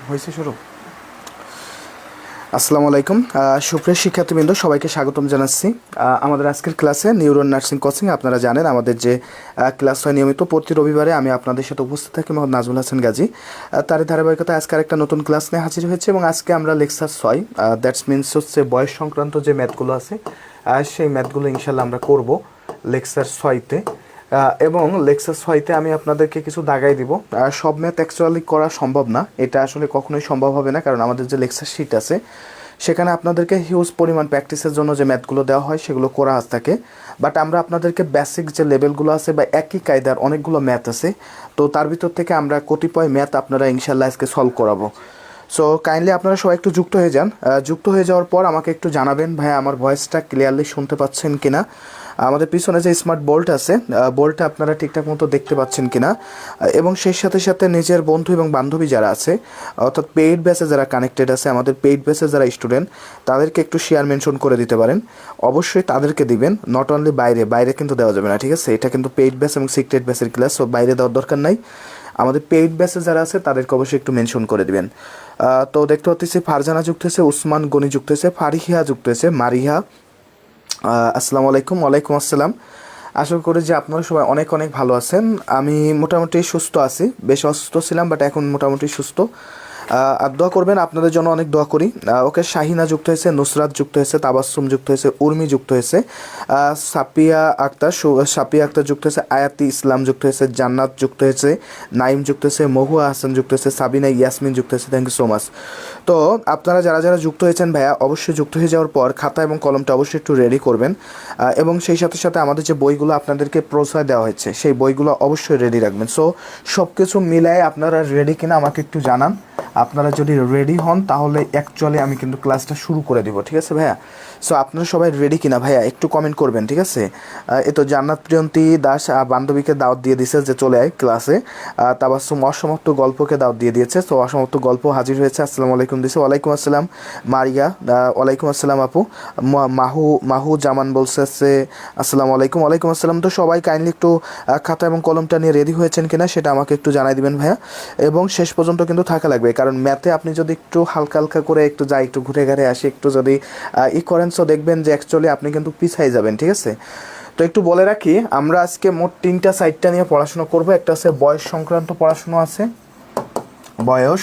হয়েছে শুরু। আসসালামু আলাইকুম সুপ্রিয় শিক্ষার্থীবৃন্দ, সবাইকে স্বাগতম জানাচ্ছি আমাদের আজকের ক্লাসে নিউরো নার্সিং কোচিং। আপনারা জানেন আমাদের যে ক্লাস হয় নিয়মিত প্রতি রবিবারে, আমি আপনাদের সাথে উপস্থিত থাকি মোহাম্মদ নাজমুল হাসান গাজী। তারই ধারাবাহিকতা আজকে আরেকটা নতুন ক্লাস নিয়ে হাজির হয়েছে এবং আজকে আমরা লেকচার 6, দ্যাটস মিনস হচ্ছে বয়স সংক্রান্ত যে ম্যাথগুলো আছে সেই ম্যাথগুলো ইনশাল্লাহ আমরা করব লেকচার 6-তে। এবং লেকচার 6-তে আমি আপনাদেরকে কিছু দাগাই দিব। সব ম্যাথ অ্যাকচুয়ালি করা সম্ভব না, এটা আসলে কখনোই সম্ভব হবে না, কারণ আমাদের যে লেকচার শিট আছে সেখানে আপনাদেরকে হিউজ পরিমাণ প্র্যাকটিসের জন্য যে ম্যাথগুলো দেওয়া হয় সেগুলো করা থাকে। বাট আমরা আপনাদেরকে বেসিক যে লেভেলগুলো আছে বা একই কায়দার অনেকগুলো ম্যাথ আছে, তো তার ভিতর থেকে আমরা কতিপয় ম্যাথ আপনারা ইনশাল্লাহ আজকে সলভ করাবো। সো কাইন্ডলি আপনারা সবাই একটু যুক্ত হয়ে যান। যুক্ত হয়ে যাওয়ার পর আমাকে একটু জানাবেন ভাই আমার ভয়েসটা ক্লিয়ারলি শুনতে পাচ্ছেন কিনা, আমাদের পিছনে যে স্মার্ট বোল্ট আছে বোল্টটা আপনারা ঠিকঠাক মতো দেখতে পাচ্ছেন কিনা, এবং সেই সাথে সাথে নিজের বন্ধু এবং বান্ধবী যারা আছে, অর্থাৎ পেইড ব্যাচে যারা কানেক্টেড আছে, আমাদের পেইড ব্যাচে যারা স্টুডেন্ট, তাদেরকে একটু শেয়ার মেনশন করে দিতে পারেন। অবশ্যই তাদেরকে দিবেন, নট অনলি বাইরে কিন্তু দেওয়া যাবে না, ঠিক আছে? এটা কিন্তু পেইড ব্যাচ এবং সিক্রেট ব্যাচের ক্লাস, সো বাইরে দেওয়ার দরকার নাই। আমাদের পেইড ব্যাচে যারা আছে তাদেরকে অবশ্যই একটু মেনশন করে দিবেন। তো দেখতে পাচ্ছি ফারজানা যুক্ত হয়েছে, উসমান গনি যুক্ত হয়েছে, ফারিহা যুক্ত হয়েছে, মারিহা। আসসালামু আলাইকুম। ওয়ালাইকুম আসসালাম। আশা করি যে আপনারা সবাই অনেক অনেক ভালো আছেন। আমি মোটামুটি সুস্থ আছি, বেশ অসুস্থ ছিলাম বাট এখন মোটামুটি সুস্থ। আর দোয়া করবেন, আপনাদের জন্য অনেক দোয়া করি। ওকে শাহিনা যুক্ত হয়েছে, নুসরাত যুক্ত হয়েছে, তাবাসসুম যুক্ত হয়েছে, উর্মি যুক্ত হয়েছে, সাপিয়া আক্তার যুক্ত হয়েছে, আয়াতি ইসলাম যুক্ত হয়েছে, জান্নাত যুক্ত হয়েছে, নাইম যুক্ত হয়েছে, মহুয়া হাসান যুক্ত হয়েছে, সাবিনা ইয়াসমিন যুক্ত হয়েছে। Thank you so much. তো আপনারা যারা যারা যুক্ত হয়েছেন ভাইয়া, অবশ্যই যুক্ত হয়ে যাওয়ার পর খাতা এবং কলমটা অবশ্যই একটু রেডি করবেন, এবং সেই সাথে সাথে আমাদের যে বইগুলো আপনাদেরকে প্রশ্রয় দেওয়া হয়েছে সেই বইগুলো অবশ্যই রেডি রাখবেন। সো সব কিছু মিলায় আপনারা রেডি কিনা আমাকে একটু জানান। আপনারা যদি রেডি হন তাহলে অ্যাকচুয়ালি আমি কিন্তু ক্লাসটা শুরু করে দিব, ঠিক আছে ভাইয়া? সো আপনারা সবাই রেডি কিনা ভাইয়া একটু কমেন্ট করবেন, ঠিক আছে? এ তো জান্নাত প্রিয়ন্তী দাস বান্ধবীকে দাওয়াত দিয়ে দিয়েছে যে চলে আয় ক্লাসে। তাবাসসুম অসমাপ্ত গল্পকে দাওয়াত দিয়ে দিয়েছে, তো অসমাপ্ত গল্প হাজির হয়েছে, আসসালামু আলাইকুম দিয়েছে। ওয়ালাইকুম আসসালাম মারিয়া। ওয়ালাইকুম আসসালাম আপু। মাহু জামান বলছে আসসালামু আলাইকুম। ওয়ালাইকুম আসসালাম। তো সবাই কাইন্ডলি একটু খাতা এবং কলমটা নিয়ে রেডি হয়েছেন কিনা সেটা আমাকে একটু জানাই দিবেন ভাইয়া, এবং শেষ পর্যন্ত কিন্তু থাকা লাগবে, কারণ ম্যাথে আপনি যদি একটু হালকা হালকা করে একটু যাই, একটু ঘুরে ঘাড়ে আসি, একটু যদি করেন, সো দেখবেন যে অ্যাকচুয়ালি আপনি কিন্তু পিছাই যাবেন, ঠিক আছে? তো একটু বলে রাখি, আমরা আজকে মোট 3টা সাইডটা নিয়ে পড়াশোনা করব। একটা আছে বয়স সংক্রান্ত পড়াশোনা আছে, বয়স,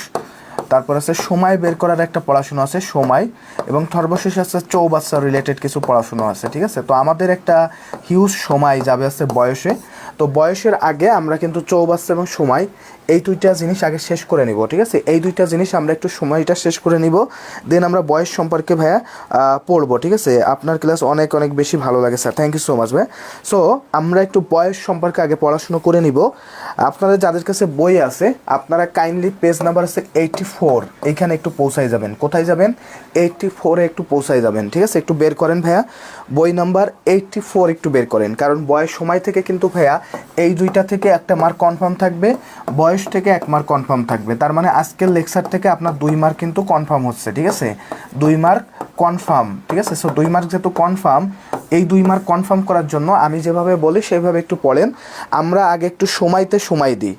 তারপর আছে সময় বের করার একটা পড়াশোনা আছে, সময়, এবং সর্বশেষ আছে চৌবাচ্চা রিলেটেড কিছু পড়াশোনা আছে, ঠিক আছে? তো আমাদের একটা হিউজ সময় যাবে আছে বয়সে। তো বয়সের আগে আমরা কিন্তু চৌবাচ্চা এবং সময় এই দুইটা জিনিস আগে শেষ করে নিব, ঠিক আছে? এই দুইটা জিনিস আমরা একটু সময়টা শেষ করে নিব, দেন আমরা বয়স সম্পর্কে ভাইয়া পড়বো, ঠিক আছে? আপনার ক্লাস অনেক অনেক বেশি ভালো লাগে sir, thank you so much ভাই। সো আমরা একটু বয়স সম্পর্কে আগে পড়াশুনো করে নিব। আপনাদের যাদের কাছে বই আছে আপনারা কাইন্ডলি পেজ নাম্বার আছে 84, এইখানে একটু পৌঁছাই যাবেন। কোথায় যাবেন? 84-এ একটু পৌঁছাই যাবেন, ঠিক আছে? একটু বের করেন ভাইয়া, বই নাম্বার 84 একটু বের করেন, কারণ বয়স সময় থেকে কিন্তু ভাইয়া এই দুইটা থেকে একটা মার্ক কনফার্ম থাকবে, বয়স থেকে 1 মার্ক কনফার্ম থাকবে। তার মানে আজকের লেকচার থেকে আপনার 2 মার্ক কিন্তু কনফার্ম হচ্ছে, ঠিক আছে? 2 মার্ক কনফার্ম, ঠিক আছে? সো 2 মার্ক যেহেতু কনফার্ম, এই 2 মার্ক কনফার্ম করার জন্য আমি যেভাবে বলি সেভাবে একটু পড়েন। আমরা আগে একটু সময়তে সময় দিই,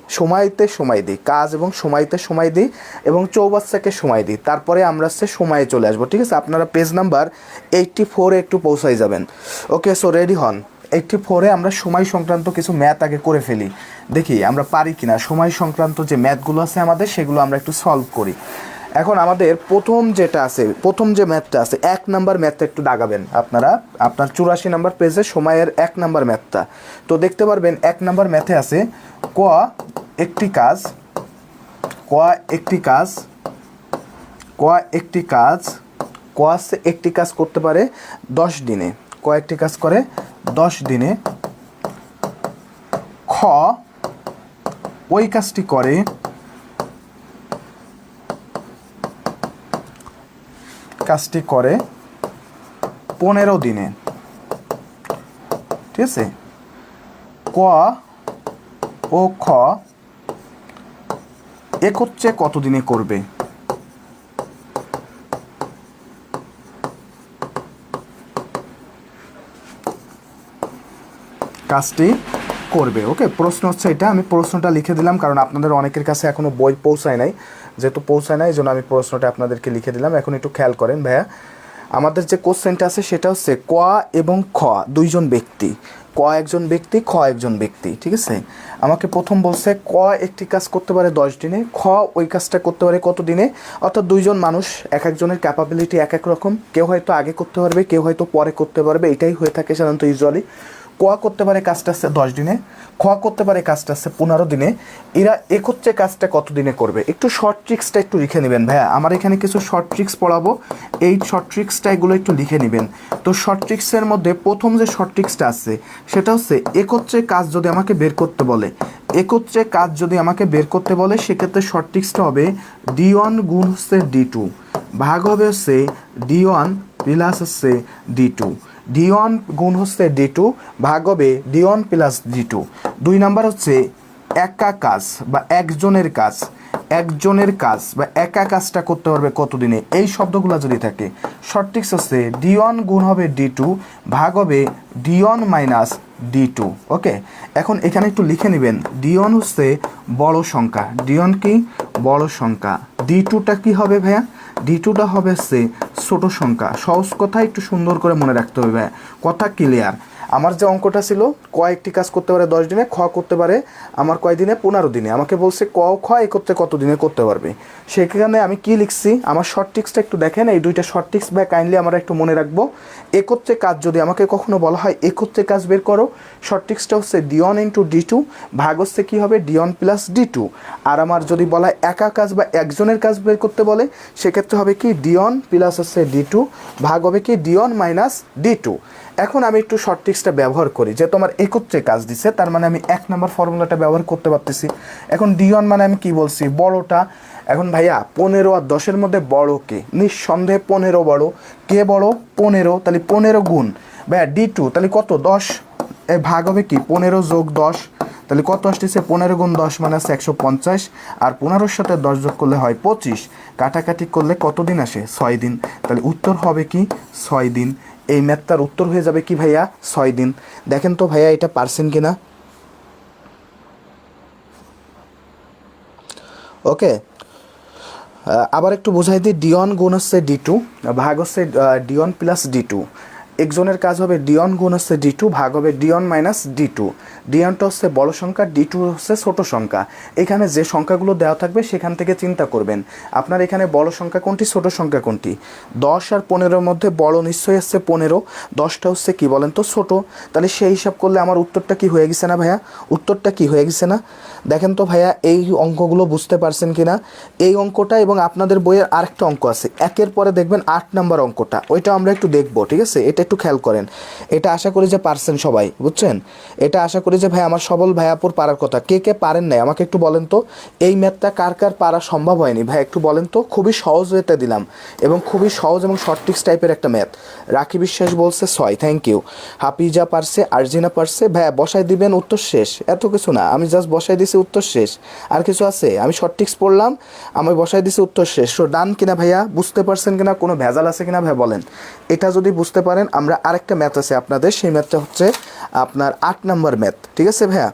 কাজ এবং সময়তে সময় দিই, এবং চৌবাচ্চাকে সময় দিই, তারপরে আমরা সময়ে চলে আসবো, ঠিক আছে? আপনারা পেজ নাম্বার 84-এ একটু পৌঁছাই যাবেন। ওকে, সো রেডি হন। 84-এ আমরা সময় সংক্রান্ত কিছু ম্যাথ আগে করে ফেলি, দেখি আমরা পারি কিনা। সময় সংক্রান্ত যে ম্যাথগুলো আছে আমাদের সেগুলো আমরা একটু সলভ করি। এখন আমাদের প্রথম যে ম্যাথটা আছে, 1 নাম্বার ম্যাথটা একটু দাগাবেন আপনারা, আপনার 84 নাম্বার পেজে সময়ের 1 নাম্বার ম্যাথটা। তো দেখতে পারবেন 1 নাম্বার ম্যাথে আছে ক একটি কাজ ক একটি কাজ করতে পারে 10 দিনে। একটি কাজ করে 10 দিনে। খ ওই কাজটি করে 15 দিনে, ঠিক আছে? ক ও খ একত্রে কত দিনে করবে? কাজটি করবে। ওকে, প্রশ্ন হচ্ছে এটা, আমি প্রশ্নটা লিখে দিলাম কারণ আপনাদের অনেকের কাছে এখনও বই পৌঁছায় নাই, যেহেতু পৌঁছায় নাই এই জন্য আমি প্রশ্নটা আপনাদেরকে লিখে দিলাম। এখন একটু খেয়াল করেন ভাইয়া, আমাদের যে কোশ্চেনটা আছে সেটা হচ্ছে ক এবং খ দুইজন ব্যক্তি, ক একজন ব্যক্তি, খ একজন ব্যক্তি, ঠিক আছে। আমাকে প্রথম বলছে ক একটি কাজ করতে পারে 10 দিনে, খ ওই কাজটা করতে পারে কত দিনে, অর্থাৎ দুইজন মানুষ, এক একজনের ক্যাপাবিলিটি এক এক রকম, কেউ হয়তো আগে করতে পারবে, কেউ হয়তো পরে করতে পারবে, এটাই হয়ে থাকে সাধারণত ইউজুয়ালি। ক করতে পারে কাজটা আসছে 10 দিনে, খ করতে পারে কাজটা আসছে 15 দিনে, এরা একত্রে কাজটা কত দিনে করবে। একটু শর্ট ট্রিক্সটা একটু লিখে নেবেন ভাইয়া, আমার এখানে কিছু শর্ট ট্রিক্স পড়াবো, এই শর্ট ট্রিক্সটা এগুলো একটু লিখে নেবেন। তো শর্ট ট্রিক্সের মধ্যে প্রথম যে শর্ট ট্রিক্সটা আছে সেটা হচ্ছে একত্রে কাজ যদি আমাকে বের করতে বলে, একত্রে কাজ যদি আমাকে বের করতে বলে সেক্ষেত্রে শর্ট ট্রিক্সটা হবে D1 গুণ হচ্ছে D2 ভাগ হবে হচ্ছে D1 প্লাস হচ্ছে D2, D1 গুণ হচ্ছে D2 ভাগ হবে D1 প্লাস D2। 2 নাম্বার হচ্ছে একা কাজ বা একজনের কাজ, একজনের কাজ বা একা কাজটা করতে পারবে কত দিনে, এই শব্দগুলো যদি থাকে শর্ট ট্রিক্স হচ্ছে D1 গুণ হবে D2 ভাগ হবে D1 মাইনাস D2। ওকে, এখন এখানে একটু লিখে নেবেন, D1 হচ্ছে বড় সংখ্যা, D1 কি বড় সংখ্যা, D2টা কি হবে ভাইয়া, D2টা হবে হচ্ছে ছোট সংখ্যা। সহজ কথা একটু সুন্দর করে মনে রাখতে হবে ভাইয়া, কথা ক্লিয়ার। আমার যে অঙ্কটা ছিল কয়েকটি কাজ করতে পারে 10 দিনে, খ করতে পারে আমার কয় দিনে, 15 দিনে। আমাকে বলছে ক খ একত্রে কত দিনে করতে পারবে, সেখানে আমি কি লিখছি, আমার শর্ট ট্রিক্সটা একটু দেখেন, এই দুইটা শর্ট ট্রিক্স ভাই কাইন্ডলি আমরা একটু মনে রাখবো। একত্রে কাজ যদি আমাকে কখনো বলা হয় একত্রে কাজ বের করো, শর্ট ট্রিক্সটা হচ্ছে D1 ইন্টু D2 ভাগ হচ্ছে কী হবে D1 প্লাস D2। আর আমার যদি বলা হয় একা কাজ বা একজনের কাজ বের করতে বলে সেক্ষেত্রে হবে কি D1 প্লাস হচ্ছে D2 ভাগ হবে কি D1 মাইনাস D2। এখন আমি একটু শর্ট ট্রিক্সটা ব্যবহার করি, যে তোমার একত্রে কাজ দিছে তার মানে আমি 1 নম্বর ফর্মুলাটা ব্যবহার করতে পারতেছি। এখন D1 মানে আমি কি বলছি, বড়টা। এখন ভাইয়া 15 আর 10-এর মধ্যে বড় কে, নিঃসন্দেহে 15 বড়। কে বড়, 15, তাহলে 15 গুণ ভাইয়া D2 তাহলে কত 10, এ ভাগ হবে কি 15 যোগ 10, তাহলে কত আসতেছে 15 গুণ 10 মানে আছে 150, আর 15-র সাথে 10 যোগ করলে হয় 25, কাটাকাটি করলে কত দিন আসে 6 দিন, তাহলে উত্তর হবে কি 6 দিন। এই ম্যাথটার উত্তর হয়ে যাবে কি ভাইয়া 6 দিন। দেখেন তো ভাইয়া এটা পারছেন কিনা। ওকে, আবার একটু বোঝাই দিই, D1 গুণ হচ্ছে D2 ভাগ হচ্ছে D1 প্লাস D2। একজনের কাজ হবে D1 গুণ হচ্ছে D2 ভাগ হবে D1 মাইনাস D2। D1টা হচ্ছে বড় সংখ্যা, D2 হচ্ছে ছোট সংখ্যা। এখানে যে সংখ্যাগুলো দেওয়া থাকবে সেখান থেকে চিন্তা করবেন আপনার এখানে বড় সংখ্যা কোনটি, ছোট সংখ্যা কোনটি। 10 আর 15-এর মধ্যে বড় নিশ্চয়ই হচ্ছে 15, 10টা হচ্ছে কি বলেন তো ছোট। তাহলে সেই হিসাব করলে আমার উত্তরটা কি হয়ে গেছে না ভাইয়া, উত্তরটা কি হয়ে গেছে না। দেখেন তো ভাইয়া এই অঙ্কগুলো বুঝতে পারছেন কিনা। এই অঙ্কটা এবং আপনাদের বইয়ের আরেকটা অঙ্ক আছে, একের পরে দেখবেন 8 নম্বর অঙ্কটা, ওইটা আমরা একটু দেখবো, ঠিক আছে। এটা একটু খেয়াল করেন, এটা আশা করি যে পারছেন সবাই, বুঝছেন। এটা আশা করি যে ভাই আমার সবল ভাইয়াপুর পারার কথা, কে কে পারেন নাই আমাকে একটু বলেন তো। এই ম্যাথটা কার কার পারা সম্ভব হয়নি ভাই একটু বলেন তো। খুবই সহজ ওয়েতে দিলাম এবং খুবই সহজ এবং শর্ট ট্রিক্স টাইপের একটা ম্যাথ। রাখি বিশ্বাস বলছে 6, থ্যাংক ইউ। হাফিজা পারছে, আরজিনা পারছে, ভাইয়া বসাই দিবেন উত্তর শেষ, এত কিছু না, আমি জাস্ট বসাই দিছি উত্তর শেষ, আর কিছু আছে, আমি শর্ট ট্রিক্স পড়লাম, আমি বসাই দিছি উত্তর শেষ। সো ডান কিনা ভাইয়া, বুঝতে পারছেন কিনা, কোনো ভেজাল আছে কিনা ভাই বলেন। এটা যদি বুঝতে পারেন, আমরা আরেকটা ম্যাথ আছে আপনাদের, সেই ম্যাথটা হচ্ছে আপনার 8 নম্বর ম্যাথ, ঠিক আছে ভাইয়া।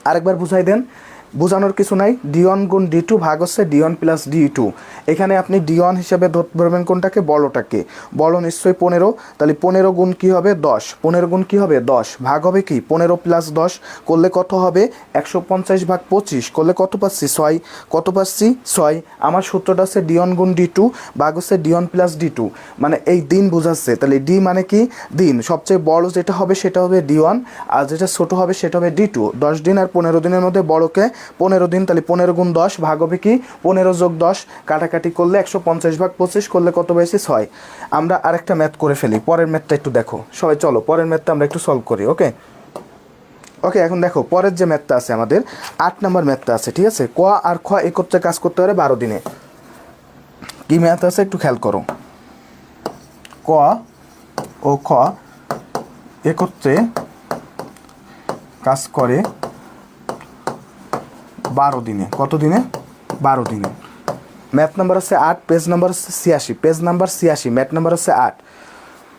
আরেকবার বুঝাই দেন, বোঝানোর কিছু নাই। D1 গুণ D2 ভাগ হচ্ছে D1 প্লাস D2। এখানে আপনি D1 হিসাবে ধরবেন কোনটাকে, বড়টাকে। বড় নিশ্চয়ই 15, তাহলে 15 গুণ কী হবে 10, 15 গুণ কী হবে 10 ভাগ হবে কি 15 প্লাস 10 করলে কত হবে 150 ভাগ 25 করলে কত পাচ্ছি 6, কত পাচ্ছি 6। আমার সূত্রটা হচ্ছে D1 গুণ D2 ভাগ হচ্ছে D1 প্লাস D2, মানে এই দিন বোঝাচ্ছে। তাহলে D মানে কি দিন, সবচেয়ে বড় যেটা হবে সেটা হবে D1, আর যেটা ছোট হবে সেটা হবে D2। 10 দিন আর 15 দিনের মধ্যে বড়কে 15 দিন, তাহলে 15 গুণ 10 ভাগ হবে কি 15 যোগ 10, কাটাকাটি করলে 150 ভাগ 25 করলে কত পেয়েছি 6। আমরা আরেকটা ম্যাথ করে ফেলি, পরের ম্যাথটা একটু দেখো সবাই, চলো পরের ম্যাথটা আমরা একটু সলভ করি। ওকে ওকে, এখন দেখো পরের যে ম্যাথটা আছে আমাদের 8 নম্বর ম্যাথটা আছে, ঠিক আছে। ক আর খ একত্রে কাজ করতে পারে 12 দিনে। কি ম্যাথ আছে একটু খেয়াল করো, ক ও খ একত্রে কাজ করে 12 দিনে। কত দিনে, 12 দিনে। ম্যাথ নাম্বার হচ্ছে 8, পেজ নাম্বার হচ্ছে 86, পেজ নাম্বার 86, ম্যাথ নাম্বার হচ্ছে 8।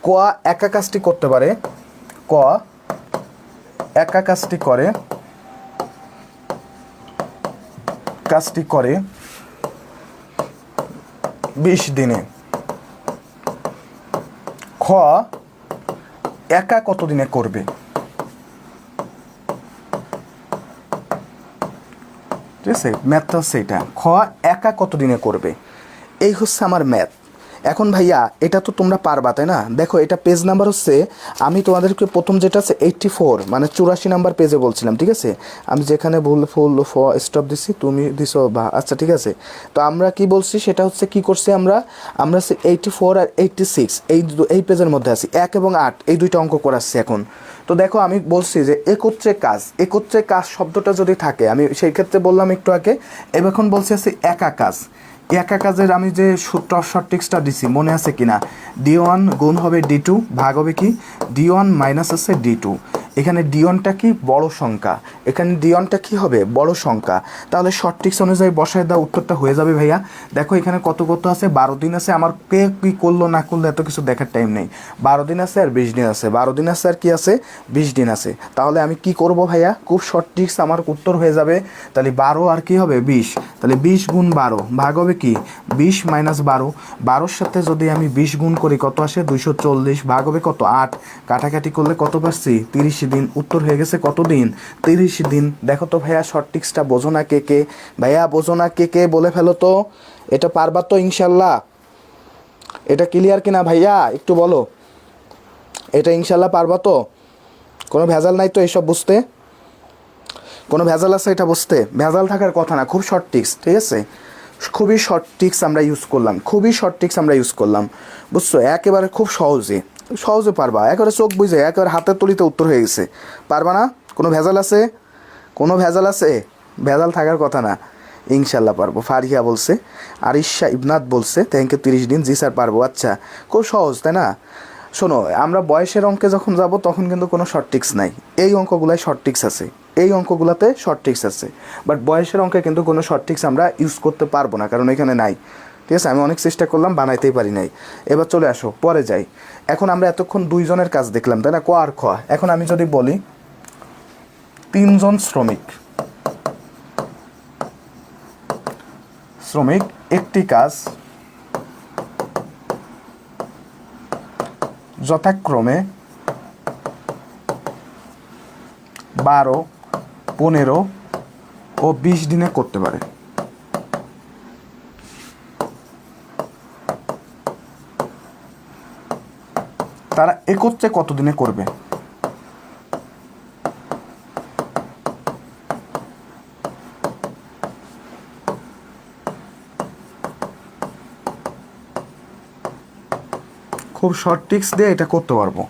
ক একা কাজটি করতে পারে, ক একা কাজটি করে 20 দিনে। খ একা কত দিনে করবে? ঠিক আছে, ম্যাথটা হচ্ছে এটা। খ একা কত দিনে করবে, এই হচ্ছে আমার ম্যাথ। এখন ভাইয়া এটা তো তোমরা পারবা, তাই না? দেখো এটা পেজ নাম্বার হচ্ছে, আমি তোমাদেরকে প্রথম যেটা আছে 84 মানে 84 নাম্বার পেজে বলছিলাম, ঠিক আছে? আমি যেখানে ফুল স্টপ দিছি তুমি দিছো বা, আচ্ছা ঠিক আছে। তো আমরা কি বলছি সেটা হচ্ছে কি করছি আমরা 84 আর 86 এই পেজের মধ্যে আছি, 1 এবং 8 এই দুইটা অঙ্ক করাচ্ছি এখন। তো দেখো আমি বলছি যে একত্রে কাজ শব্দটা যদি থাকে, আমি সেই ক্ষেত্রে বললাম একটু আগে। এখন বলছি আছে একা কাজের আমি যে শর্ট ট্রিক্সটা দিছি মনে আছে কিনা? D1 গুণ হবে D2 ভাগ হবে কি D1 মাইনাস আছে D2। এখানে D1টা কি বড় সংখ্যা, এখানে D1টা কি হবে বড় সংখ্যা। তাহলে শর্ট ট্রিক্স অনুযায়ী বসায় দাও, উত্তরটা হয়ে যাবে ভাইয়া। দেখো এখানে কত আছে, 12 দিন আছে। আমার কে কী করলো না করলো এত কিছু দেখার টাইম নেই। 12 দিন আছে আর 20 দিন আছে, 12 দিন আছে আর কি আছে 20 দিন আছে। তাহলে আমি কি করব ভাইয়া, খুব শর্ট ট্রিক্স, আমার উত্তর হয়ে যাবে তাহলে 12 আর কি হবে 20। তাহলে 20 গুণ 12 ভাগ হবে কি 20 মাইনাস 12। 12-র সাথে যদি আমি 20 গুণ করি কত আসে 240, ভাগ হবে কত 8, কাটাকাটি করলে কত পাচ্ছি 30 দিন। উত্তর হয়ে গেছে কত দিন 30 দিন। দেখো তো ভাইয়া শর্ট ট্রিক্সটা বোঝো না কে ভাইয়া, বোঝো না কে বলে ফেলো তো। এটা পারবা তো ইনশাল্লাহ? এটা ক্লিয়ার কিনা ভাইয়া একটু বলো, এটা ইনশাল্লাহ পারবা তো? কোনো ভেজাল নাই তো এইসব বুঝতে? কোনো ভেজাল আছে এটা বুঝতে? ভেজাল থাকার কথা না, খুব শর্ট ট্রিক্স, ঠিক আছে? খুবই শর্ট ট্রিক্স আমরা ইউজ করলাম, বুঝছো? একেবারে খুব সহজে পারবা, একেবারে চোখ বুঝে একেবারে হাতের তলিতে উত্তর হয়ে গেছে। পারবা না? কোনো ভেজাল আছে? ভেজাল থাকার কথা না, ইনশাল্লাহ পারবো। ফারিয়া বলছে, আরিশা ইবনাত বলছে থ্যাংক ইউ 30 দিন। জি স্যার পারবো। আচ্ছা খুব সহজ, তাই না? শোনো, আমরা বয়সের অঙ্কে যখন যাব তখন কিন্তু কোনো শর্ট ট্রিক্স নাই, এই অঙ্কগুলাই শর্ট ট্রিক্স আছে, এই অঙ্কগুলোতে শর্ট ট্রিক্স আছে। বাট বয়সের অঙ্কে কিন্তু কোনো শর্ট ট্রিক্স আমরা ইউজ করতে পারবো না, কারণ এখানে নাই, ঠিক আছে? আমি অনেক চেষ্টা করলাম, বানাইতেই পারি নাই। এবার চলে আসো পরে যাই। এখন আমরা এতক্ষণ দুইজনের কাজ দেখলাম, তাই না? ক আর খ। এখন আমি যদি বলি 3 জন শ্রমিক একটি কাজ যথাক্রমে 12, 15 ও 20 দিনে করতে পারে। তারা একত্রে কত দিনে করবে? খুব শর্ট ট্রিক্স দিয়ে এটা করতে পারবো।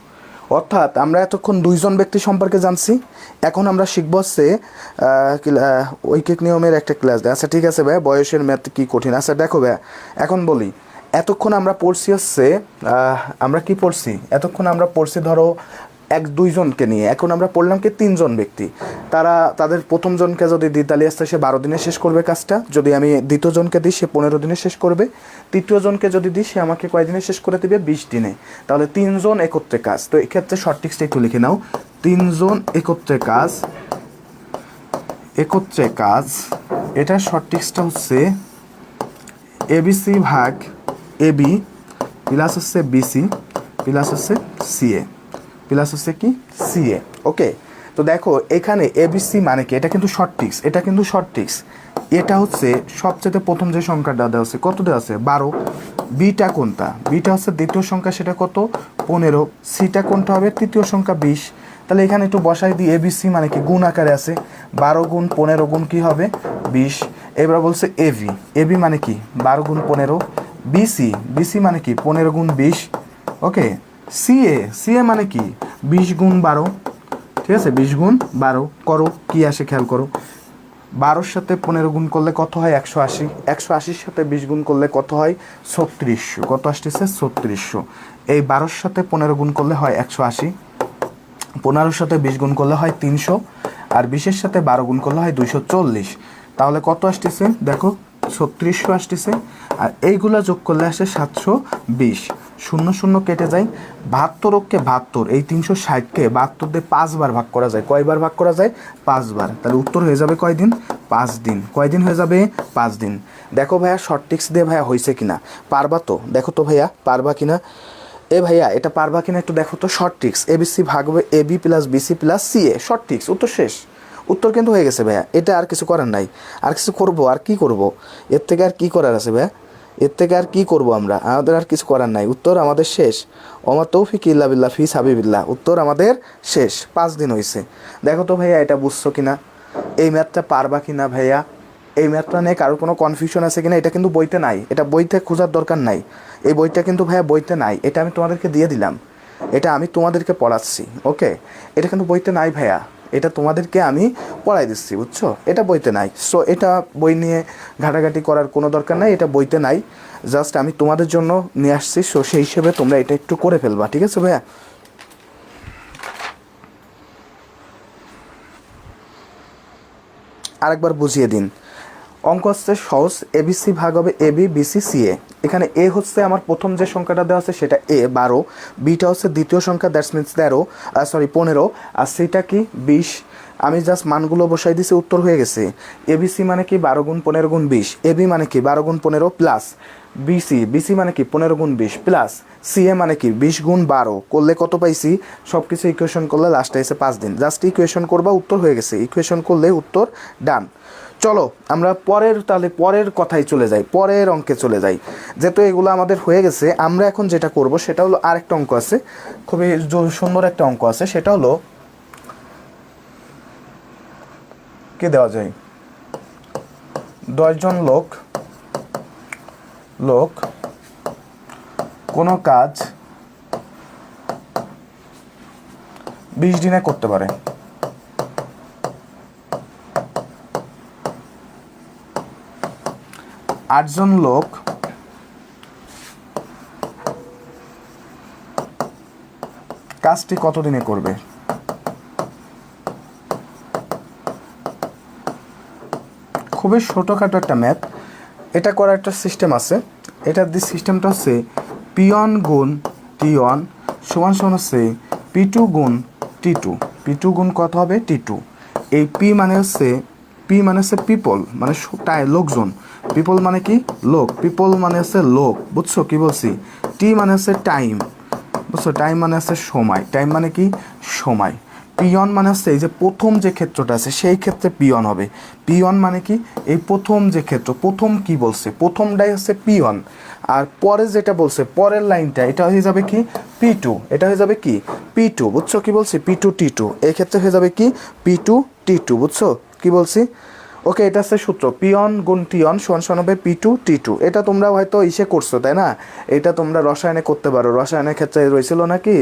অর্থাৎ আমরা এতক্ষণ দুইজন ব্যক্তি সম্পর্কে জানছি, এখন আমরা শিখব হচ্ছে ঐকিক নিয়মের একটা ক্লাস দেয়। আচ্ছা ঠিক আছে ভাই, বয়সের ম্যাথ কি কঠিন? আচ্ছা দেখো ভাই, এখন বলি, এতক্ষণ আমরা পড়ছি হচ্ছে আমরা কি পড়ছি, এতক্ষণ আমরা পড়ছি ধরো 1-2জনকে নিয়ে। এখন আমরা পড়লাম কি 3 জন ব্যক্তি, তাদের প্রথম জনকে যদি দিই তাহলে আসতে সে 12 দিনে শেষ করবে কাজটা। যদি আমি দ্বিতীয় জনকে দিই সে 15 দিনে শেষ করবে। তৃতীয় জনকে যদি দিই সে আমাকে কয় দিনে শেষ করে দেবে 20 দিনে। তাহলে 3 জন একত্রে কাজ। তো এক্ষেত্রে শর্ট ট্রিক্সটা একটু লিখে নাও, 3 জন একত্রে কাজ। এটার শর্ট ট্রিক্সটা হচ্ছে ABC ভাগ AB প্লাস হচ্ছে BC প্লাস হচ্ছে CA প্লাস হচ্ছে কি CA। ওকে, তো দেখো এখানে ABC মানে কি, এটা কিন্তু শর্ট ট্রিক্স, এটা হচ্ছে সবচেয়ে প্রথম যে সংখ্যাটা দেওয়া আছে, কত দেওয়া আছে 12। বিটা কোনটা? বিটা হচ্ছে দ্বিতীয় সংখ্যা, সেটা কত 15। সিটা কোনটা হবে তৃতীয় সংখ্যা 20। তাহলে এখানে একটু বসাই দিই, ABC মানে কি গুণ আকারে আছে, 12 গুণ 15 গুণ কি হবে 20। এবার বলছে AB মানে কি 12 গুণ 15। BC মানে কি 15 গুণ 20। ওকে, CA মানে কি 20 গুণ 12, ঠিক আছে? 20 গুণ 12 করো, কি আসে খেয়াল করো। 12-র সাথে 15 গুণ করলে কত হয় 180, 180-র সাথে 20 গুণ করলে কত হয় 3600। কত আসতেছে 3600। এই 12-র সাথে 15 গুণ করলে হয় 180, 15-র সাথে 20 গুণ করলে হয় 300, আর 20-এর সাথে 12 গুণ করলে হয় 240। তাহলে কত আসতেছে দেখো 3600 আসতেছে, আর এইগুলা যোগ করলে আসে 720। 0 0 কেটে যায়, 72কে 72, এই 360কে 72 দিয়ে 5 বার ভাগ করা যায়। কয়বার ভাগ করা যায়? 5 বার। তাহলে উত্তর হয়ে যাবে কয়দিন? 5 দিন। কয়দিন হয়ে যাবে? 5 দিন। দেখো ভাইয়া শর্ট ট্রিক্স দিয়ে ভাইয়া হয়েছে কিনা, পারবা তো? দেখো তো ভাইয়া পারবা কিনা। এ ভাইয়া এটা পারবা কিনা একটু দেখো তো। শর্ট ট্রিক্স, এবিসি ভাগ হবে AB plus BC plus CA, short tricks. উত্তর শেষ, উত্তর কিন্তু হয়ে গেছে ভাইয়া। এটা আর কিছু করার নাই, আর কিছু করবো? আর কি করব? এর থেকে আর কি করার আছে ভাইয়া? এর থেকে আর কি করব আমরা? আমাদের আর কিছু করার নাই, উত্তর আমাদের শেষ। ওমা তৌফিক ইল্লা বিল্লাহ ফি সাবিলিল্লাহ, উত্তর আমাদের শেষ। 5 দিন হয়েছে। দেখো তো ভাইয়া এটা বুঝছো কিনা, এই ম্যাথটা পারবা কিনা ভাইয়া? এই ম্যাথটা নিয়ে কারোর কোনো কনফিউশন আছে কিনা? এটা কিন্তু বইতে নাই, এটা বইতে খোঁজার দরকার নাই। এই বইটা কিন্তু ভাইয়া বইতে নাই, এটা আমি তোমাদেরকে দিয়ে দিলাম, এটা আমি তোমাদেরকে পড়াচ্ছি। ওকে, এটা কিন্তু বইতে নাই ভাইয়া, এটা তোমাদেরকে আমি পড়াই দিচ্ছি, বুঝছো? এটা বইতে নাই। সো এটা বই নিয়ে ঘাটাঘাটি করার কোনো দরকার নাই, এটা বইতে নাই, জাস্ট আমি তোমাদের জন্য নিয়ে আসছি। সো সেই হিসেবে তোমরা এটা একটু করে ফেলবা, ঠিক আছে ভাইয়া? আরেকবার বুঝিয়ে দিন। অঙ্ক হচ্ছে সহজ, এবিসি ভাগ হবে এবি বিসি সিএ। এখানে এ হচ্ছে আমার প্রথম যে সংখ্যাটা দেওয়া আছে সেটা এ 12, বিটা হচ্ছে দ্বিতীয় সংখ্যা, দ্যাটস মিনস 15, আর সিটা কি 20। আমি জাস্ট মানগুলো বসাই দিছি, উত্তর হয়ে গেছে। এবিসি মানে কি 12 গুণ 15 গুণ 20, এবি মানে কি 12 গুণ 15 প্লাস বিসি মানে কি 15 গুণ 20 প্লাস সিএ মানে কি 20 গুণ 12 করলে কত পাইছি? সব কিছু ইকুয়েশন করলে লাস্টে এসে 5 দিন। জাস্ট ইকুয়েশন করবা, উত্তর হয়ে গেছে। ইকুয়েশন করলে উত্তর ডান। চলো আমরা পরের কথায় চলে যাই, পরের অঙ্কে চলে যাই। যেহেতু এগুলো আমাদের হয়ে গেছে, আমরা এখন যেটা করব সেটা হলো আরেকটা অঙ্ক আছে, খুবই সুন্দর একটা অঙ্ক আছে। সেটা হলো কি দেওয়া যায়? 10 জন লোক কোনো কাজ 20 দিনে করতে পারে। আটজন লোক কাজটি কত দিনে করবে? খুবই ছোটোখাটো একটা ম্যাথ, এটা করার একটা সিস্টেম আছে। এটার যে সিস্টেমটা হচ্ছে P1 গুণ T1 সমান সমান হচ্ছে P2 গুণ T2। P2 গুণ কত হবে? T2। এই P মানে হচ্ছে পিপল, মানে লোকজন। পিপল মানে কি? লোক। পিপল মানে হচ্ছে লোক, বুঝছো কি বলছি? টি মানে হচ্ছে টাইম, বুঝছো? টাইম মানে হচ্ছে সময়। টাইম মানে কি? সময়। পিয়ন মানে হচ্ছে এই যে প্রথম যে ক্ষেত্রটা আছে সেই ক্ষেত্রে পিয়ন হবে। পিয়ন মানে কি? এই প্রথম যে ক্ষেত্র, প্রথম কি বলছে? প্রথমটাই হচ্ছে পিয়ন। আর পরে যেটা বলছে পরের লাইনটা, এটা হয়ে যাবে কি? P2। এটা হয়ে যাবে কি? P2, বুঝছো কি বলছি? P2 T2, এই ক্ষেত্রে হয়ে যাবে কি? P2 T2, বুঝছো কি বলছি? ওকে, এটা হচ্ছে সূত্র পিয়ন গুণ টিয়ন সমান সমান হবে P2 T2। এটা তোমরা হয়তো ইসে করছো, তাই না? এটা তোমরা রসায়নে করতে পারো। রসায়নের ক্ষেত্রে রয়েছিল নাকি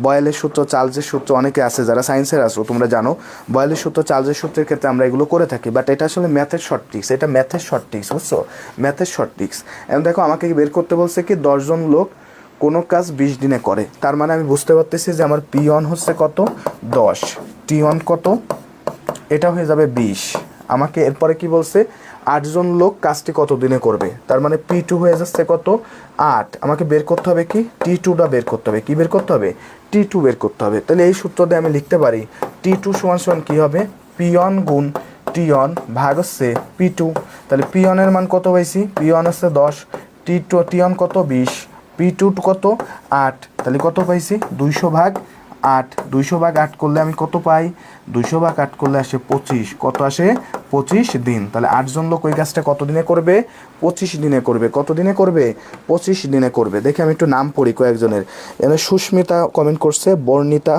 বয়েলের সূত্র, চার্লসের সূত্র, অনেকে আছে যারা সায়েন্সের আছো তোমরা জানো বয়েলের সূত্র, চার্লসের সূত্রের ক্ষেত্রে আমরা এগুলো করে থাকি। বাট এটা আসলে ম্যাথের শর্ট ট্রিক্স, এটা ম্যাথের শর্ট ট্রিক্স, বুঝছো? ম্যাথের শর্ট ট্রিক্স। এখন দেখো আমাকে বের করতে বলছে কি 10 জন লোক কোনো কাজ 20 দিনে করে। তার মানে আমি বুঝতে পারতেছি যে আমার P1 হচ্ছে কত? 10, T1 কত? এটা হয়ে যাবে 20। আমাকে এরপরে কি বলছে? 8 জন লোক কাজটি কত দিনে করবে। তার মানে P2 হয়ে যাচ্ছে কত? 8। আমাকে বের করতে হবে কি? T2টা বের করতে হবে। কি বের করতে হবে? T2 বের করতে হবে। তাহলে এই সূত্র দিয়ে আমি লিখতে পারি T2 সমান সমান কী হবে? P1 গুণ T1 ভাগ হচ্ছে P2। তাহলে P1 এর মান কত পাইছি? P1 হচ্ছে 10, T1 কত? 20, P2 কত? 8। তাহলে কত পাইছি? 200 ভাগ 8। 200 ভাগ 8 করলে আমি কত পাই? 200 ভাগ 8 করলে আসে 25। কত আসে? 25 দিন। তাহলে 8 জন লোক ওই কাজটা কত দিনে করবে? 25 দিনে করবে। কত দিনে করবে? 25 দিনে করবে। দেখে আমি একটু নাম পড়ি কয়েকজনের। এখানে সুস্মিতা কমেন্ট করছে, বর্ণিতা,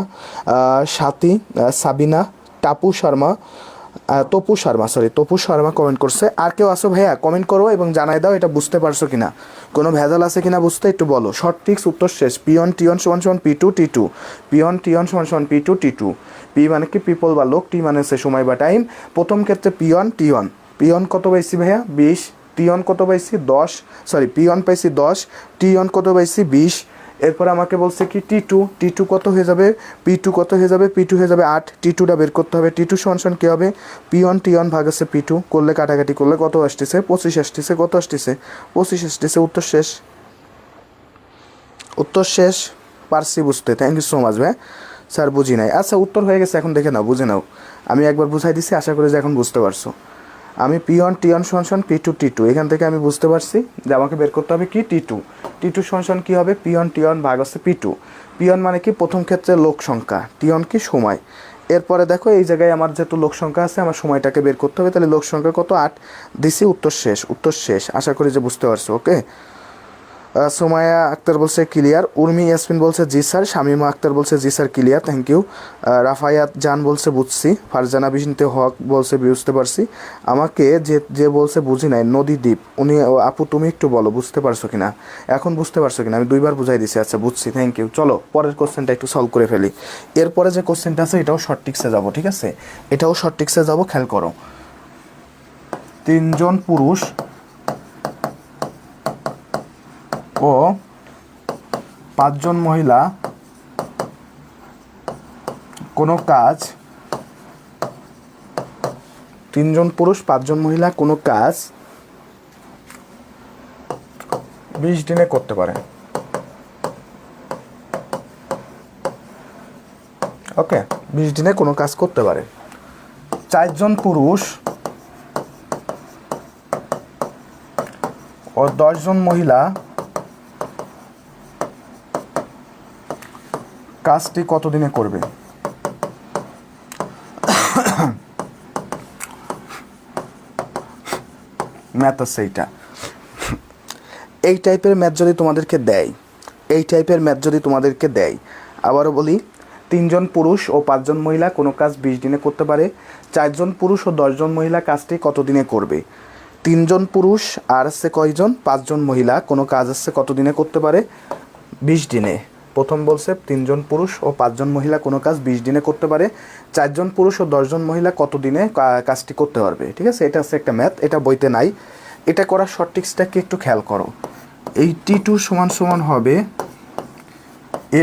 সাথী, সাবিনা, তপু শর্মা কমেন্ট করছে। আর কেউ আসো ভাইয়া কমেন্ট করো এবং জানাই দাও এটা বুঝতে পারছো কিনা, কোনো ভেজাল আছে কিনা বুঝতে একটু বলো। শর্ট ট্রিক্স, উত্তর শেষ। পিয়ন টিয়ন সমান সমান P2 T2, পিয়ন টিয়ন সমান সমান P2 T2। পি মানে কি? পিপল বা লোক, টি মানে হচ্ছে সময় বা টাইম। প্রথম ক্ষেত্রে পিয়ন কত পাইছি ভাইয়া? 20, টিয়ন কত পাইছি? 10, পিয়ন পাইছি 10, টিয়ন কত পাইছি? 20। এরপর আমাকে বলছে কি টি টু কত হয়ে যাবে, পি2 কত হয়ে যাবে, পি2 হয়ে যাবে 8, টি2টা বের করতে হবে। টি2 সমান কী হবে, P1 ভাগ আছে পি2, করলে কাটাকাটি করলে কত আসতেছে, 25 আসতেছে। কত আসতেছে, 25 আসতেছে। উত্তর শেষ, উত্তর শেষ। পারছি বুঝতে, থ্যাংক ইউ সো মাচ ভাই। স্যার বুঝি নাই, আচ্ছা উত্তর হয়ে গেছে, এখন দেখে নাও, বুঝে নাও। আমি একবার বুঝাই দিছি, আশা করি যে এখন বুঝতে পারছো। আমি P1 সমান P2 এখান থেকে আমি বুঝতে পারছি যে আমাকে বের করতে হবে কি টি টু সমান কী হবে, P1 ভাগ হচ্ছে পি2। P1 মানে কি প্রথম ক্ষেত্রে লোক সংখ্যা, টি1 কি সময়। এরপরে দেখো এই জায়গায় আমার যেহেতু লোক সংখ্যা আছে, আমার সময়টাকে বের করতে হবে, তাহলে লোক সংখ্যা কত, 8 দিছি। উত্তর শেষ, উত্তর শেষ। আশা করি যে বুঝতে পারছো। ওকে, সোমায়া আক্তার বলছে ক্লিয়ার, উর্মি ইয়াসমিন বলছে জি স্যার, শামিমা আক্তার বলছে জি sir clear, thank you. Rafayat Jan বলছে বুঝছি, ফারজানা বিশিন্তে হক বলছে বুঝতে পারছি। আমাকে যে যে বলছে বুঝি নাই, নদী দ্বীপ, উনি আপু তুমি একটু বলো বুঝতে পারছো কিনা, এখন বুঝতে পারছো কিনা, আমি 2বার বুঝাই দিছি। আচ্ছা বুঝছি, থ্যাংক ইউ। চলো পরের কোশ্চেনটা একটু সলভ করে ফেলি। এরপরে যে কোশ্চেনটা আছে এটাও শর্ট টিক্সে যাবো, ঠিক আছে, এটাও শর্ট টিক্সে যাবো, খেয়াল করো। 3 জন পুরুষ ও 5 জন মহিলা কোনো কাজ, 3 জন পুরুষ 5 জন মহিলা কোনো কাজ 20 দিনে করতে পারে। ওকে, 20 দিনে কোনো কাজ করতে পারে। 4 জন পুরুষ ও 10 জন মহিলা কাজটি কত দিনে করবে? ম্যাথ আছে এইটা। এই টাইপের ম্যাথ যদি তোমাদেরকে দেয়, এই টাইপের ম্যাথ যদি তোমাদেরকে দেয়, আবারও বলি, 3 জন পুরুষ ও 5 জন মহিলা কোনো কাজ 20 দিনে করতে পারে। 4 জন পুরুষ ও 10 জন মহিলা কাজটি কত দিনে করবে? 3 জন পুরুষ আর আছে কয়জন, 5 জন মহিলা কোনো কাজ আছে কত দিনে করতে পারে? 20 দিনে। প্রথম বলছে 3 জন পুরুষ ও 5 জন মহিলা কোনো কাজ 20 দিনে করতে পারে। 4 জন পুরুষ ও 10 জন মহিলা কত দিনে কাজটি করতে পারবে, ঠিক আছে। এটা হচ্ছে একটা ম্যাথ, এটা বইতে নাই। এটা করার শর্ট ট্রিক্সটাকে একটু খেয়াল করো। এই টি2 সমান সমান হবে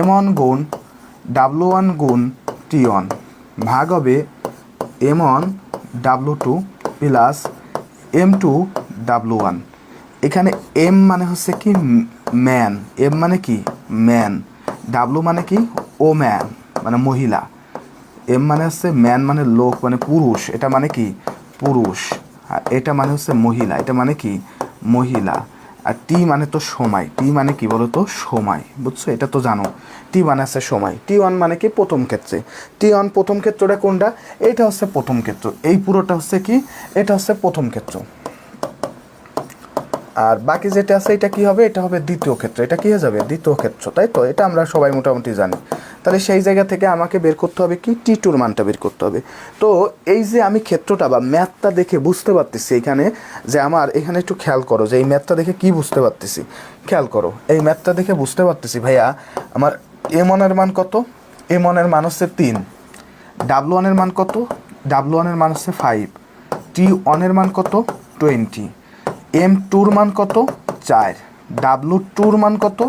M1 গুণ W1 গুণ T1 ভাগ হবে M1 W2 plus M2 W1। এখানে M মানে হচ্ছে কি ম্যান, M মানে কি ম্যান, W মানে কি ও ম্যান মানে মহিলা, M মানে হচ্ছে ম্যান মানে লোক মানে পুরুষ, এটা মানে কি পুরুষ, আর এটা মানে হচ্ছে মহিলা, এটা মানে কি মহিলা। আর টি মানে তো সময়, টি মানে কি বলো তো সময়, বুঝছো, এটা তো জানো। টি মানে আছে সময়, T1 মানে কি প্রথম ক্ষেত্রে, T1 প্রথম ক্ষেত্রটা কোনটা, এটা হচ্ছে প্রথম ক্ষেত্র, এই পুরোটা হচ্ছে কি, এটা হচ্ছে প্রথম ক্ষেত্র। আর বাকি যেটা আছে এটা কি হবে, এটা হবে দ্বিতীয় ক্ষেত্র, এটা কি হয়ে যাবে দ্বিতীয় ক্ষেত্র, তাই তো, এটা আমরা সবাই মোটামুটি জানি। তাহলে সেই জায়গা থেকে আমাকে বের করতে হবে কি টি2 মানটা বের করতে হবে। তো এই যে আমি ক্ষেত্রটা বা ম্যাথটা দেখে বুঝতে পারতেছি এখানে যে আমার এখানে একটু খেয়াল করো যে এই ম্যাথটা দেখে কি বুঝতে পারতেছি, খেয়াল করো, এই ম্যাথটা দেখে বুঝতে পারতেছি ভাইয়া আমার M1 এর মান কত, M1 এর মান হচ্ছে 3, W1 এর মান কত, W1 এর মান হচ্ছে 5, T1 এর মান কত 20, M2 মান কত 4, W2 মান কত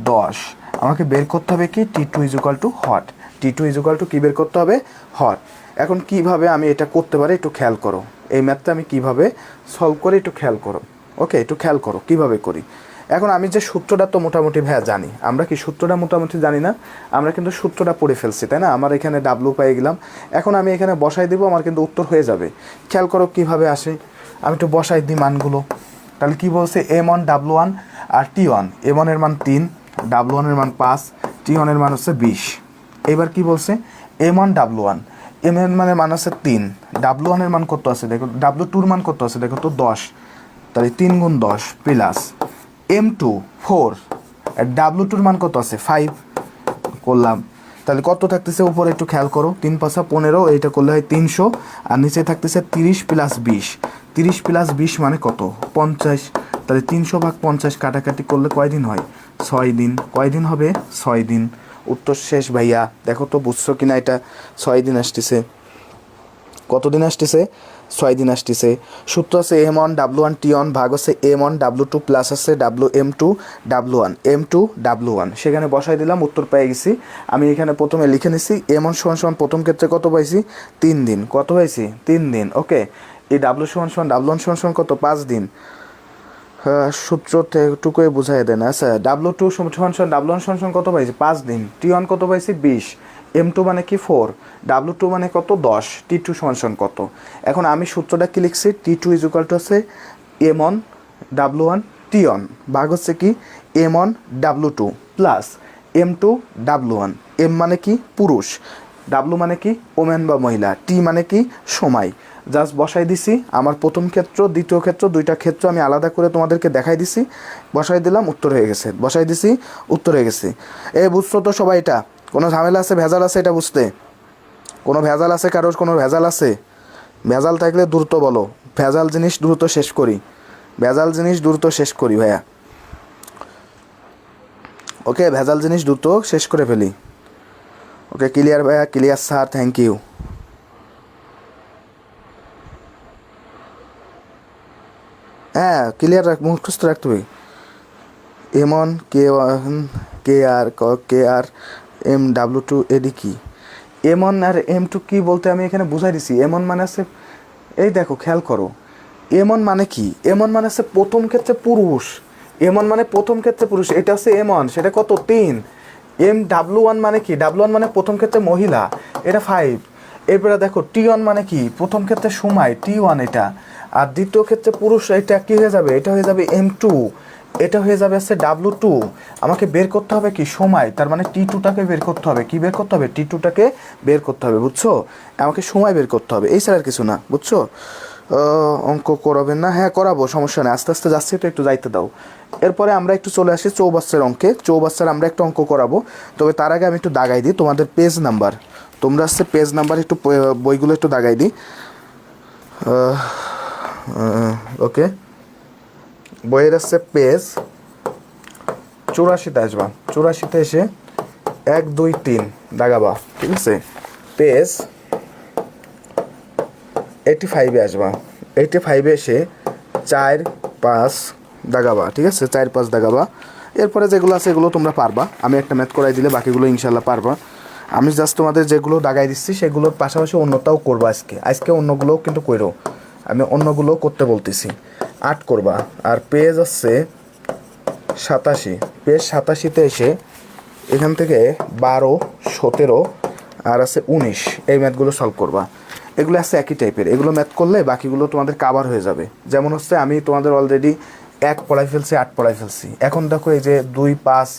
10। আমাকে বের করতে হবে কি T2 is equal to hot, T2 is equal to কী বের করতে হবে হট। এখন কিভাবে আমি এটা করতে পারি একটু খেয়াল করো, এই ম্যাথটা আমি কিভাবে সলভ করি একটু খেয়াল করো। ওকে, একটু খেয়াল করো কিভাবে করি। এখন আমি যে সূত্রটা তো মোটামুটি ভাইয়া জানি, আমরা কি সূত্রটা মোটামুটি জানি না, আমরা কিন্তু সূত্রটা পড়ে ফেলছি তাই না, আমার এখানে W পেয়ে গেলাম, এখন আমি এখানে বসাই দেবো, আমার কিন্তু উত্তর হয়ে যাবে। খেয়াল করো কিভাবে আসে, আমি একটু বসাই দিই মানগুলো। তাহলে কি বলছে M1 W1 আর T1, M1 এর মান 3, W1 এর মান 5, T1 এর মান হচ্ছে 20। এবার কি বলছে M1 W1, M এর মান আছে 3, W1 এর মান কত আছে দেখো, W2 এর মান কত আছে দেখো তো 10, তাহলে 3 গুণ 10 প্লাস M2 4, আর W2 এর মান কত আছে 5 করলাম, তাহলে কত থাকতেছে উপরে একটু খেয়াল করো, 3 5 15, এইটা করলে হয় 300, আর নিচে থাকতেছে 30 প্লাস 20, 30 প্লাস 20 মানে কত 50, তাহলে 300 ভাগ 50 কাটাকাটি করলে কয়দিন হয় 6 দিন, কয়দিন হবে 6 দিন। উত্তর শেষ ভাইয়া, দেখো তো বুঝছো কিনা, এটা 6 দিন আসতেছে, কত দিন আসতেছে 6 দিন আসতেছে। সূত্র আছে M1W1T1 ভাগ হচ্ছে M1W2 প্লাস আছে WM2 W1 M2 W1, সেখানে বসাই দিলাম, উত্তর পেয়ে গেছি। আমি এখানে প্রথমে লিখে নিছি M1 সমান সমান প্রথম ক্ষেত্রে কত পাইছি 3 দিন, কত পাইছি 3 দিন। ওকে, এই W সমান সমান W1 সমান সমান কত 5 দিন। সূত্র টুকুই বুঝাই দেন। আচ্ছা, W2 সমান সমান W1 সমান সমান কত পাইছি 5 দিন, T1 কত পাইছি 20, M2 মানে কি 4, W2 মানে কত 10, T2 সমান সমান কত। এখন আমি সূত্রটা কি লিখছি, T2 ইজ ইকুয়াল টু আছে M1 W1 T1 ভাগ হচ্ছে কি M1 W2 plus M2 W1। M মানে কি পুরুষ, W মানে কি ওমেন বা মহিলা, T মানে কি সময়। জাস্ট বসাই দিছি আমার প্রথম ক্ষেত্র দ্বিতীয় ক্ষেত্র দুইটা ক্ষেত্র আমি আলাদা করে তোমাদেরকে দেখাই দিছি, বসাই দিলাম উত্তর হয়ে গেছে, বসাই দিছি উত্তর হয়ে গেছে। বুঝছো তো সবাই? এটা কোনো ঝামেলা আছে, ভেজাল আছে এটা বুঝতে? কোনো ভেজাল আছে কারোর? কোনো ভেজাল আছে? ভেজাল থাকলে দ্রুত বলো, ভেজাল জিনিস দ্রুত শেষ করি, ভেজাল জিনিস দ্রুত শেষ করি ভাইয়া। ওকে, ভেজাল জিনিস দ্রুত শেষ করে ফেলি। ওকে, ক্লিয়ার ভাইয়া, ক্লিয়ার স্যার, থ্যাংক ইউ। হ্যাঁ ক্লিয়ার মুখস্থ রাখতে হবে। M1 K1 M W2 এডি কি M1 আর M2 কি বলতে আমি এখানে বুঝাই দিছি। M1 মানে আছে, এই দেখো খেয়াল করো, M1 মানে কি, M1 মানে আছে প্রথম ক্ষেত্রে পুরুষ, M1 মানে প্রথম ক্ষেত্রে পুরুষ, এটা হচ্ছে M1, সেটা কত 3। W1 মানে কি, W1 মানে প্রথম ক্ষেত্রে মহিলা, এটা 5। এরপরে দেখো T1 মানে কি প্রথম ক্ষেত্রে সময়, T1 এটা, আর দ্বিতীয় ক্ষেত্রে পুরুষ, এটা কি হয়ে যাবে, এটা হয়ে যাবে M2, এটা হয়ে যাবে আছে W2। আমাকে বের করতে হবে কি সময়, তার মানে T2টাকে বের করতে হবে, কি বের করতে হবে T2টাকে বের করতে হবে, বুঝছো? আমাকে সময় বের করতে হবে, এই ছাড়া আর কিছু না, বুঝছো? অঙ্ক করাবেন না? হ্যাঁ করাবো, সমস্যা নেই, আস্তে আস্তে যাচ্ছি তো, একটু যাইতে দাও। এরপরে আমরা একটু চলে আসি চৌবাচ্চার অঙ্কে। চৌবাচ্চার আমরা একটা অঙ্ক করাবো, তবে তার আগে আমি একটু দাগাই দিই তোমাদের পেজ নাম্বার। তোমরা হচ্ছে পেজ নাম্বার একটু বইগুলো একটু দাগাই দিই। ওকে, বইয়ের আসছে পেজ 84-তে আসবা, 84-তে এসে 1 2 3 দাগাবা, ঠিক আছে? পেজ 85-এ আসবা, 85-এ এসে 4 5 দাগাবা, ঠিক আছে? 4 5 দাগাবা। এরপরে যেগুলো আছে এগুলো তোমরা পারবা, আমি একটা ম্যাথ করাই দিলে বাকিগুলো ইনশাল্লাহ পারবা। আমি জাস্ট তোমাদের যেগুলো দাগাই দিচ্ছি সেগুলোর পাশাপাশি অন্যটাও করবো আজকে অন্যগুলোও কিন্তু করো, আমি অন্যগুলোও করতে বলতেছি। 8 করবা, আর পেজ হচ্ছে 87, পেজ 87-তে এসে এখান থেকে 12 17 আর আছে 19, এই ম্যাথগুলো সলভ করবা। এগুলো আছে একই টাইপের, এগুলো ম্যাথ করলে বাকিগুলো তোমাদের কাভার হয়ে যাবে। যেমন হচ্ছে আমি তোমাদের অলরেডি 1 পড়াই ফেলছি, 8 পড়াই ফেলছি, এখন দেখো এই যে 2 5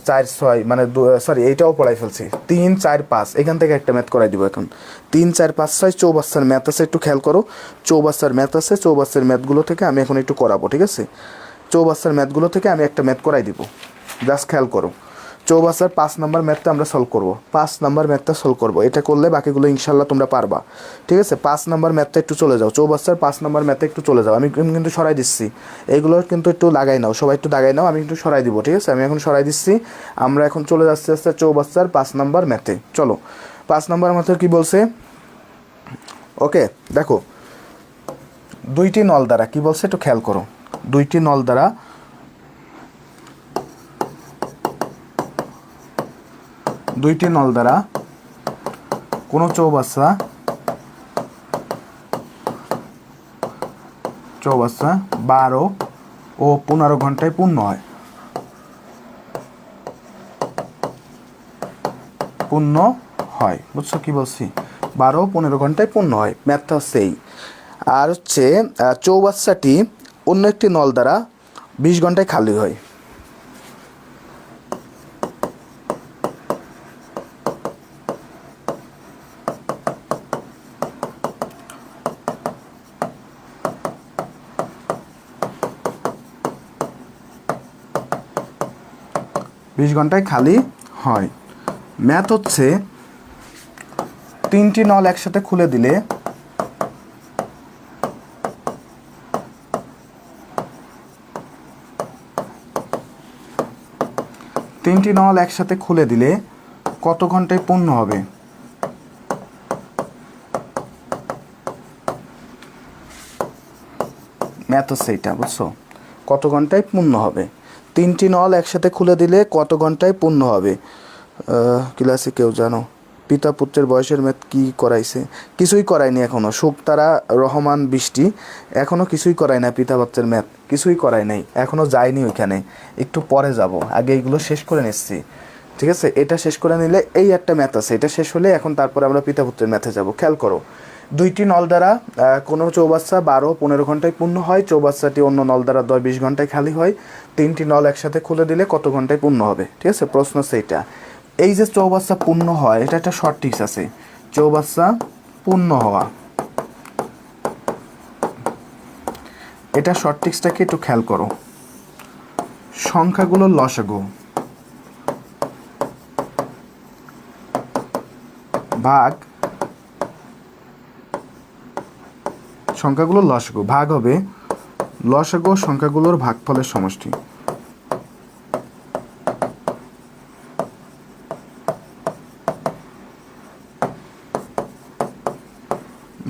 4 6 মানে সরি এইটাও পড়াই ফেলছি, 3 4 5, এখান থেকে একটা ম্যাথ করাই দিব এখন। 3 4 5 6 চৌবাচ্চার ম্যাথ আছে, একটু খেয়াল করো, চৌবাচ্চার ম্যাথ আছে, চৌবাচ্চার ম্যাথগুলো থেকে আমি এখন একটু করাবো, ঠিক আছে? চৌবাচ্চার ম্যাথগুলো থেকে আমি একটা ম্যাথ করাই দিব, জাস্ট খেয়াল করো। চৌবাচ্চার 5 নাম্বার ম্যাথটা আমরা সলভ করবো, 5 নাম্বার ম্যাথটা সলভ করবো, এটা করলে বাকিগুলো ইনশাল্লাহ তোমরা পারবা, ঠিক আছে? 5 নাম্বার ম্যাথটা একটু চলে যাও, চৌবাচ্চার 5 নাম্বার ম্যাথে একটু চলে যাও, আমি কিন্তু সরাই দিচ্ছি, এইগুলো কিন্তু একটু লাগাই নাও, সবাই একটু দাগাই নাও, আমি একটু সরাই দিব, ঠিক আছে? আমি এখন সরাই দিচ্ছি, আমরা এখন চলে যাচ্ছি আস্তে চৌবাচ্চার 5 নাম্বার ম্যাথে। চলো 5 নাম্বার ম্যাথে কি বলছে, ওকে দেখো, 2টি নল দ্বারা কি বলছে একটু খেয়াল করো, 2টি নল দ্বারা কোনো চৌবাচ্চা 12 ও 15 ঘন্টায় পূর্ণ হয়, বুঝছো কি বলছি? 12 15 ঘন্টায় পূর্ণ হয়, ম্যাথটা হচ্ছে এই। আর হচ্ছে চৌবাচ্চাটি অন্য একটি নল দ্বারা 20 ঘন্টায় খালি হয়। 20 ঘন্টায় খালি হয়। ম্যাথ হচ্ছে 3টি নল একসাথে খুলে দিলে 3টি নল একসাথে খুলে দিলে কত ঘন্টায় পূর্ণ হবে? ম্যাথ হচ্ছে এইটা, বুঝছো? কত ঘন্টায় পূর্ণ হবে? 3টি নল একসাথে খুলে দিলে কত ঘন্টায় পূর্ণ হবে? ক্লাসে কেউ জানো? পিতা পুত্রের বয়সের ম্যাথ কি করাইছে? কিছুই করায়নি এখনও। শুকতারা রহমান বৃষ্টি এখনও কিছুই করায় না। পিতা পুত্রের ম্যাথ কিছুই করায় নাই, এখনও যায়নি ওইখানে, একটু পরে যাব, আগে এইগুলো শেষ করে নিচ্ছি, ঠিক আছে? এটা শেষ করে নিলে এই একটা ম্যাথ আছে, এটা শেষ হলে এখন তারপরে আমরা পিতা পুত্রের ম্যাথে যাব। খেয়াল করো, 2টি নল দ্বারা কোনো চৌবাচ্চা 12-15 ঘন্টায় পূর্ণ হয়, চৌবাচ্চাটি অন্য নল দ্বারা 10-20 ঘন্টায় খালি হয়। 3টি নল একসাথে খুলে দিলে কত ঘন্টায় পূর্ণ হবে? ঠিক আছে, প্রশ্ন সেইটা। এই যে চৌবাচ্চা পূর্ণ হয়, এটা একটা শর্ট ট্রিক্স আছে। চৌবাচ্চা পূর্ণ হওয়া, এটা শর্ট ট্রিক্সটাকে একটু খেয়াল করো। সংখ্যাগুলোর লসাগু ভাগ, সংখ্যাগুলোর লসাগু ভাগ হবে লসাগু সংখ্যাগুলোর ভাগফলের সমষ্টি।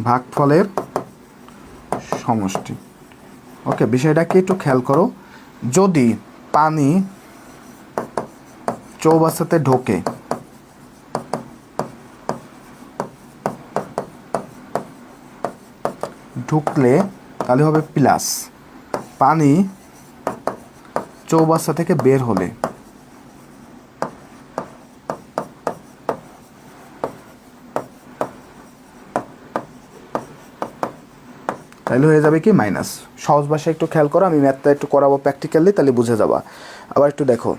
ভাগফলের সমষ্টি। ওকে, বিষয়টাকে একটু খেয়াল করো। যদি পানি চৌবাচ্চাতে ঢোকে, ঢুকলে তাহলে হবে প্লাস, পানি চৌবাচ্চা থেকে বের হলে তাহলে হয়ে যাবে কি মাইনাস। সহজ ভাষায় একটু খেয়াল করো, আমি ম্যাথটা একটু করাবো প্র্যাকটিক্যালি, তাহলে বুঝে যাবা। আবার একটু দেখো,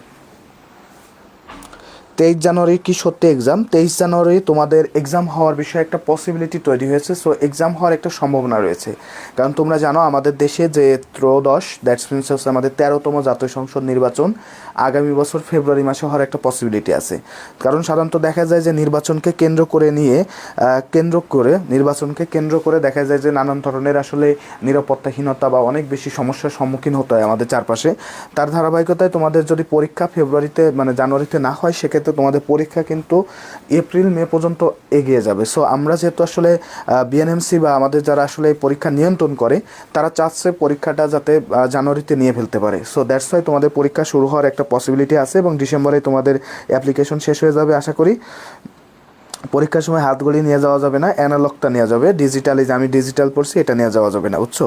23 জানুয়ারি কি সত্যি এক্সাম? 23 জানুয়ারি তোমাদের এক্সাম হওয়ার বিষয়ে একটা পসিবিলিটি তৈরি হয়েছে। সো এক্সাম হওয়ার একটা সম্ভাবনা রয়েছে, কারণ তোমরা জানো আমাদের দেশে যে 13, দ্যাটস মিনস হচ্ছে আমাদের 13তম জাতীয় সংসদ নির্বাচন আগামী বছর ফেব্রুয়ারি মাসে হওয়ার একটা পসিবিলিটি আছে। কারণ সাধারণত দেখা যায় যে নির্বাচনকে কেন্দ্র করে দেখা যায় যে নানান ধরনের আসলে নিরাপত্তাহীনতা বা অনেক বেশি সমস্যার সম্মুখীন হতে হয় আমাদের চারপাশে। তার ধারাবাহিকতায় তোমাদের যদি পরীক্ষা ফেব্রুয়ারিতে মানে জানুয়ারিতে না হয়, সেক্ষেত্রে তোমাদের পরীক্ষা কিন্তু এপ্রিল মে পর্যন্ত এগিয়ে যাবে। সো আমরা যেহেতু আসলে বিএনএমসি বা আমাদের যারা আসলে পরীক্ষা নিয়ন্ত্রণ করে, তারা চাচ্ছে পরীক্ষাটা যাতে জানুয়ারিতে নিয়ে ফেলতে পারে। সো দ্যাটস ওয়াই তোমাদের পরীক্ষা শুরু হওয়ার একটা পসিবিলিটি আছে, এবং ডিসেম্বরে তোমাদের অ্যাপ্লিকেশন শেষ হয়ে যাবে আশা করি। পরীক্ষার সময় হাতগুলি নিয়ে যাওয়া যাবে না, অ্যানালগটা নিয়ে যাবে, ডিজিটালি যে আমি ডিজিটাল পড়ছি এটা নিয়ে যাওয়া যাবে না, বুঝছো?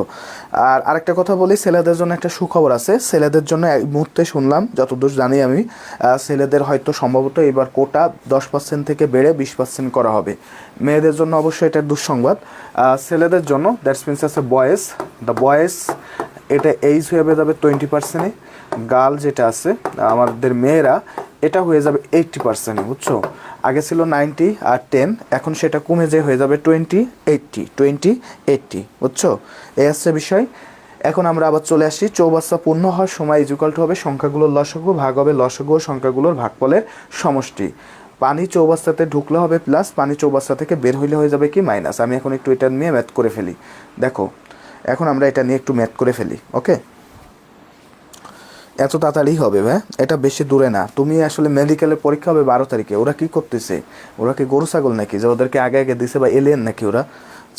আর আরেকটা কথা বলি, ছেলেদের জন্য একটা সুখবর আছে। ছেলেদের জন্য এই মুহূর্তে শুনলাম, যতদূর জানি আমি, ছেলেদের হয়তো সম্ভবত এবার কোটা 10% থেকে বেড়ে 20% করা হবে। মেয়েদের জন্য অবশ্যই এটা দুঃসংবাদ। ছেলেদের জন্য দ্যাটস মিনস আছে বয়েস এটা এইজ হয়ে যাবে 20%-এ, গার্ল যেটা আছে আমাদের মেয়েরা এটা হয়ে যাবে 80%-এ, বুঝছো? আগে ছিল 90 আর 10, এখন সেটা কমে যেয়ে হয়ে যাবে 20-80, বুঝছো? এই হচ্ছে বিষয়। এখন আমরা আবার চলে আসি, চৌবাচ্চা পূর্ণ হওয়ার সময় ইকুয়াল টু হবে সংখ্যাগুলোর লসাগু ভাগ হবে লসাগু ও সংখ্যাগুলোর ভাগফলের সমষ্টি। পানি চৌবাচ্চাতে ঢুকলে হবে প্লাস, পানি চৌবাচ্চা থেকে বের হইলে হয়ে যাবে কি মাইনাস। আমি এখন একটু এটা নিয়ে ম্যাথ করে ফেলি। দেখো, এখন আমরা এটা নিয়ে একটু ম্যাথ করে ফেলি। ওকে, এত তাড়াতাড়ি হবে ভাই, এটা বেশি দূরে না। তুমি আসলে মেডিকেলের পরীক্ষা হবে 12 তারিখে। ওরা কি করতেছে? ওরা কি গরু ছাগল নাকি যে ওদেরকে আগে আগে দিছে, বা এলিয়েন নাকি ওরা?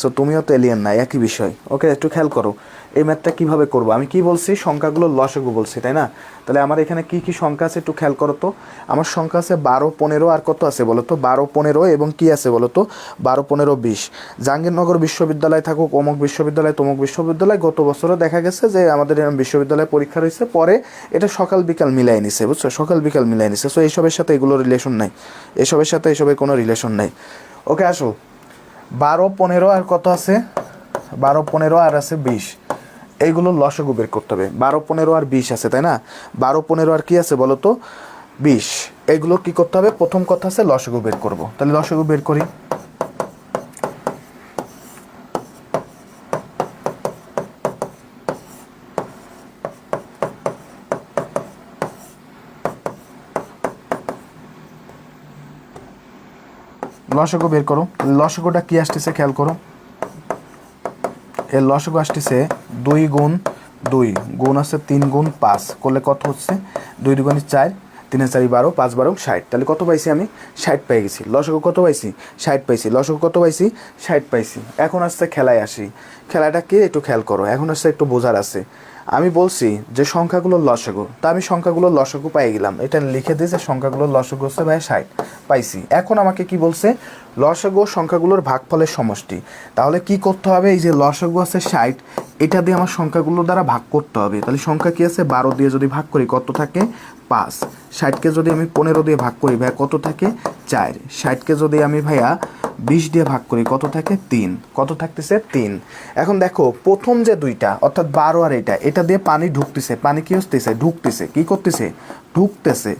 সো তুমিও তো এলিয়েন না, একই বিষয়। ওকে, একটু খেয়াল করো এই ম্যাথটা কীভাবে করবো। আমি কি বলছি? সংখ্যাগুলো লসাগু বলছি, তাই না? তাহলে আমার এখানে কি কি সংখ্যা আছে একটু খেয়াল করো তো। আমার সংখ্যা আছে 12, 15 আর কত আছে বলো তো? 12, 15 এবং কি আছে বলো তো? 12, 15, 20। জাহাঙ্গীরনগর বিশ্ববিদ্যালয় থাকুক, অমুক বিশ্ববিদ্যালয়, তমুক বিশ্ববিদ্যালয়, গত বছরও দেখা গেছে যে আমাদের বিশ্ববিদ্যালয়ে পরীক্ষা রয়েছে, পরে এটা সকাল বিকাল মিলাই নিছে, বুঝছো? সকাল বিকাল মিলাই নিছে। সো এইসবের সাথে এগুলোর রিলেশন নাই, এসবের সাথে এসবের কোনো রিলেশন নাই। ওকে, আসো, 12, 15 আর কত আছে? 12, 15 আর আছে 20। এইগুলো লসাগু বের করতে হবে। 12, 15 আর 20 আছে, তাই না? 12, 15 আর কি আছে বলো তো? 20। এইগুলো কি করতে হবে? প্রথম কথা আছে লসাগু বের করব। তাহলে লসাগু বের করি। লসাগু বের করো। লসাগুটা কি আসতেছে খেয়াল করো। এর লসাগু আসতেছে 2 গুণ 2 গুণ আছে 3 গুণ 5 করলে কত হচ্ছে? 2 দুগুণে 4, 3 4 12, 5 12 60, তাহলে কত পাইছি আমি? 60 পেয়ে গেছি। লসাগু কত পাইছি? 60 পাইছি। লসাগু কত পাইছি? 60 পাইছি। এখন আসছে খেলায় আসি। খেলাটাকে একটু খেয়াল করো, এখন আসছে একটু বোঝার আছে। আমি বলছি যে সংখ্যাগুলোর লসাগু, তা আমি সংখ্যাগুলোর লসাগু পাই গেলাম, এটা লিখে দিয়েছে সংখ্যাগুলোর লসাগু হচ্ছে ভাই 60 পাইছি। এখন আমাকে কি বলছে? লসাগু সংখ্যাগুলোর ভাগফলের সমষ্টি। তাহলে কি করতে হবে? এই যে লসাগু আছে 60, এটা দিয়ে আমার সংখ্যাগুলো দ্বারা ভাগ করতে হবে। তাহলে সংখ্যা কি আছে? 12 দিয়ে যদি ভাগ করি কত থাকে? 5। 60কে যদি আমি 15 দিয়ে ভাগ করি ভাইয়া কত থাকে? 4। 60কে যদি আমি ভাইয়া 20 দিয়ে ভাগ করি কত থাকে? 3। কত থাকতেছে? 3। এখন দেখো প্রথম যে দুইটা অর্থাৎ 12 আর এটা দিয়ে পানি ঢুকতেছে, পানি কি হচ্ছে? ঢুকতেছে। কি করতেছে? ঢুকতেছে।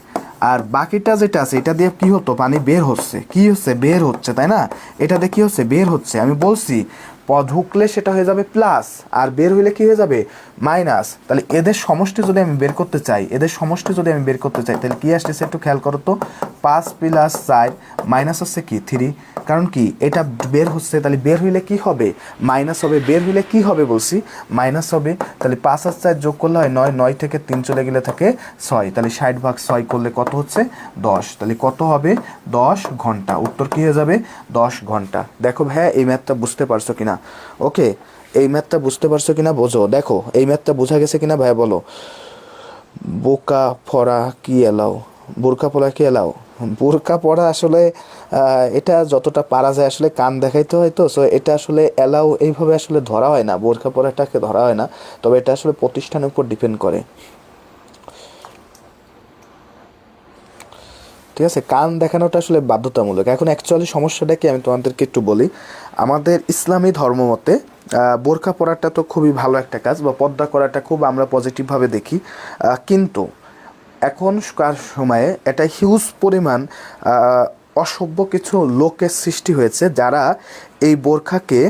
আর বাকিটা যেটা আছে এটা দিয়ে কি হতো? পানি বের হচ্ছে। কি হচ্ছে? বের হচ্ছে, তাই না? এটা দিয়ে কি হচ্ছে? বের হচ্ছে। আমি বলছি ঢুকলে সেটা হয়ে যাবে প্লাস, আর বের হইলে কি হয়ে যাবে? মাইনাস। তাহলে এদের সমষ্টি যদি আমি বের করতে চাই, তাহলে কি আসতেছে একটু খেয়াল করো তো। 5 + 4 মাইনাস হচ্ছে কি? 3। কারণ কি? এটা বের হচ্ছে, তাহলে বের হইলে কি হবে? মাইনাস হবে। বের হইলে কি হবে বলছি? মাইনাস হবে। তাহলে 5 আর 4 যোগ করলে হয় 9, 9 থেকে 3 চলে গেলে থাকে 6। তাহলে 60/6 করলে কত হচ্ছে? 10। তাহলে কত হবে? 10 ঘন্টা। উত্তর কি হয়ে যাবে? 10 ঘন্টা। দেখো ভাইয়া এই ম্যাথটা বুঝতে পারছো কিনা? ওকে, এই ম্যাথটা বুঝতে পারছো কিনা বোঝো। দেখো এই ম্যাথটা বোঝা গেছে কিনা ভাইয়া বলো। বোকা পড়া কি এলাও? বোরকা পড়া কি এলাও? বোরকা পড়া আসলে এটা যতটা পারা যায় আসলে কান দেখাইতে হয় তো, সো এটা আসলে এলাও এইভাবে আসলে ধরা হয় না, বোরকা পড়াটাকে ধরা হয় না। তবে এটা আসলে প্রতিষ্ঠানের উপর ডিপেন্ড করে। ঠিক আছে, কান দেখানোটা আসলে বাধ্যতামূলক। এখন অ্যাকচুয়ালি সমস্যাটা কি আমি তোমাদেরকে একটু বলি। আমাদের ইসলামী ধর্ম মতে বোরকা পরাটা তো খুবই ভালো একটা কাজ, বা পর্দা করাটা খুব আমরা পজিটিভভাবে দেখি। কিন্তু এখনকার সময়ে এটা হিউজ পরিমাণ অসভ্য কিছু লোকের সৃষ্টি হয়েছে, যারা এই বোরখাকে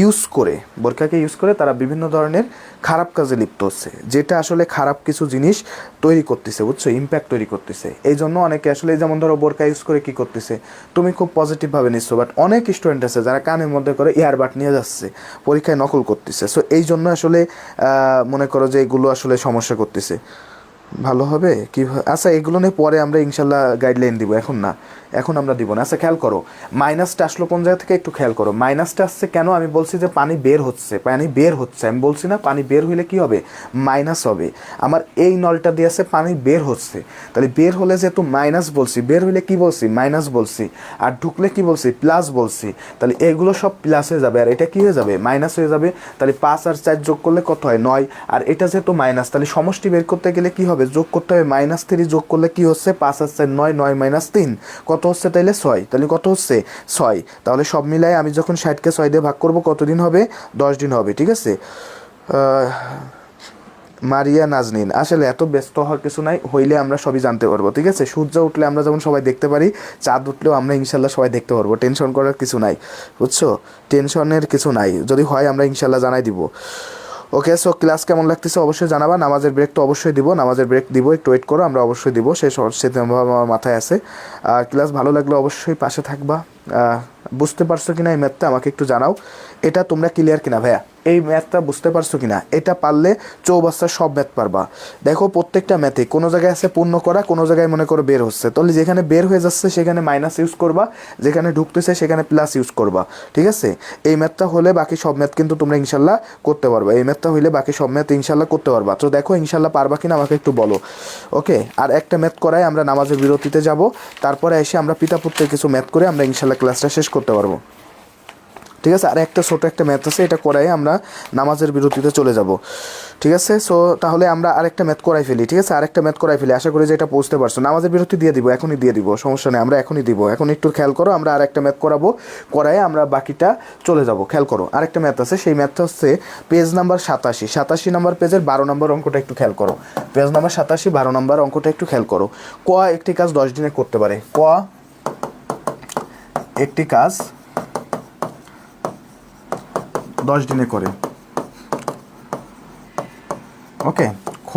ইউজ করে তারা বিভিন্ন ধরনের খারাপ কাজে লিপ্ত হচ্ছে, যেটা আসলে খারাপ কিছু জিনিস তৈরি করতেছে, বুঝছো, ইম্প্যাক্ট তৈরি করতেছে। এই জন্য অনেকে আসলে যেমন ধরো বোরকা ইউজ করে কি করতেছে, তুমি খুব পজিটিভভাবে নিচ্ছ, বাট অনেক স্টুডেন্ট আছে যারা কানের মধ্যে করে ইয়ারবাড নিয়ে যাচ্ছে, পরীক্ষায় নকল করতেছে। সো এই জন্য আসলে মনে করো যে এগুলো আসলে সমস্যা করতেছে। ভালো হবে কি? আচ্ছা, এগুলো নিয়ে পরে আমরা ইনশাল্লাহ গাইডলাইন দিব, এখন না, এখন আমরা দিব না। আচ্ছা খেয়াল করো, মাইনাসটা আসলো কোন জায়গা থেকে একটু খেয়াল করো। মাইনাসটা আসছে কেন? আমি বলছি যে পানি বের হচ্ছে, আমি বলছি না পানি বের হইলে কি হবে? মাইনাস হবে। আমার এই নলটা দিয়ে আছে পানি বের হচ্ছে, তাহলে বের হলে যেহেতু মাইনাস বলছি, বের হইলে কি বলছি? মাইনাস বলছি। আর ঢুকলে কি বলছি? প্লাস বলছি। তাহলে এগুলো সব প্লাস হয়ে যাবে, আর এটা কি হয়ে যাবে? মাইনাস হয়ে যাবে। তাহলে 5 আর 4 যোগ করলে কত হয়? 9। আর এটা যেহেতু মাইনাস, তাহলে সমষ্টি বের করতে গেলে কি হবে? যোগ করতে হবে। -3 যোগ করলে কি হচ্ছে? 5 আর 4 9, 9 - 3 কত হচ্ছে? তাহলে 6। তাহলে কত হচ্ছে? 6। তাহলে সব মিলাই আমি যখন 60কে 6 দিয়ে ভাগ করব কতদিন হবে? 10 দিন হবে। ঠিক আছে, মারিয়া নাজনীন, আসলে এত ব্যস্ত হওয়ার কিছু নাই, হইলে আমরা সবই জানতে পারবো। ঠিক আছে, সূর্য উঠলে আমরা যেমন সবাই দেখতে পারি, চাঁদ উঠলেও আমরা ইনশাল্লাহ সবাই দেখতে পারবো। টেনশন করার কিছু নাই, বুঝছো, টেনশনের কিছু নাই। যদি হয় আমরা ইনশাল্লাহ জানাই দিব। ওকে, সো ক্লাস কেমন লাগতেছে অবশ্যই জানাবা। নামাজের ব্রেক তো অবশ্যই দিব, একটু ওয়েট করো, আমরা অবশ্যই দিব, সেটা আমার মাথায় আছে। ক্লাস ভালো লাগলে অবশ্যই পাশে থাকবা। বুঝতে পারছো কিনা এই ম্যাথটা আমাকে একটু জানাও। এটা তোমরা ক্লিয়ার কিনা ভাইয়া? এই ম্যাথটা বুঝতে পারছো কিনা? এটা পারলে চৌবাচ্চার সব ম্যাথ পারবা। দেখো প্রত্যেকটা ম্যাথে কোনো জায়গায় আছে পূর্ণ করা, কোনো জায়গায় মনে করো বের হচ্ছে, তাহলে যেখানে বের হয়ে যাচ্ছে সেখানে মাইনাস ইউজ করবা, যেখানে ঢুকতেছে সেখানে প্লাস ইউজ করবা। ঠিক আছে, এই ম্যাথটা হলে বাকি সব ম্যাথ কিন্তু তোমরা ইনশাল্লাহ করতে পারবা। এই ম্যাথটা হইলে বাকি সব ম্যাথ ইনশাল্লাহ করতে পারবা। তো দেখো ইনশাল্লাহ পারবা কিনা আমাকে একটু বলো। ওকে, আর একটা ম্যাথ করাই আমরা নামাজের বিরতিতে যাব, তারপরে এসে আমরা পিতা পুত্রের কিছু ম্যাথ করে আমরা ইনশাল্লাহ ক্লাসটা শেষ করতে পারবো। ঠিক আছে, আর একটা ছোটো একটা ম্যাথ আছে, এটা করাই আমরা নামাজের বিরতিতে চলে যাব। ঠিক আছে, সো তাহলে আমরা আরেকটা ম্যাথ করাই ফেলি। ঠিক আছে, আরেকটা ম্যাথ করাই ফেলি, আশা করি যে এটা বুঝতে পারছো। নামাজের বিরতি দিয়ে দিব, এখনই দিয়ে দিব, সমস্যা নেই, আমরা এখনই দিব। এখন একটু খেয়াল করো, আমরা আরেকটা ম্যাথ করাবো, করাই আমরা বাকিটা চলে যাব। খেয়াল করো, আরেকটা ম্যাথ আছে, সেই ম্যাথটা হচ্ছে পেজ নাম্বার 87 নম্বর পেজের 12 নম্বর অঙ্কটা একটু খেয়াল করো। পেজ নাম্বার 87 12 নম্বর অঙ্কটা একটু খেয়াল করো। ক একটি কাজ 10 দিনে করতে পারে। ক একটি কাজ 10 দিনে করে। ওকে, খ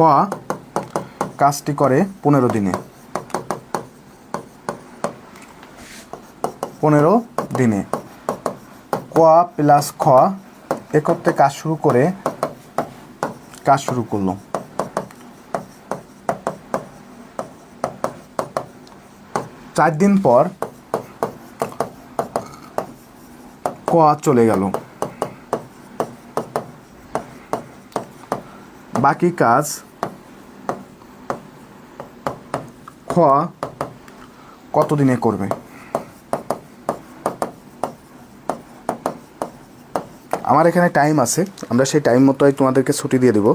কাজটি করে 15 দিনে। 15 দিনে। ক প্লাস খ একত্রে কাজ শুরু করলো। 4 দিন পর ক চলে গেল, বাকি কাজ খ কত দিনে করবে? আমার এখানে টাইম আছে, আমরা সেই টাইম মতোই তোমাদেরকে ছুটি দিয়ে দেবো,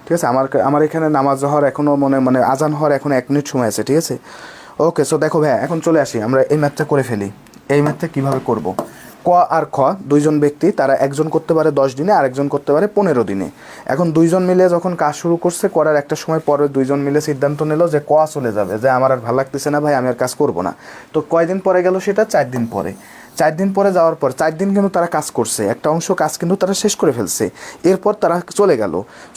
ঠিক আছে? আমার এখানে নামাজ হওয়ার এখনও মানে আজান হওয়ার এখন 1 মিনিট সময় আছে, ঠিক আছে? ওকে, সো দেখো ভাই, এখন চলে আসি, আমরা এই ম্যাথটা করে ফেলি। এই ম্যাথটা কীভাবে করব? ক আর খ দুইজন ব্যক্তি, তারা একজন করতে পারে 10 দিনে, আরেকজন করতে পারে 15 দিনে। এখন দুইজন মিলে যখন কাজ শুরু করছে, করার একটা সময় পরে দুইজন মিলে সিদ্ধান্ত নিল যে ক চলে যাবে, যে আমার আর ভালো লাগতেছে না ভাই, আমি আর কাজ করব না। তো কয়দিন পরে গেল সেটা? 4 দিন পরে। 4 দিন পরে যাওয়ার পর 4 দিন কিন্তু তারা কাজ করছে, একটা অংশ কাজ কিন্তু তারা শেষ করে ফেলছে। এরপর তারা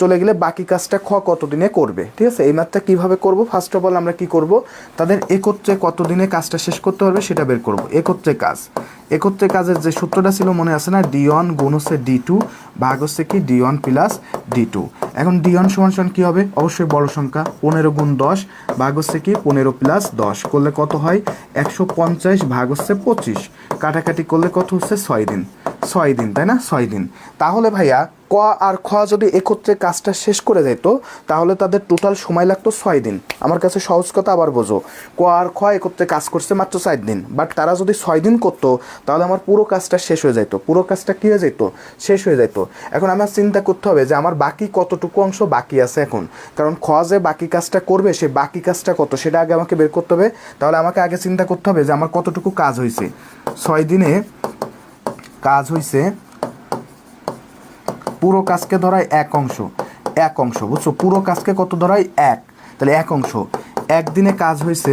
চলে গেলে বাকি কাজটা খ কত দিনে করবে, ঠিক আছে? এই ম্যাথটা কীভাবে করব? ফার্স্ট অফ অল আমরা কী করব, তাদের একত্রে কত দিনে কাজটা শেষ করতে হবে সেটা বের করব। একত্রে কাজের যে সূত্রটা ছিল মনে আছে না? D1 গুণ হচ্ছে D2 ভাগ হচ্ছে কি D1 প্লাস D2। এখন D1 সমান সমান কী হবে? অবশ্যই বড় সংখ্যা, 15 গুণ 10 ভাগ হচ্ছে কি 15 প্লাস 10 করলে কত হয়? 150 ভাগ হচ্ছে 25, কাটাকাটি করলে কত হচ্ছে? 6 দিন। 6 দিন, তাই না? 6 দিন। তাহলে ভাইয়া ক আর খ যদি একত্রে কাজটা শেষ করে যেত, তাহলে তাদের টোটাল সময় লাগতো 6 দিন। আমার কাছে সহজ কথা আবার বোঝো, ক আর খ একত্রে কাজ করছে মাত্র 4 দিন, বাট তারা যদি 6 দিন করতো, তাহলে আমার পুরো কাজটা শেষ হয়ে যেত। পুরো কাজটা কী হয়ে যেত? শেষ হয়ে যেত। এখন আমার চিন্তা করতে হবে যে আমার বাকি কতটুকু অংশ বাকি আছে এখন, কারণ খ যে বাকি কাজটা করবে, সে বাকি কাজটা কত সেটা আগে আমাকে বের করতে হবে। তাহলে আমাকে আগে চিন্তা করতে হবে যে আমার কতটুকু কাজ হয়েছে। 6 দিনে কাজ হয়েছে, পুরো কাজকে ধরায় এক অংশ, বুঝছো? পুরো কাজকে কত ধরায়? 1, তাহলে 1 অংশ। 1 দিনে কাজ হয়েছে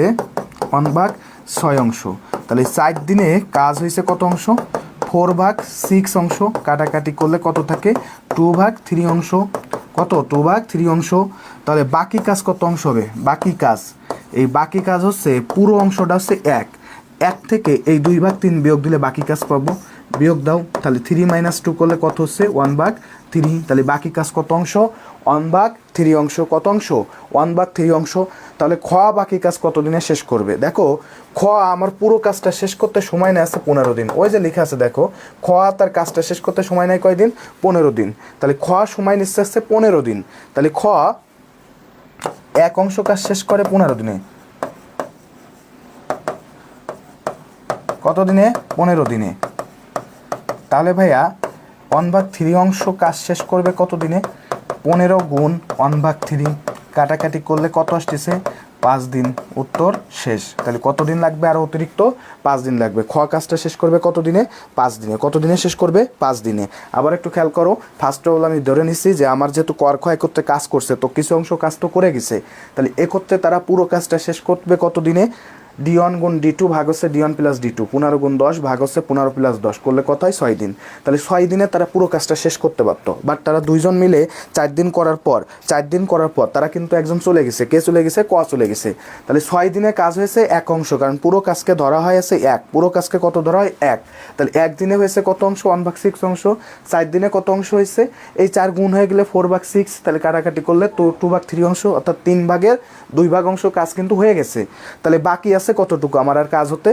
1/6 অংশ, তাহলে 4 দিনে কাজ হয়েছে কত অংশ? 4/6 অংশ, কাটাকাটি করলে কত থাকে? 2/3 অংশ। কত? 2/3 অংশ। তাহলে বাকি কাজ কত অংশ হবে? বাকি কাজ হচ্ছে, পুরো অংশটা হচ্ছে 1 থেকে এই 2/3 বিয়োগ দিলে বাকি কাজ পাবো। বিয়োগ দাও, তাহলে 3 - 2 করলে কত হচ্ছে? 1/3। তাহলে বাকি কাজ কত অংশ? 1/3 অংশ। কত অংশ? 1/3 অংশ। তাহলে খ বাকি কাজ কত দিনে শেষ করবে? দেখো, খ আমার পুরো কাজটা শেষ করতে সময় নেয় আছে 15 দিন। ওই যে লেখা আছে দেখো, খ তার কাজটা শেষ করতে সময় নেয় কয়দিন? 15 দিন। তাহলে খ সময় নিচ্ছে আসছে 15 দিন। তাহলে খ 1 অংশ কাজ শেষ করে 15 দিনে। কত দিনে? 15 দিনে। তাহলে ভাইয়া 1/3 অংশ কাজ শেষ করবে কত দিনে? 15 গুণ 1/3, কাটাকাটি করলে কত আসতেছে? 5 দিন। উত্তর শেষ। তাহলে কত দিন লাগবে আরও অতিরিক্ত? 5 দিন লাগবে। খ কাজটা শেষ করবে কত দিনে? 5 দিনে। কত দিনে শেষ করবে? 5 দিনে। আবার একটু খেয়াল করো, ফার্স্ট অফ অল আমি ধরে নিচ্ছি যে আমার যেহেতু ক আর খ একত্রে কাজ করছে, তো কিছু অংশ কাজ তো করে গেছে, তাহলে একত্রে তারা পুরো কাজটা শেষ করবে কত দিনে? D1 গুণ D2 ভাগ হচ্ছে D1 প্লাস D2, 15 গুণ 10 ভাগ হচ্ছে 15 প্লাস 10 করলে কত হয়? 6 দিন। তাহলে 6 দিনে তারা পুরো কাজটা শেষ করতে পারতো, বাট তারা দুইজন মিলে 4 দিন করার পর তারা কিন্তু একজন চলে গেছে। কে চলে গেছে? ক চলে গেছে। তাহলে 6 দিনে কাজ হয়েছে 1 অংশ, কারণ পুরো কাজকে ধরা হয় আছে 1। পুরো কাজকে কত ধরা হয়? 1। তাহলে 1 দিনে হয়েছে কত অংশ? 1/6 অংশ। 4 দিনে কত অংশ হয়েছে? এই 4 গুণ হয়ে গেলে 4/6, তাহলে কাটাকাটি করলে 2/3 অংশ, অর্থাৎ 3/2 অংশ কাজ কিন্তু হয়ে গেছে। তাহলে বাকি আছে কতটুকু আমার আর কাজ হতে?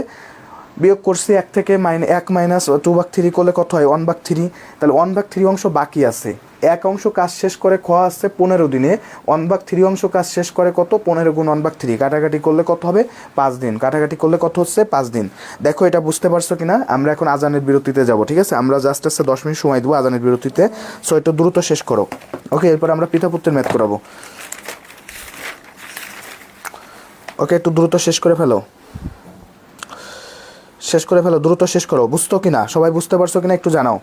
বিয়োগ করছি 1 থেকে 1 মাইনাস 2/3 করলে কত হয়? 1/3। তাহলে 1/3 অংশ বাকি আছে। 1 অংশ কাজ শেষ করে খ আসছে 15 দিনে, 1/3 অংশ কাজ শেষ করে কত? 15 গুণ 1/3, কাটাকাটি করলে কত হবে? 5 দিন। কাটাকাটি করলে কত হচ্ছে? 5 দিন। দেখো এটা বুঝতে পারছো কিনা? আমরা এখন আজানের বিরতিতে যাব, ঠিক আছে? আমরা জাস্ট 10 মিনিট সময় দেবো আজানের বিরতিতে। সো একটু দ্রুত শেষ করো, ওকে? এরপর আমরা পিতাপুত্রের ম্যাথ করাবো। ওকে, একটু দ্রুত শেষ করে ফেলো, দ্রুত শেষ করো। বুঝতো কিনা? সবাই বুঝতে পারছো কিনা একটু জানাও।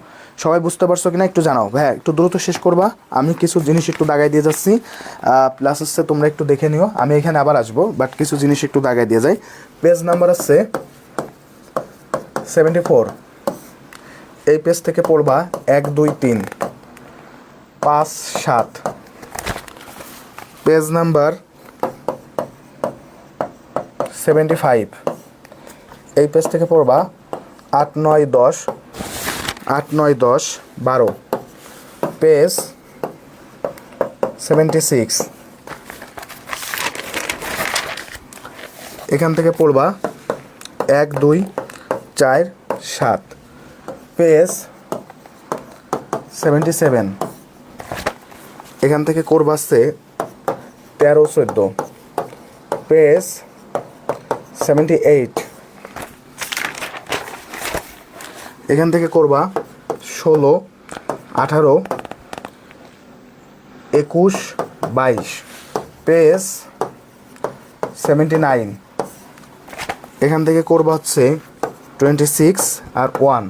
ভাই একটু দ্রুত শেষ করবা। আমি কিছু জিনিস একটু দাগাই দিয়ে যাচ্ছি, প্লাস হচ্ছে তোমরা একটু দেখে নিও। আমি এখানে আবার আসবো, বাট কিছু জিনিস একটু দাগাই দিয়ে যাই। পেজ নাম্বার আছে 74। এই পেজ থেকে পড়বা 1 2 3 5 7। Page number 75। এই পেজ থেকে পড়বা 8 9 10 12। পেজ 76। এখান থেকে পড়বা 1 2 4 7, পেজ 77। এখান থেকে করবা হচ্ছে 13 14, পেজ 78। এখান থেকে করবা 16 18 21 22, পেজ 79। এখান থেকে করবা হচ্ছে 26 আর 1,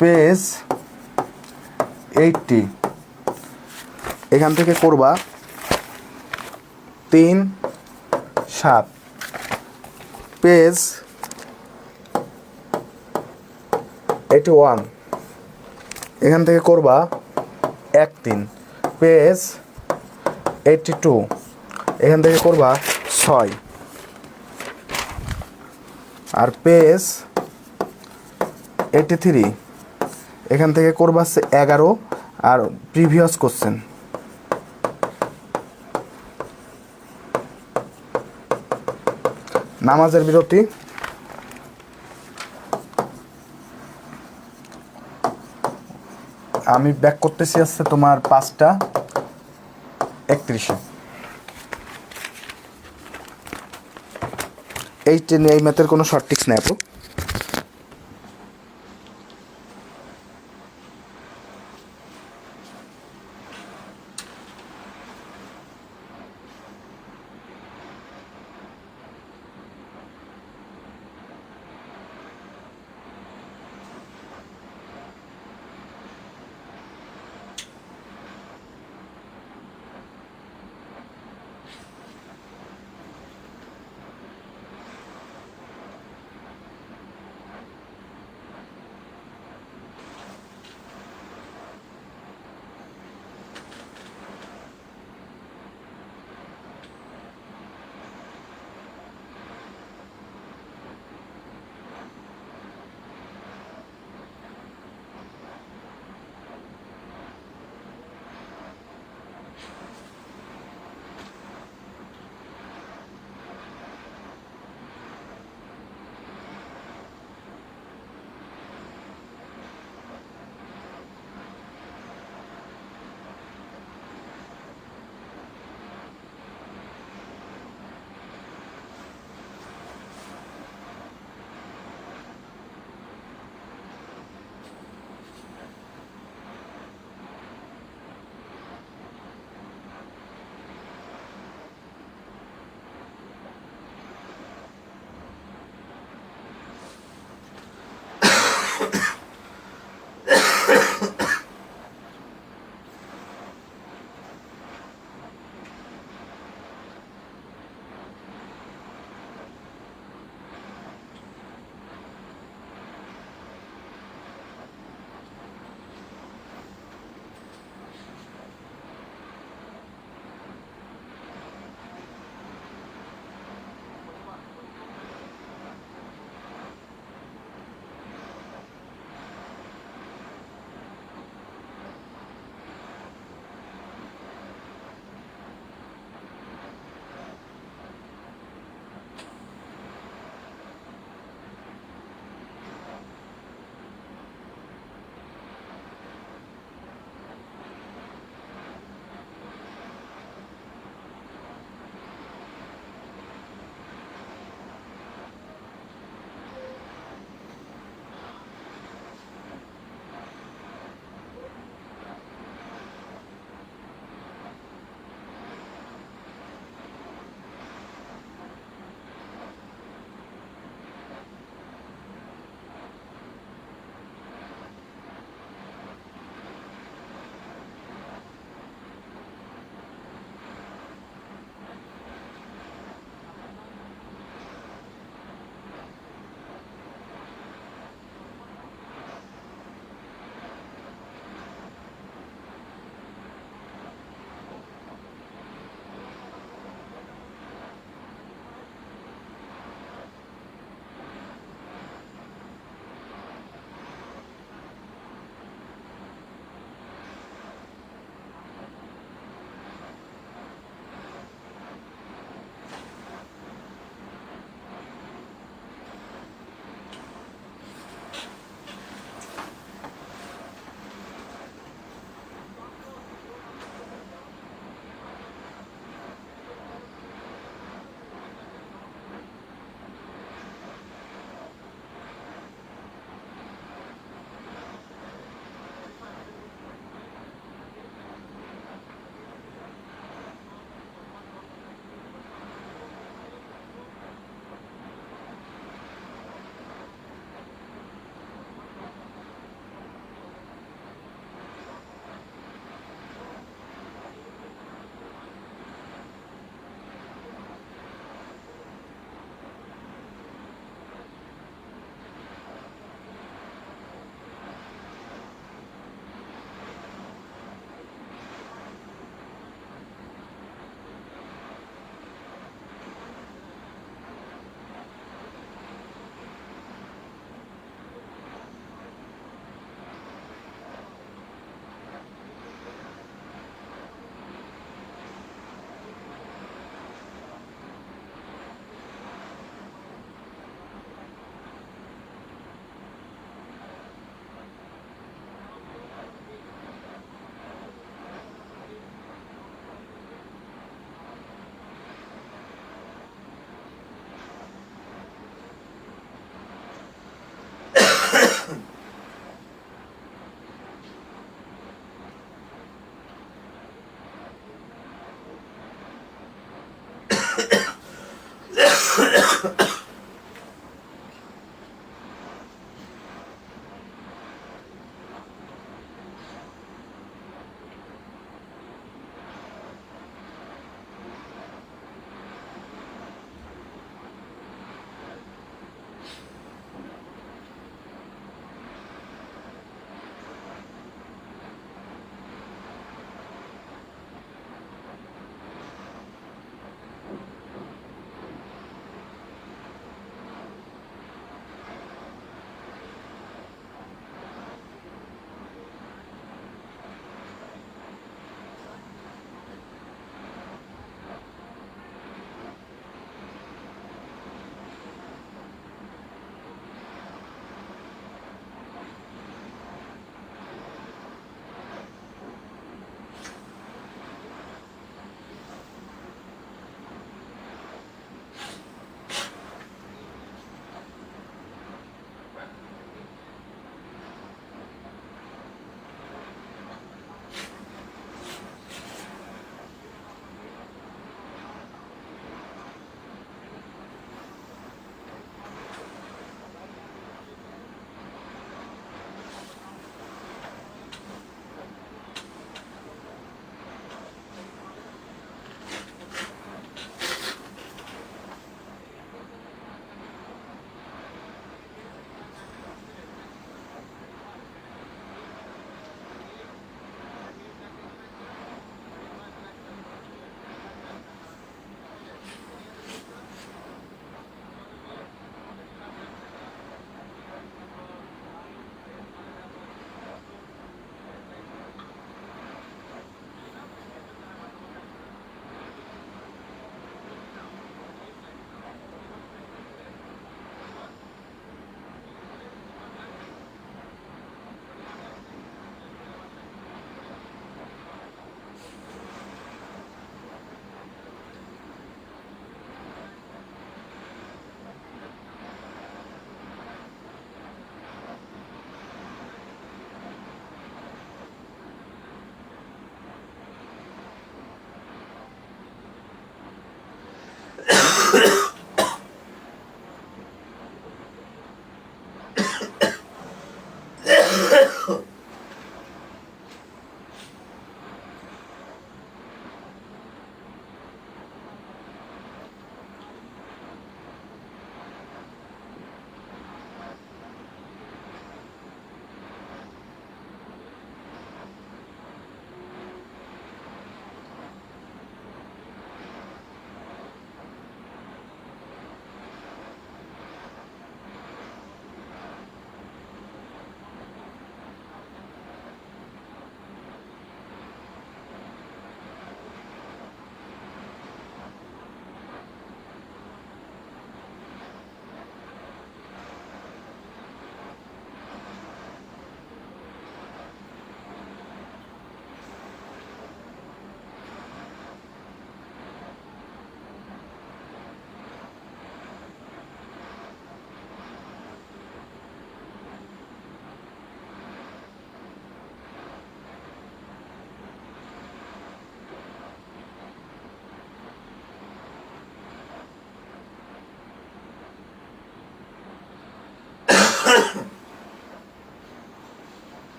পেজ 80। এখান থেকে করবা 3 7, পেজ 81। এখান থেকে করবা 1 3, পেজ 82। এখান থেকে করবা 6 আর পেজ 83। এখান থেকে করবা হচ্ছে 11 আর প্রিভিয়াস কোশ্চেন। নামাজের বিরতি। আমি ব্যাক করতেছি হচ্ছে তোমার 5টা 31-এ। এই ম্যাথের কোনো শর্ট ট্রিক্স নেই আপু।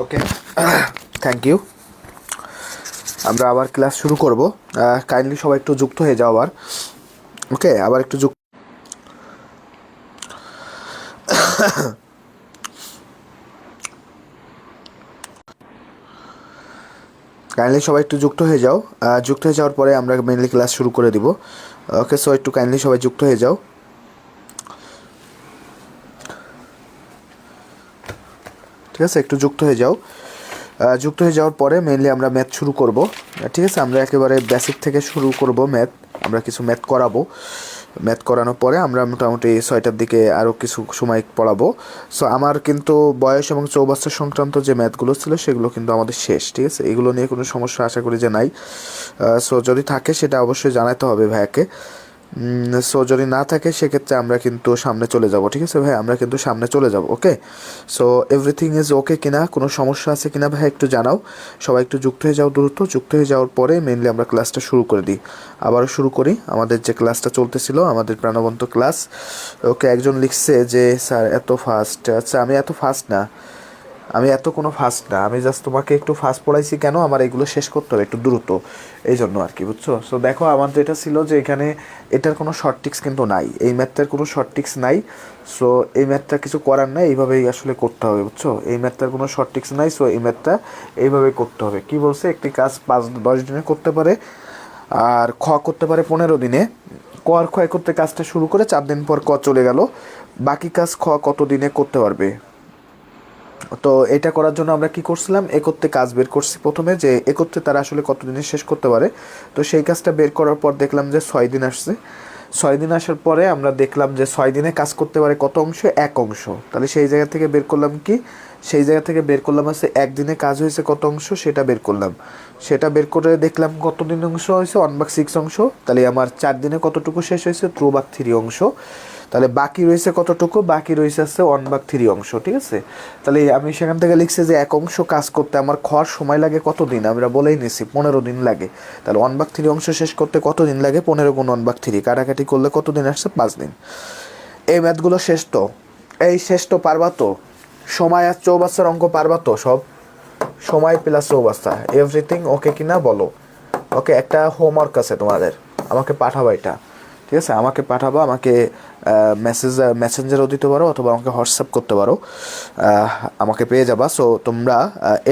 ওকে, থ্যাংক ইউ। আমরা আবার ক্লাস শুরু করব। কাইন্ডলি সবাই একটু যুক্ত হয়ে যাও আবার। ওকে, আবার একটু যুক্ত। কাইন্ডলি সবাই একটু যুক্ত হয়ে যাও। যুক্ত হয়ে যাওয়ার পরে আমরা মেইনলি ক্লাস শুরু করে দিব। ওকে, সো একটু কাইন্ডলি সবাই যুক্ত হয়ে যাও। ঠিক আছে, একটু যুক্ত হয়ে যাও। যুক্ত হয়ে যাওয়ার পরে মেইনলি আমরা ম্যাথ শুরু করব। ঠিক আছে, আমরা একেবারে বেসিক থেকে শুরু করব ম্যাথ। আমরা কিছু ম্যাথ করাবো। ম্যাথ করানোর পরে আমরা মোটামুটি 6টার দিকে আরও কিছু সময় পড়াবো। সো আমার কিন্তু বয়স এবং চৌবাচ্চা সংক্রান্ত যে ম্যাথগুলো ছিল সেগুলো কিন্তু আমাদের শেষ। ঠিক আছে, এগুলো নিয়ে কোনো সমস্যা আশা করি যে নাই। সো যদি থাকে সেটা অবশ্যই জানাতে হবে ভাইয়াকে। সো যদি না থাকে সেক্ষেত্রে আমরা কিন্তু সামনে চলে যাব। ঠিক আছে ভাই, আমরা কিন্তু সামনে চলে যাব। ওকে, সো এভরিথিং ইজ ওকে কিনা, কোনো সমস্যা আছে কিনা ভাই একটু জানাও। সবাই একটু যুক্ত হয়ে যাও দ্রুত। যুক্ত হয়ে যাওয়ার পরে মেনলি আমরা ক্লাসটা শুরু করে দিই। আবারও শুরু করি আমাদের যে ক্লাসটা চলতেছিল, আমাদের প্রাণবন্ত ক্লাস। ওকে, একজন লিখছে যে স্যার এত ফাস্ট। আচ্ছা, আমি এত ফাস্ট না, আমি এত কোনো ফাস্ট না, আমি জাস্ট তোমাকে একটু ফাস্ট পড়াইছি কেন, আমার এগুলো শেষ করতে হবে একটু দ্রুত, এই জন্য আর কি, বুঝছো? সো দেখো, আমার যেটা ছিল যে এখানে এটার কোনো শর্ট টিক্স কিন্তু নাই, এই ম্যাথটার কোনো শর্ট টিক্স নাই। সো এই ম্যাথটা কিছু করার নাই, এইভাবেই আসলে করতে হবে, বুঝছো? এই ম্যাথটার কোনো শর্ট টিক্স নাই। সো এই ম্যাথটা এইভাবেই করতে হবে। কি বলছে, একটি কাজ 5-10 দিনে করতে পারে, আর খ করতে পারে 15 দিনে। ক আর খ করতে কাজটা শুরু করে 4 দিন পর ক চলে গেল, বাকি কাজ খ কত দিনে করতে পারবে। তো এটা করার জন্য আমরা কি করছিলাম, একত্রে কাজ বের করছি প্রথমে, যে একত্রে তারা আসলে কতদিনে শেষ করতে পারে। তো সেই কাজটা বের করার পর দেখলাম যে 6 দিন আসছে। 6 দিন আসার পরে আমরা দেখলাম যে 6 দিনে কাজ করতে পারে কত অংশ, 1 অংশ। তাহলে সেই জায়গা থেকে বের করলাম কি, সেই জায়গা থেকে বের করলাম আছে 1 দিনে কাজ হয়েছে কত অংশ, সেটা বের করলাম। সেটা বের করে দেখলাম কত দিন অংশ হয়েছে, 1/6 অংশ। তাহলে আমার 4 দিনে কতটুকু শেষ হয়েছে, 2/3 অংশ। তাহলে বাকি রয়েছে কতটুকু, বাকি রয়েছে আছে 1/3 অংশ। ঠিক আছে, তাহলে আমি সেখান থেকে লিখছি যে 1 অংশ কাজ করতে আমার খর সময় লাগে কত দিন, আমরা বলেই নিছি 15 দিন লাগে। তাহলে 1/3 অংশ শেষ করতে কত দিন লাগে, 15 গুণ 1/3, কাটাকাটি করলে কত দিন আসছে, 5 দিন। এই ম্যাথগুলো শেষ তো, এই শেষ তো, পারবা তো? সময় আর চৌবাচ্চার অঙ্ক পারবা তো সব? সময় প্লাস চৌবাচ্চা এভরিথিং ওকে কিনা বলো। ওকে, একটা হোমওয়ার্ক আছে তোমাদের, আমাকে পাঠাবা এটা। ঠিক আছে, আমাকে পাঠাবা, আমাকে মেসেঞ্জারও দিতে পারো অথবা আমাকে হোয়াটসঅ্যাপ করতে পারো, আমাকে পেয়ে যাবা। সো তোমরা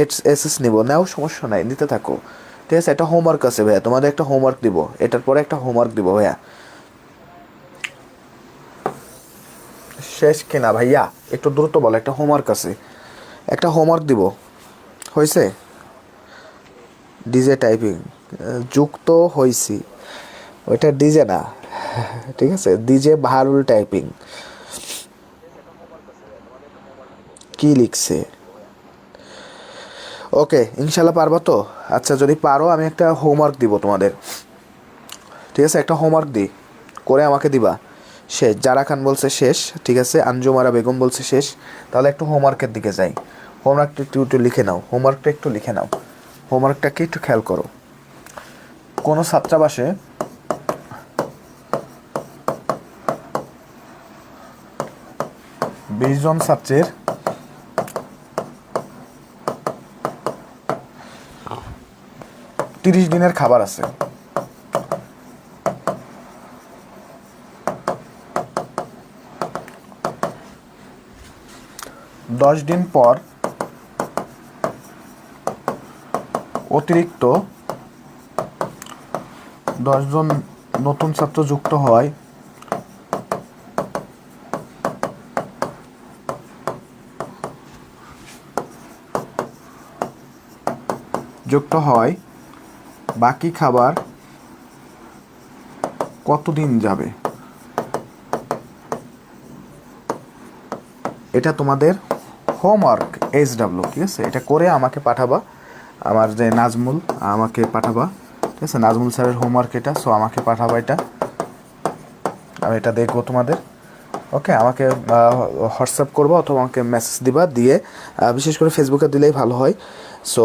এসএস নিবো নাও, সমস্যা নাই, নিতে থাকো। ঠিক আছে, একটা হোমওয়ার্ক আছে ভাইয়া, তোমাদের একটা হোমওয়ার্ক দিব, এটার পরে একটা হোমওয়ার্ক দিব ভাইয়া। শেষ কিনা ভাইয়া একটু দ্রুত বলো, একটা হোমওয়ার্ক আছে, একটা হোমওয়ার্ক দিব, হয়েছে? ডিজে টাইপিং যুক্ত হয়েছি, ওইটা ডিজে না। ঠিক আছে, ডিজে বাহারুল টাইপিং কি লিখছে? ওকে, ইনশাল্লাহ পারবা তো? আচ্ছা, যদি পারো আমি একটা হোমওয়ার্ক দিব তোমাদের। ঠিক আছে, একটা হোমওয়ার্ক দিই, করে আমাকে দিবা। শেষ, জারা খান বলছে শেষ। ঠিক আছে, আঞ্জুমারা বেগম বলছে শেষ। তাহলে একটু হোমওয়ার্কের দিকে যাই। হোমওয়ার্কটা একটু একটু লিখে নাও, হোমওয়ার্কটা একটু লিখে নাও, হোমওয়ার্কটাকে একটু খেয়াল করো। কোনো ছাত্রাবাসে 20 জন ছাত্রের 30 দিনের খাবার আছে। 10 দিন পর অতিরিক্ত 10 জন নতুন ছাত্র যুক্ত হয়, বাকি খাবার কতদিন যাবে? এটা তোমাদের হোমওয়ার্ক SW। ঠিক আছে, এটা করে আমাকে পাঠাবা, আমার যে নাজমুল, আমাকে পাঠাবা। ঠিক আছে, নাজমুল স্যারের হোমওয়ার্ক এটা। সো আমাকে পাঠাবা এটা, আমি এটা দেখবো তোমাদের। ওকে, আমাকে হোয়াটসঅ্যাপ করবো অথবা আমাকে মেসেজ দিবা, দিয়ে বিশেষ করে ফেসবুকে দিলেই ভালো হয়। সো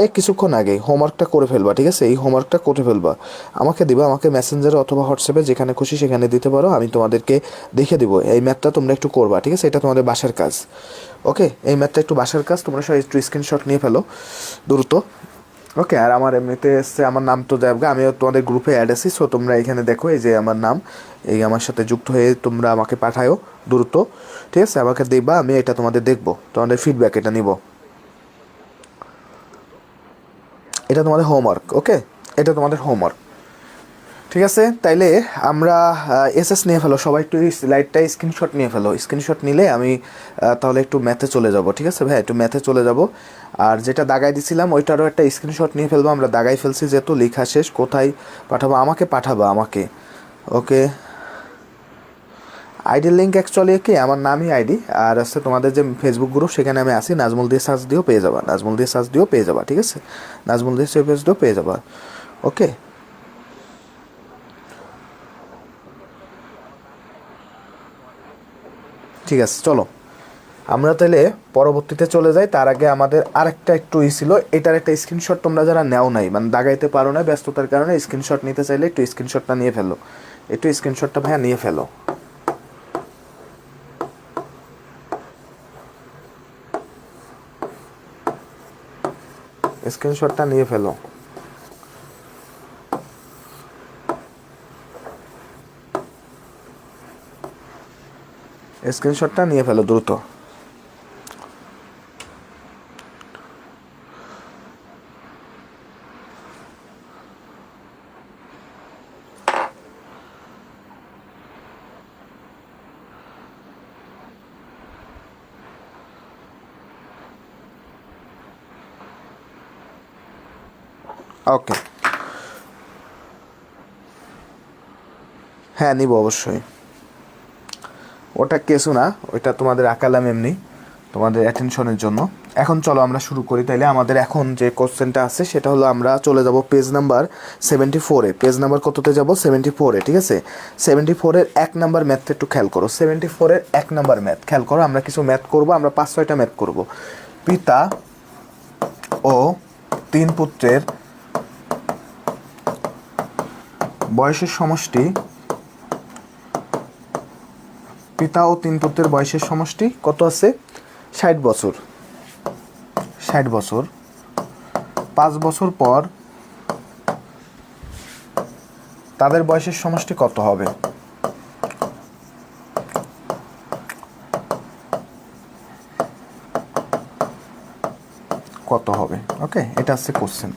এই কিছুক্ষণ আগে হোমওয়ার্কটা করে ফেলবা। ঠিক আছে, এই হোমওয়ার্কটা করে ফেলবা, আমাকে দিবা, আমাকে মেসেঞ্জারে অথবা হোয়াটসঅ্যাপে যেখানে খুশি সেখানে দিতে পারো, আমি তোমাদেরকে দেখে দিব। এই ম্যাথটা তোমরা একটু করবা। ঠিক আছে, এটা তোমাদের বাসার কাজ। ওকে, এই ম্যাথটা একটু বাসার কাজ, তোমরা সবাই একটু স্ক্রিনশট নিয়ে ফেলো দ্রুত। ওকে, আর আমার এমনিতে এসছে, আমার নাম তো যাবে, আমিও তোমাদের গ্রুপে অ্যাড আছি। সো তোমরা এখানে দেখো, এই যে আমার নাম, এই আমার সাথে যুক্ত হয়ে তোমরা আমাকে পাঠায়ো দ্রুত। ঠিক আছে, আমাকে দেখবা, আমি এটা তোমাদের দেখবো, তোমাদের ফিডব্যাক এটা নিব। এটা তোমাদের হোমওয়ার্ক, ওকে, এটা তোমাদের হোমওয়ার্ক, ঠিক আছে? তাইলে আমরা এসএস নিয়ে ফেলো সবাই, একটু স্লাইডটা স্ক্রিনশট নিয়ে ফেলো। স্ক্রিনশট নিলে আমি তাহলে একটু ম্যাথে চলে যাব, ঠিক আছে ভাই? একটু ম্যাথে চলে যাব। আর যেটা দাগাই দিছিলাম ওইটারও একটা স্ক্রিনশট নিয়ে ফেলবো। আমরা দাগাই ফেলছি যেহেতু, লেখা শেষ। কোথায় পাঠাবো? আমাকে পাঠাবো, আমাকে, ওকে। আইডির লিঙ্ক অ্যাকচুয়ালি কি আমার নামই আইডি, আর আছে তোমাদের যে ফেসবুক গ্রুপ, সেখানে আমি আসি, নাজমুল দিয়ে সার্চ দিয়েও পেয়ে যাবা, নাজমুল দিয়ে সার্চ দিয়েও পেয়ে যাবা, ঠিক আছে? নাজমুল দিয়ে সার্চ দিয়েও পেয়ে যাবা, ওকে। ঠিক আছে, চলো আমরা তাহলে পরবর্তীতে চলে যাই। তার আগে আমাদের আরেকটা একটু ছিল, এটার একটা স্ক্রিনশট তোমরা যারা নেও নাই, মানে দাগাইতে পারো না ব্যস্ততার কারণে, স্ক্রিনশট নিতে চাইলে একটু স্ক্রিনশটটা নিয়ে ফেলো, একটু স্ক্রিনশটটা ভাইয়া নিয়ে ফেলো, স্ক্রিনশটটা নিয়ে ফেলো। স্ক্রিনশটটা নিয়ে ফেলো দ্রুত। ওকে, হ্যাঁ নিব অবশ্যই, ওটা কিছু না, ওইটা তোমাদের আঁকালাম এমনি তোমাদের অ্যাটেনশনের জন্য। এখন চলো আমরা শুরু করি। তাইলে আমাদের এখন যে কোশ্চেনটা আছে সেটা হলো, আমরা চলে যাব পেজ নাম্বার 74-এ। পেজ নাম্বার কততে যাব? 74-এ, ঠিক আছে? 74-এর 1 নাম্বার ম্যাথটা একটু খেয়াল করো। 74-এর 1 নাম্বার ম্যাথ খেয়াল করো। আমরা কিছু ম্যাথ করবো, আমরা 5-6টা ম্যাথ করব। পিতা ও 3 পুত্রের বয়সের সমষ্টি, পিতা ও 3 পুত্রের বয়সের সমষ্টি কত আছে? 60 বছর। 60 বছর। 5 বছর পর তাদের বয়সের সমষ্টি কত হবে? কত হবে? ওকে, এটা হচ্ছে কোশ্চেন।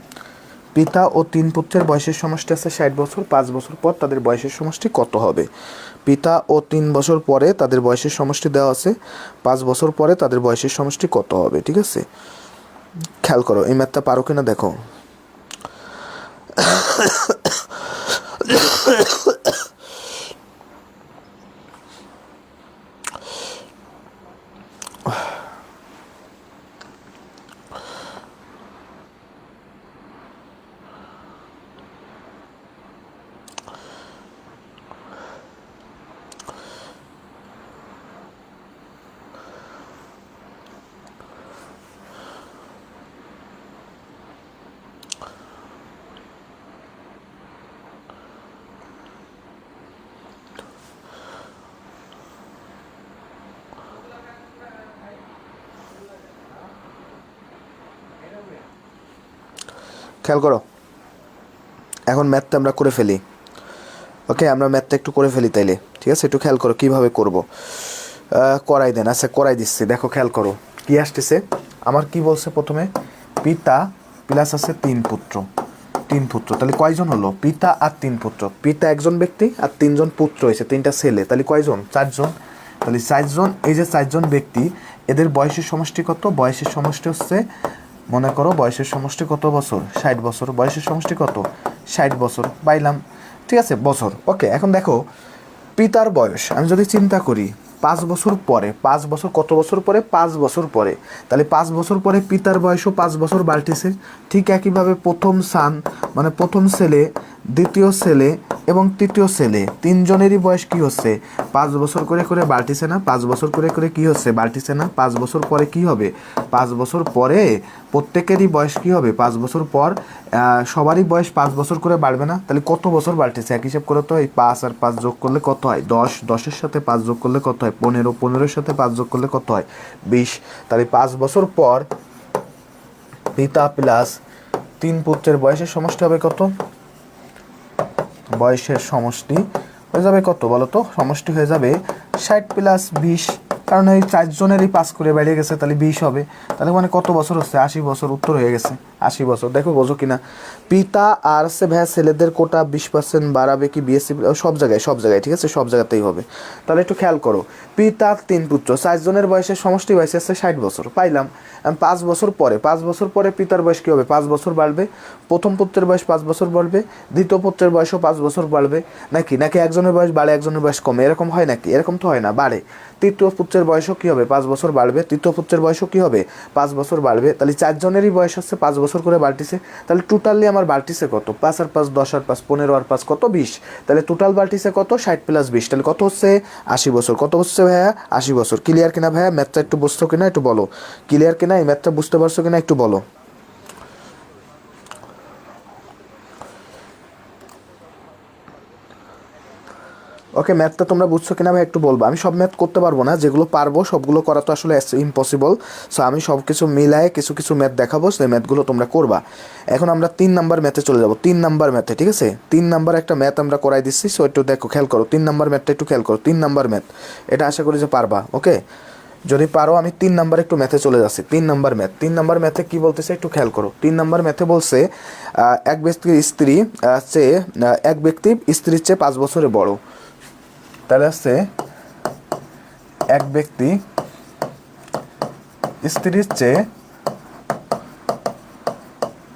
পিতা ও 3 পুত্রের বয়সের সমষ্টি আছে 60 বছর। 5 বছর পর তাদের বয়সের সমষ্টি কত হবে? পিতা ও 3 বছর পরে তাদের বয়সের সমষ্টি দেওয়া আছে, 5 বছর পরে তাদের বয়সের সমষ্টি কত হবে, ঠিক আছে? খেয়াল করো, এই ম্যাথটা পারো কিনা দেখো। খেয়াল করো, এখন ম্যাথটা আমরা করে ফেলি, ওকে? আমরা ম্যাথটা একটু করে ফেলি তাইলে, ঠিক আছে? একটু খেয়াল করো কীভাবে করব। করাই দেন, আচ্ছা করাই দিচ্ছি। দেখো খেয়াল করো কী আসতেছে আমার। কি বলছে প্রথমে? পিতা প্লাস আছে 3 পুত্র, 3 পুত্র। তাহলে কয়জন হলো? পিতা আর 3 পুত্র। পিতা একজন ব্যক্তি আর 3 জন পুত্র হয়েছে, 3টা ছেলে। তাহলে কয়জন? 4 জন। তাহলে 4 জন, এই যে 4 জন ব্যক্তি, এদের বয়সের সমষ্টি কত? বয়সের সমষ্টি হচ্ছে, মনে করো বয়সের সমষ্টি কত বছর? 60 বছর। বয়সের সমষ্টি কত? 60 বছর পাইলাম, ঠিক আছে? বছর, ওকে। এখন দেখো পিতার বয়স আমি যদি চিন্তা করি, 5 বছর পরে, 5 বছর কত বছর পরে? 5 বছর পরে। তাহলে 5 বছর পরে পিতার বয়সও 5 বছর বাড়তেছে। ঠিক একইভাবে প্রথম সান, মানে প্রথম ছেলে, দ্বিতীয় ছেলে এবং তৃতীয় ছেলে, 3 জনেরই বয়স কি হচ্ছে? 5 বছর করে করে বাড়তেছে না? 5 বছর করে করে কি হচ্ছে? বাড়তেছে না? 5 বছর পরে কি হবে? 5 বছর পরে প্রত্যেকেরই বয়স কি হবে? 5 বছর পর সবারই বয়স 5 বছর করে বাড়বে না? তাহলে কত বছর বাড়তেছে এক হিসাব করে তো, এই 5 আর 5 যোগ করলে কত হয়? 10, 10-এর সাথে 5 যোগ করলে কত হয়? 15, 15-এর সাথে 5 যোগ করলে কত হয়? 20। তাহলে 5 বছর পর পিতা প্লাস 3 পুত্রের বয়সের সমষ্টি হবে কত? বয়সের সমষ্টি হয়ে যাবে কত বলো তো? সমষ্টি হয়ে যাবে 60 প্লাস 20, কারণ এই 4 জনেরই 5 করে বেড়ে গেছে, তাহলে 20 হবে। তাহলে মানে কত বছর হচ্ছে? 80 বছর। উত্তর হয়ে গেছে 80 বছর। দেখো বোঝো কিনা। পিতা আর সে ভাইয়া ছেলেদের কোটা 20% বাড়াবে কি বিএসসি, সব জায়গায় ঠিক আছে, সব জায়গাতেই হবে। তাহলে একটু খেয়াল করো, পিতার 3 পুত্র, 4 জনের বয়সের সমষ্টি বয়স আছে 60 বছর পাইলাম। 5 বছর পরে পিতার বয়স কী হবে, 5 বছর বাড়বে। প্রথম পুত্রের বয়স 5 বছর বাড়বে, দ্বিতীয় পুত্রের বয়সও 5 বছর বাড়বে, নাকি একজনের বয়স বাড়ে একজনের বয়স কমে, এরকম হয় নাকি? এরকম তো হয় না, বাড়ে। তৃতীয় পুত্রের বয়সও কী হবে, 5 বছর বাড়বে। তৃতীয় পুত্রের বয়সও কী হবে, 5 বছর বাড়বে। তাহলে 4 জনেরই বয়স হচ্ছে 5 বছর করে বাড়তিছে। তাহলে টোটালি আমার বাড়তিছে কত, 5 আর 5 10 আর 5 15 আর 5 কত, 20। তাহলে টোটাল বাড়তিছে কত, 60 + 20, তাহলে কত হচ্ছে, 80 বছর। কত হচ্ছে ভাইয়া, 80 বছর। ক্লিয়ার কিনা ভাইয়া? ম্যাথটা একটু বুঝছো কিনা একটু বলো, ক্লিয়ার কিনা, এই ম্যাথটা বুঝতে পারছো কিনা একটু বলো। ওকে, ম্যাথটা তোমরা বুঝছো কিনা ভাই একটু বলবো। আমি সব ম্যাথ করতে পারবো না, যেগুলো পারবো সবগুলো করা তো আসলে ইম্পসিবল। সো আমি সব কিছু মিলায়ে কিছু ম্যাথ দেখাবো, সেই ম্যাথগুলো তোমরা করবা। এখন আমরা 3 নাম্বার ম্যাথে চলে যাবো। 3 নাম্বার ম্যাথে, ঠিক আছে, 3 নাম্বার একটা ম্যাথ আমরা করাই দিচ্ছি। সো একটু দেখো, খেয়াল করো 3 নাম্বার ম্যাথটা একটু খেয়াল করো। 3 নাম্বার ম্যাথ, এটা আশা করি যে পারবা। ওকে, যদি পারো আমি 3 নাম্বার একটু ম্যাথে চলে যাচ্ছি। 3 নাম্বার ম্যাথ, 3 নাম্বার ম্যাথে কী বলতেছে একটু খেয়াল করো। 3 নাম্বার ম্যাথে বলছে এক ব্যক্তির স্ত্রী চেয়ে এক ব্যক্তি স্ত্রীর চেয়ে 5 বছরে বড়। তাহলে হচ্ছে এক ব্যক্তি স্ত্রীর চেয়ে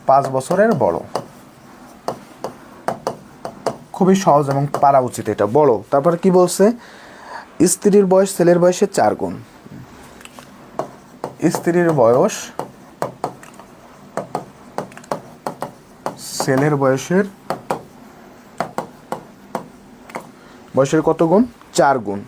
5 বছরের বড়। খুবই সহজ এবং পারা উচিত, এটা বড়। তারপরে কি বলছে, স্ত্রীর বয়স ছেলের বয়সের 4 গুণ। স্ত্রীর বয়স ছেলের বয়সের কত গুণ, 4 গুণ।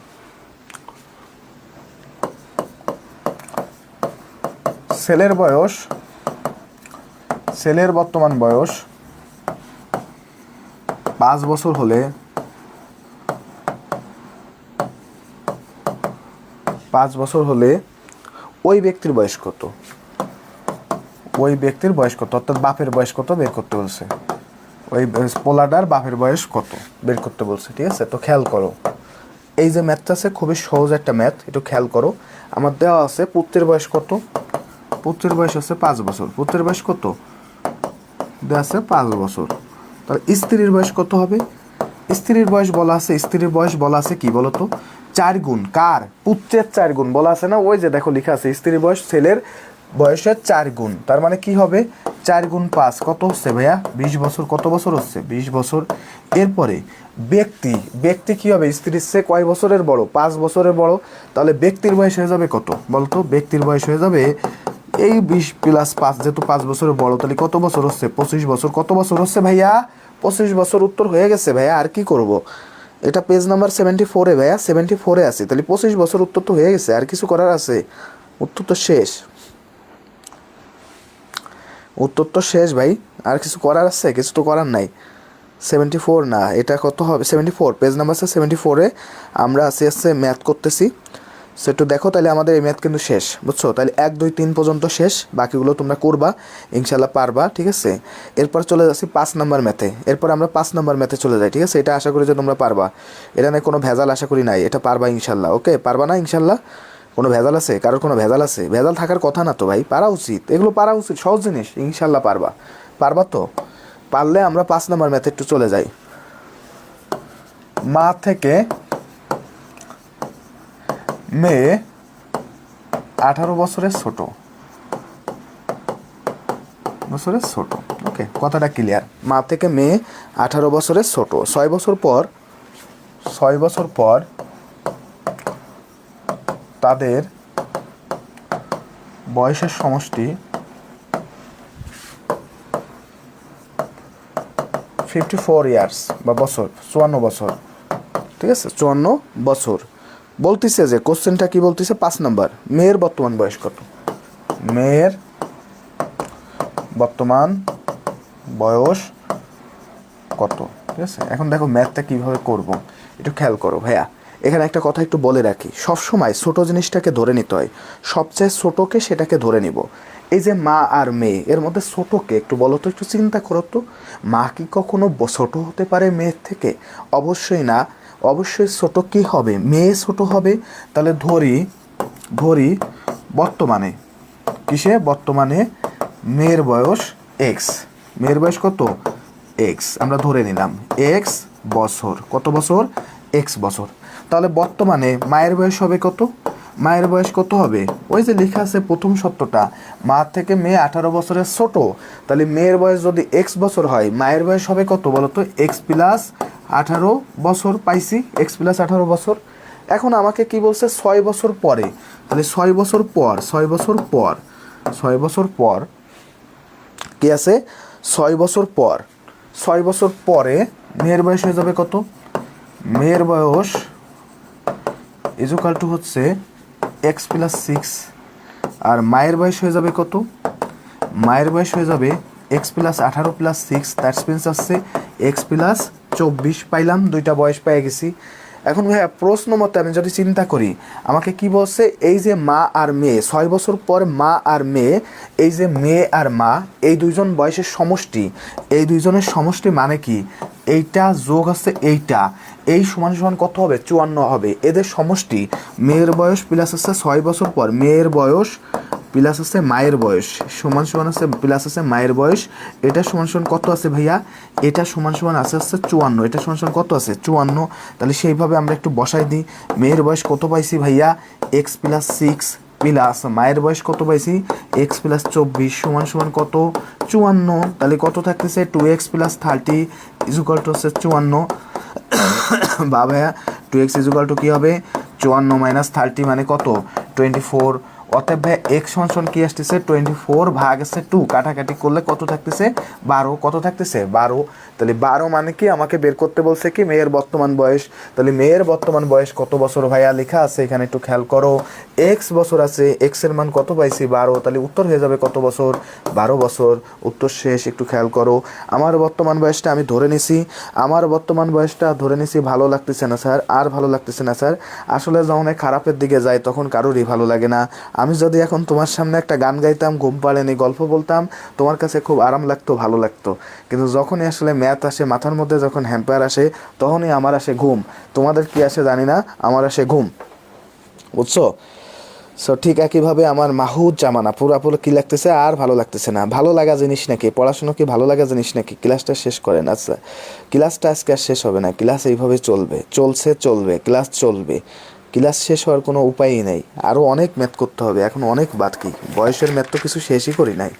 ছেলের বর্তমান বয়স 5 বছর হলে 5 বছর হলে ওই ব্যক্তির বয়স কত, অর্থাৎ বাপের বয়স কত বের করতে বলছে। ওই পোলাডার বাপের বয়স কত বের করতে বলছে, ঠিক আছে। তো খেয়াল করো, এই যে ম্যাথটা আছে খুবই সহজ একটা ম্যাথ, একটু খেয়াল করো। আমার দেওয়া আছে পুত্রের বয়স কত, পুত্রের বয়স হচ্ছে 5 বছর। পুত্রের বয়স কত দেওয়া আছে, 5 বছর। তাহলে স্ত্রীর বয়স কত হবে, স্ত্রীর বয়স বলা আছে কি বলতো, 4 গুণ। কার, পুত্রের 4 গুণ বলা আছে না, ওই যে দেখো লেখা আছে স্ত্রীর বয়স ছেলের বয়সের 4 গুণ। তার মানে কি হবে, 4 গুণ 5 কত হচ্ছে ভাইয়া, 20 বছর। কত বছর হচ্ছে, 20 বছর। এরপরে ব্যক্তি কি হবে, স্ত্রীর চেয়ে কয় বছরের বড়, 5 বছরের বড়। তাহলে ব্যক্তির বয়স হয়ে যাবে কত বলতো, ব্যক্তির বয়স হয়ে যাবে এই 20 + 5, যেহেতু 5 বছরের বড়, তাহলে কত বছর হচ্ছে, 25 বছর। কত বছর হচ্ছে ভাইয়া, 25 বছর। উত্তর হয়ে গেছে ভাইয়া, আর কি করব। এটা পেজ নাম্বার 74-এ ভাইয়া, 74-এ আছে। তাহলে 25 বছর উত্তর তো হয়ে গেছে, আর কিছু করার আছে, উত্তর তো শেষ। উত্তর তো শেষ ভাই, আর কিছু করার আছে, কিছু তো করার নাই। 74 না, এটা কত হবে, 74, পেজ নাম্বার 74-এ আমরা আস্তে ম্যাথ করতেছি। সো একটু দেখো, তাহলে আমাদের এই ম্যাথ কিন্তু শেষ, বুঝছো। তাহলে 1 2 3 পর্যন্ত শেষ, বাকিগুলো তোমরা করবা, ইনশাল্লাহ পারবা, ঠিক আছে। এরপর চলে যাচ্ছি 5 নাম্বার ম্যাথে। এরপর আমরা 5 নাম্বার ম্যাথে চলে যাই, ঠিক আছে। এটা আশা করি যে তোমরা পারবা, এটা নিয়ে কোনো ভেজাল আশা করি নাই, এটা পারবা ইনশাল্লাহ। ওকে, পারবা না ইনশাল্লাহ? কোনো ভেজাল আছে, কারোর কোনো ভেজাল আছে? ভেজাল থাকার কথা না তো ভাই, পারা উচিত, এগুলো পারা উচিত, সহজ জিনিস, ইনশাল্লাহ পারবা তো। পারলে আমরা 5 নাম্বার ম্যাথে একটু চলে যাই। মা থেকে মেয়ে 18 বছরের ছোট, ওকে, কথাটা ক্লিয়ার। মা থেকে মেয়ে 18 বছরের ছোট। 6 বছর পর তাদের বয়সের সমষ্টি 54 ইয়ার্স বা বছর, 54 বছর, ঠিক আছে, 54 বছর। বলতেছে যে কোশ্চেনটা কি বলতেছে, 5 নাম্বার, মেয়ের বর্তমান বয়স কত, মেয়ের বর্তমান বয়স কত, ঠিক আছে। এখন দেখো ম্যাথটা কীভাবে করব, একটু খেয়াল করো ভাইয়া। এখানে একটা কথা একটু বলে রাখি, সবসময় ছোটো জিনিসটাকে ধরে নিতে হয়, সবচেয়ে ছোটোকে সেটাকে ধরে নিব। এই যে মা আর মেয়ে, এর মধ্যে ছোটোকে একটু বলো তো, একটু চিন্তা করো তো, মা কি কখনো ছোটো হতে পারে মেয়ের থেকে? অবশ্যই না, অবশ্যই ছোটো কী হবে, মেয়ে ছোটো হবে। তাহলে ধরি বর্তমানে মেয়ের বয়স এক্স, মেয়ের বয়স কত এক্স, আমরা ধরে নিলাম এক্স বছর, কত বছর এক্স বছর। তাহলে বর্তমানে মায়ের বয়স হবে কত, মায়ের বয়স কত হবে, ওই যে লেখা আছে প্রথম সত্যটা, মা থেকে মেয়ে 18 বছরের ছোট, তাহলে মেয়ের বয়স যদি এক্স বছর হয় মায়ের বয়স হবে কত বলো তো, এক্স প্লাস 18 বছর, পাইছি এক্স প্লাস 18 বছর। এখন আমাকে কি বলছে 6 বছর পরে, তাহলে 6 বছর পর, 6 বছর পর, 6 বছর পর কি আছে, 6 বছর পর, 6 বছর পরে মেয়ের বয়স হয়ে যাবে কত, মেয়ের বয়স ইজুকাল টু হচ্ছে এক্স প্লাস 6, আর মায়ের বয়স হয়ে যাবে কত, মায়ের বয়স হয়ে যাবে x plus 18 plus 6, that means আসছে এক্স প্লাস 24, পাইলাম দুইটা বয়স পেয়ে গেছি। এখন ভাইয়া প্রশ্ন মতে আমি যদি চিন্তা করি, আমাকে কি বলছে, এই যে মা আর মেয়ে 6 বছর পর মা আর মেয়ে, এই যে মেয়ে আর মা এই দুইজন বয়সের সমষ্টি, এই দুইজনের সমষ্টি মানে কি, এইটা যোগ আছে এইটা, এই সমান সমান কত হবে 54 হবে, এদের সমষ্টি মেয়ের বয়স প্লাস আছে 6 বছর পর মেয়ের বয়স প্লাস আছে মায়ের বয়স সমান সমান আছে প্লাস আছে মায়ের বয়স, এটা সমান সমান কত আছে ভাইয়া, এটা সমান সমান আছে 54, এটা সমান সমান কত আছে 54। তাহলে সেইভাবে আমরা একটু বসাই দিই, মেয়ের বয়স কত পাইছি ভাইয়া এক্স প্লাস 6 প্লাস মায়ের বয়স কত পাইছি এক্স প্লাস 24 সমান সমান কত 54, তাহলে কত থাকতেছে 2x প্লাস 30 ইজুকাল টু হচ্ছে 54, বা ভাইয়া 2x ইজুকাল টু কী হবে 54 মাইনাস 30 মানে কত 24, অতএব ভাই এক্স সমান কি আসতেছে 24 ভাগ আছে 2, কাটাকাটি করলে কত থাকতেছে 12, কত থাকতেছে 12, তাহলে 12 মানে কি আমাকে বের করতে বলছে কি মেয়ের বর্তমান বয়স, তাহলে মেয়ের বর্তমান বয়স কত বছর ভাইয়া লেখা আছে এখানে একটু খেয়াল করো, এক্স বছর আছে, এক্স এর মান কত পাইছি 12, তাহলে উত্তর হয়ে যাবে কত বছর 12 বছর, উত্তর শেষ। একটু খেয়াল করো, আমার বর্তমান বয়সটা আমি ধরে নিছি, আমার বর্তমান বয়সটা ধরে নিছি, ভালো লাগতেছে না স্যার, আর ভালো লাগতেছে না স্যার, আসলে যখন খারাপের দিকে যায় তখন কারোরই ভালো লাগে না। আমি যদি এখন তোমার সামনে একটা গান গাইতাম, ঘুম পাড়েনি, গল্প বলতাম, তোমার কাছে খুব আরাম লাগতো, ভালো লাগতো, কিন্তু যখনই আসলে ম্যাথ আসে মাথার মধ্যে, যখন হ্যাম্পার আসে তখনই আমার আসে ঘুম, তোমাদের কি আসে জানি না, আমার আসে ঘুম, বুঝছো? সো ঠিক একইভাবে আমার মাহুদ জামানা পুরাপুরি কী লাগতেছে, আর ভালো লাগতেছে না, ভালো লাগা জিনিস নাকি, পড়াশোনা কি ভালো লাগা জিনিস নাকি, ক্লাসটা শেষ করেন। আচ্ছা ক্লাসটা আজকে আর শেষ হবে না, ক্লাস এইভাবে চলবে, চলছে চলবে, ক্লাস চলবে, ক্লাস শেষ হওয়ার কোনো উপায়ই নেই, আরও অনেক ম্যাথ করতে হবে, এখন অনেক বাকি, বয়সের ম্যাথ তো কিছু শেষই করি নাই,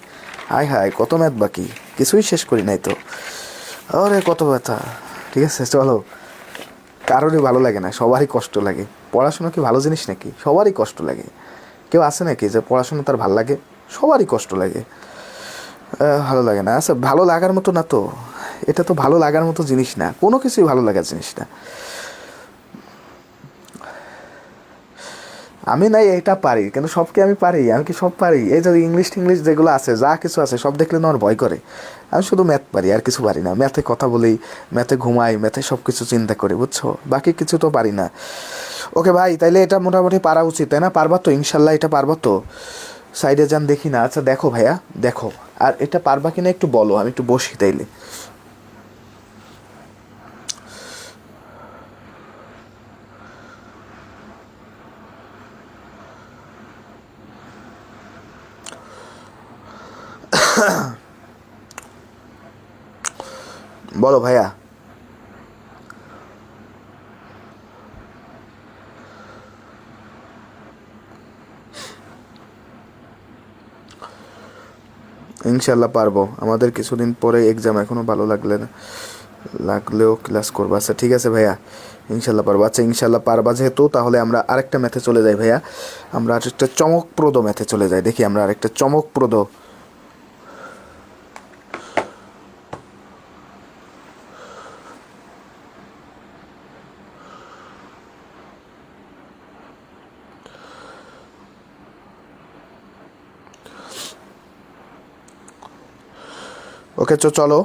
হায় হায় কত ম্যাথ বাকি, কিছুই শেষ করি নাই তো, আরে কত ব্যথা। ঠিক আছে চলো, কারোরই ভালো লাগে না, সবারই কষ্ট লাগে, পড়াশোনা কি ভালো জিনিস নাকি, সবারই কষ্ট লাগে, কেউ আছে নাকি যে পড়াশোনা তার ভালো লাগে, সবারই কষ্ট লাগে, ভালো লাগে না। আচ্ছা ভালো লাগার মতো না তো, এটা তো ভালো লাগার মতো জিনিস না, কোনো কিছুই ভালো লাগার জিনিস না। আমি নাই এটা পারি, কিন্তু সব কি আমি পারি, আমি কি সব পারি, এই যে ইংলিশ টিংলিশ যেগুলো আছে যা কিছু আছে সব দেখলে না আমার ভয় করে, আমি শুধু ম্যাথ পারি আর কিছু পারি না, ম্যাথে কথা বলি, ম্যাথে ঘুমাই, ম্যাথে সব কিছু চিন্তা করি, বুঝছো, বাকি কিছু তো পারি না। ওকে ভাই, তাইলে এটা মোটামুটি পারা উচিত তাই না, পারবা তো ইনশাল্লাহ, এটা পারবা তো, সাইডে যান দেখি না, আচ্ছা দেখো ভাইয়া দেখো, আর এটা পারবা কিনা একটু বলো, আমি একটু বসি তাইলে। বলো ভাইয়া। ইনশাল্লাহ পারবো, আমাদের কিছুদিন পরে এক্সাম, এখনও ভালো লাগলেও ক্লাস করবো। আচ্ছা ঠিক আছে ভাইয়া, ইনশাল্লাহ পারবো। আচ্ছা ইনশাল্লাহ পারবা যেহেতু, তাহলে আমরা আরেকটা ম্যাথে চলে যাই ভাইয়া, আমরা আরেকটা চমকপ্রদ ম্যাথে চলে যাই, দেখি আমরা আরেকটা চমকপ্রদ। ওকে চলো,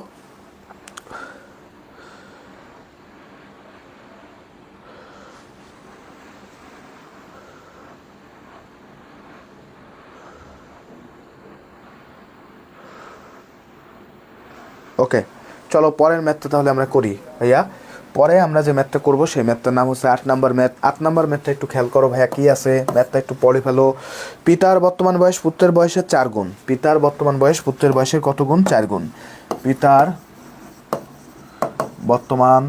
ওকে চলো পরের ম্যাথটা তাহলে আমরা করি ভাইয়া, পরে আমরা যে ম্যাথটা করবো সেই ম্যাথটার নাম হচ্ছে 8 নাম্বার ম্যাথ। 8 নাম্বার ম্যাথটা একটু খেয়াল করো ভাইয়া, কী আছে ম্যাথটা একটু পড়ে ফেলো। পিতার বর্তমান বয়স পুত্রের বয়সের 4 গুণ। পিতার বর্তমান বয়স পুত্রের বয়সের কত গুণ? 4 গুণ। পিতার বর্তমান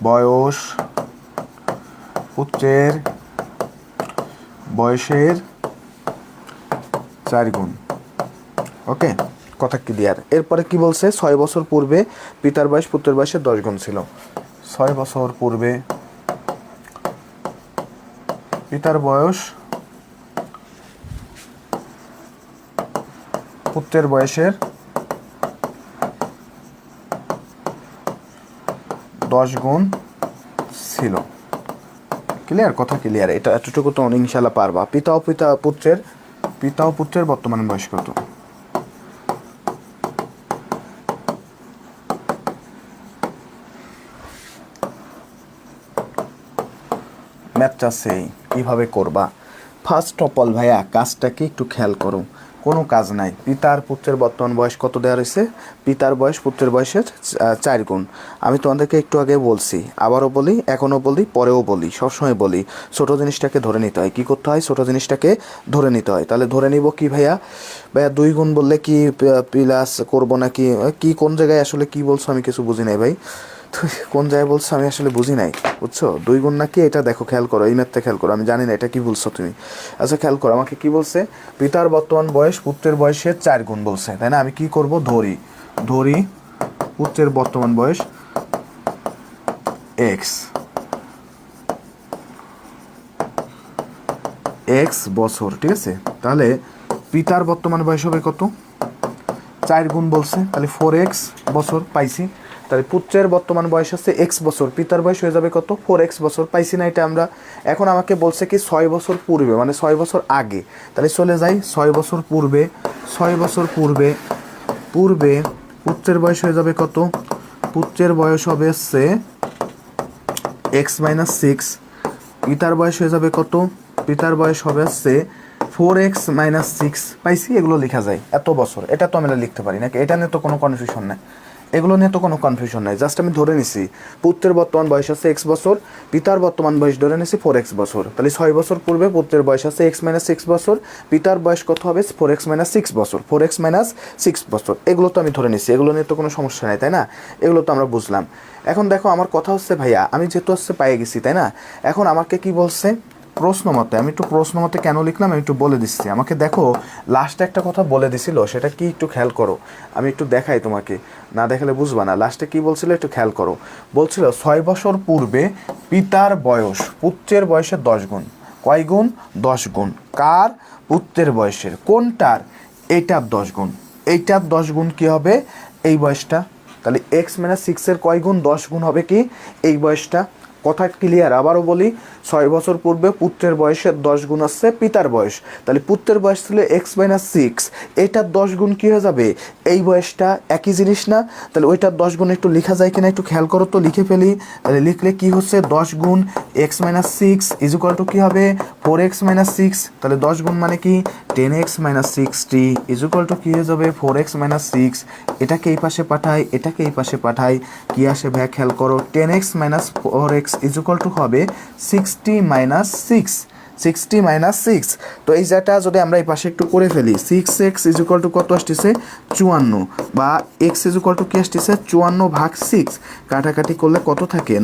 বয়স পুত্রের বয়সের 4 গুণ। ওকে, কথা ক্লিয়ার। এরপরে কি বলছে? 6 বছর পূর্বে পিতার বয়স পুত্রের বয়সের 10 গুণ ছিল। 6 বছর পূর্বে পিতার বয়স পুত্রের বয়সের 10 গুণ ছিল। ক্লিয়ার? কথা ক্লিয়ার? এটা এতটুকু তো ইনশাল্লাহ পারবা। পিতা ও পুত্রের বর্তমান বয়স কত? ম্যাথটা সেই কীভাবে করবা। ফার্স্ট অফ অল ভাইয়া কাজটাকে একটু খেয়াল করো, কোনো কাজ নাই। পিতার পুত্রের বর্তমান বয়স কত দেওয়া রয়েছে? পিতার বয়স পুত্রের বয়সের 4 গুণ। আমি তোমাদেরকে একটু আগে বলছি, আবারও বলি, এখনও বলি, পরেও বলি, সবসময় বলি, ছোটো জিনিসটাকে ধরে নিতে হয়। কী করতে হয়? ছোটো জিনিসটাকে ধরে নিতে হয়। তাহলে ধরে নিব কি ভাইয়া? ভাইয়া 2 গুণ বললে কি প্লাস করবো নাকি কি? কোন জায়গায় আসলে কি বলছো আমি কিছু বুঝি নাই ভাই, কোন জায়গায় বলছো আমি আসলে বুঝি নাই, বুঝছো? 2 গুণ নাকি এটা দেখো, খেয়াল করো, এই ম্যাথটা খেয়াল করো। আমি জানি না এটা কি বলছো তুমি। আচ্ছা খেয়াল করো, আমাকে কি বলছে? পিতার বর্তমান বয়স পুত্রের বয়সের 4 গুণ বলছে, তাই না? আমি কি করব? ধরি পুত্রের বর্তমান বয়স এক্স বছর, ঠিক আছে? তাহলে পিতার বর্তমান বয়স হবে কত? 4 গুণ বলছে, তাহলে 4x বছর পাইছি। তাহলে পুত্রের বর্তমান বয়স হচ্ছে x বছর, পিতার বয়স হয়ে যাবে কত? 4x বছর। পাইছি না এটা আমরা? এখন আমাকে বলছে কি 6 বছর পূর্বে, মানে 6 বছর আগে। তাহলে চলে যাই 6 বছর পূর্বে। 6 বছর পূর্বে পুত্রের বয়স হয়ে যাবে কত? পুত্রের বয়স হবে হচ্ছে x-6। পিতার বয়স হয়ে যাবে কত? পিতার বয়স হবে হচ্ছে 4x-6। পাইছি? এগুলো লেখা যায় এত বছর, এটা তো আমরা লিখতে পারি নাকি? এটা নিয়ে তো কোনো কনফিউশন নেই, এগুলো নিয়ে তো কোনো কনফিউশন নাই। জাস্ট আমি ধরে নিছি পুত্রের বর্তমান বয়স হচ্ছে x বছর, পিতার বর্তমান বয়স ধরে নিছি 4x বছর। তাহলে 6 বছর পূর্বে পুত্রের বয়স হচ্ছে x-6 বছর, পিতার বয়স কত হবে? 4x-6 বছর, 4x-6 বছর। এগুলো তো আমি ধরে নিছি, এগুলো নিয়ে তো কোনো সমস্যা নাই, তাই না? এগুলো তো আমরা বুঝলাম। এখন দেখো আমার কথা হচ্ছে ভাইয়া, আমি যেহেতু হচ্ছে পেয়ে গেছি, তাই না? এখন আমাকে কি বলছে? প্রশ্ন মতে, আমি একটু প্রশ্ন মতে কেন লিখলাম আমি একটু বলে দিচ্ছি। আমাকে দেখো লাস্টে একটা কথা বলে দিছিল, সেটা কি একটু খেয়াল করো। আমি একটু দেখাই তোমাকে, না দেখালে বুঝবা না। লাস্টে কি বলছিল একটু খেয়াল করো। বলছিল 6 বছর পূর্বে পিতার বয়স পুত্রের বয়সের 10 গুণ। কয় গুণ? 10 গুণ। কার? পুত্রের বয়সের। কোনটার? এইটার 10 গুণ। এইটার 10 গুণ কি হবে? এই বয়সটা। তাহলে x-6 কয় গুণ? 10 গুণ হবে কি? এই বয়সটা। কথা ক্লিয়ার? আবারও বলি, 6 বছর পূর্বে পুত্রের বয়সের 10 গুণ আসছে পিতার বয়স। তাহলে পুত্রের বয়স ছিল x-6, এটার 10 গুণ কী হয়ে যাবে? এই বয়সটা। একই জিনিস না? তাহলে ওইটার 10 গুণ একটু লেখা যায় কিনা একটু খেয়াল করো তো, লিখে ফেলি। তাহলে লিখলে কি হচ্ছে? 10 গুণ x-6 ইজুকাল টু কী হবে? 4x-6। তাহলে 10 গুণ মানে কি? 10x-60 ইজুকাল টু কী হয়ে যাবে? 4x-6। এটাকে এই পাশে পাঠাই, এটাকে এই পাশে পাঠাই, কি আসে ভাই খেয়াল করো? 10x-4x ইজুকাল টু হবে 60-6। তো এই যেটা যদি আমরা এই পাশে একটু করে ফেলি, 6x ইজুকাল টু কত আসতেছে? 54, বা x ইজুকাল টু কি আসতেছে? 54/6। কাটাকাটি করলে কত থাকে?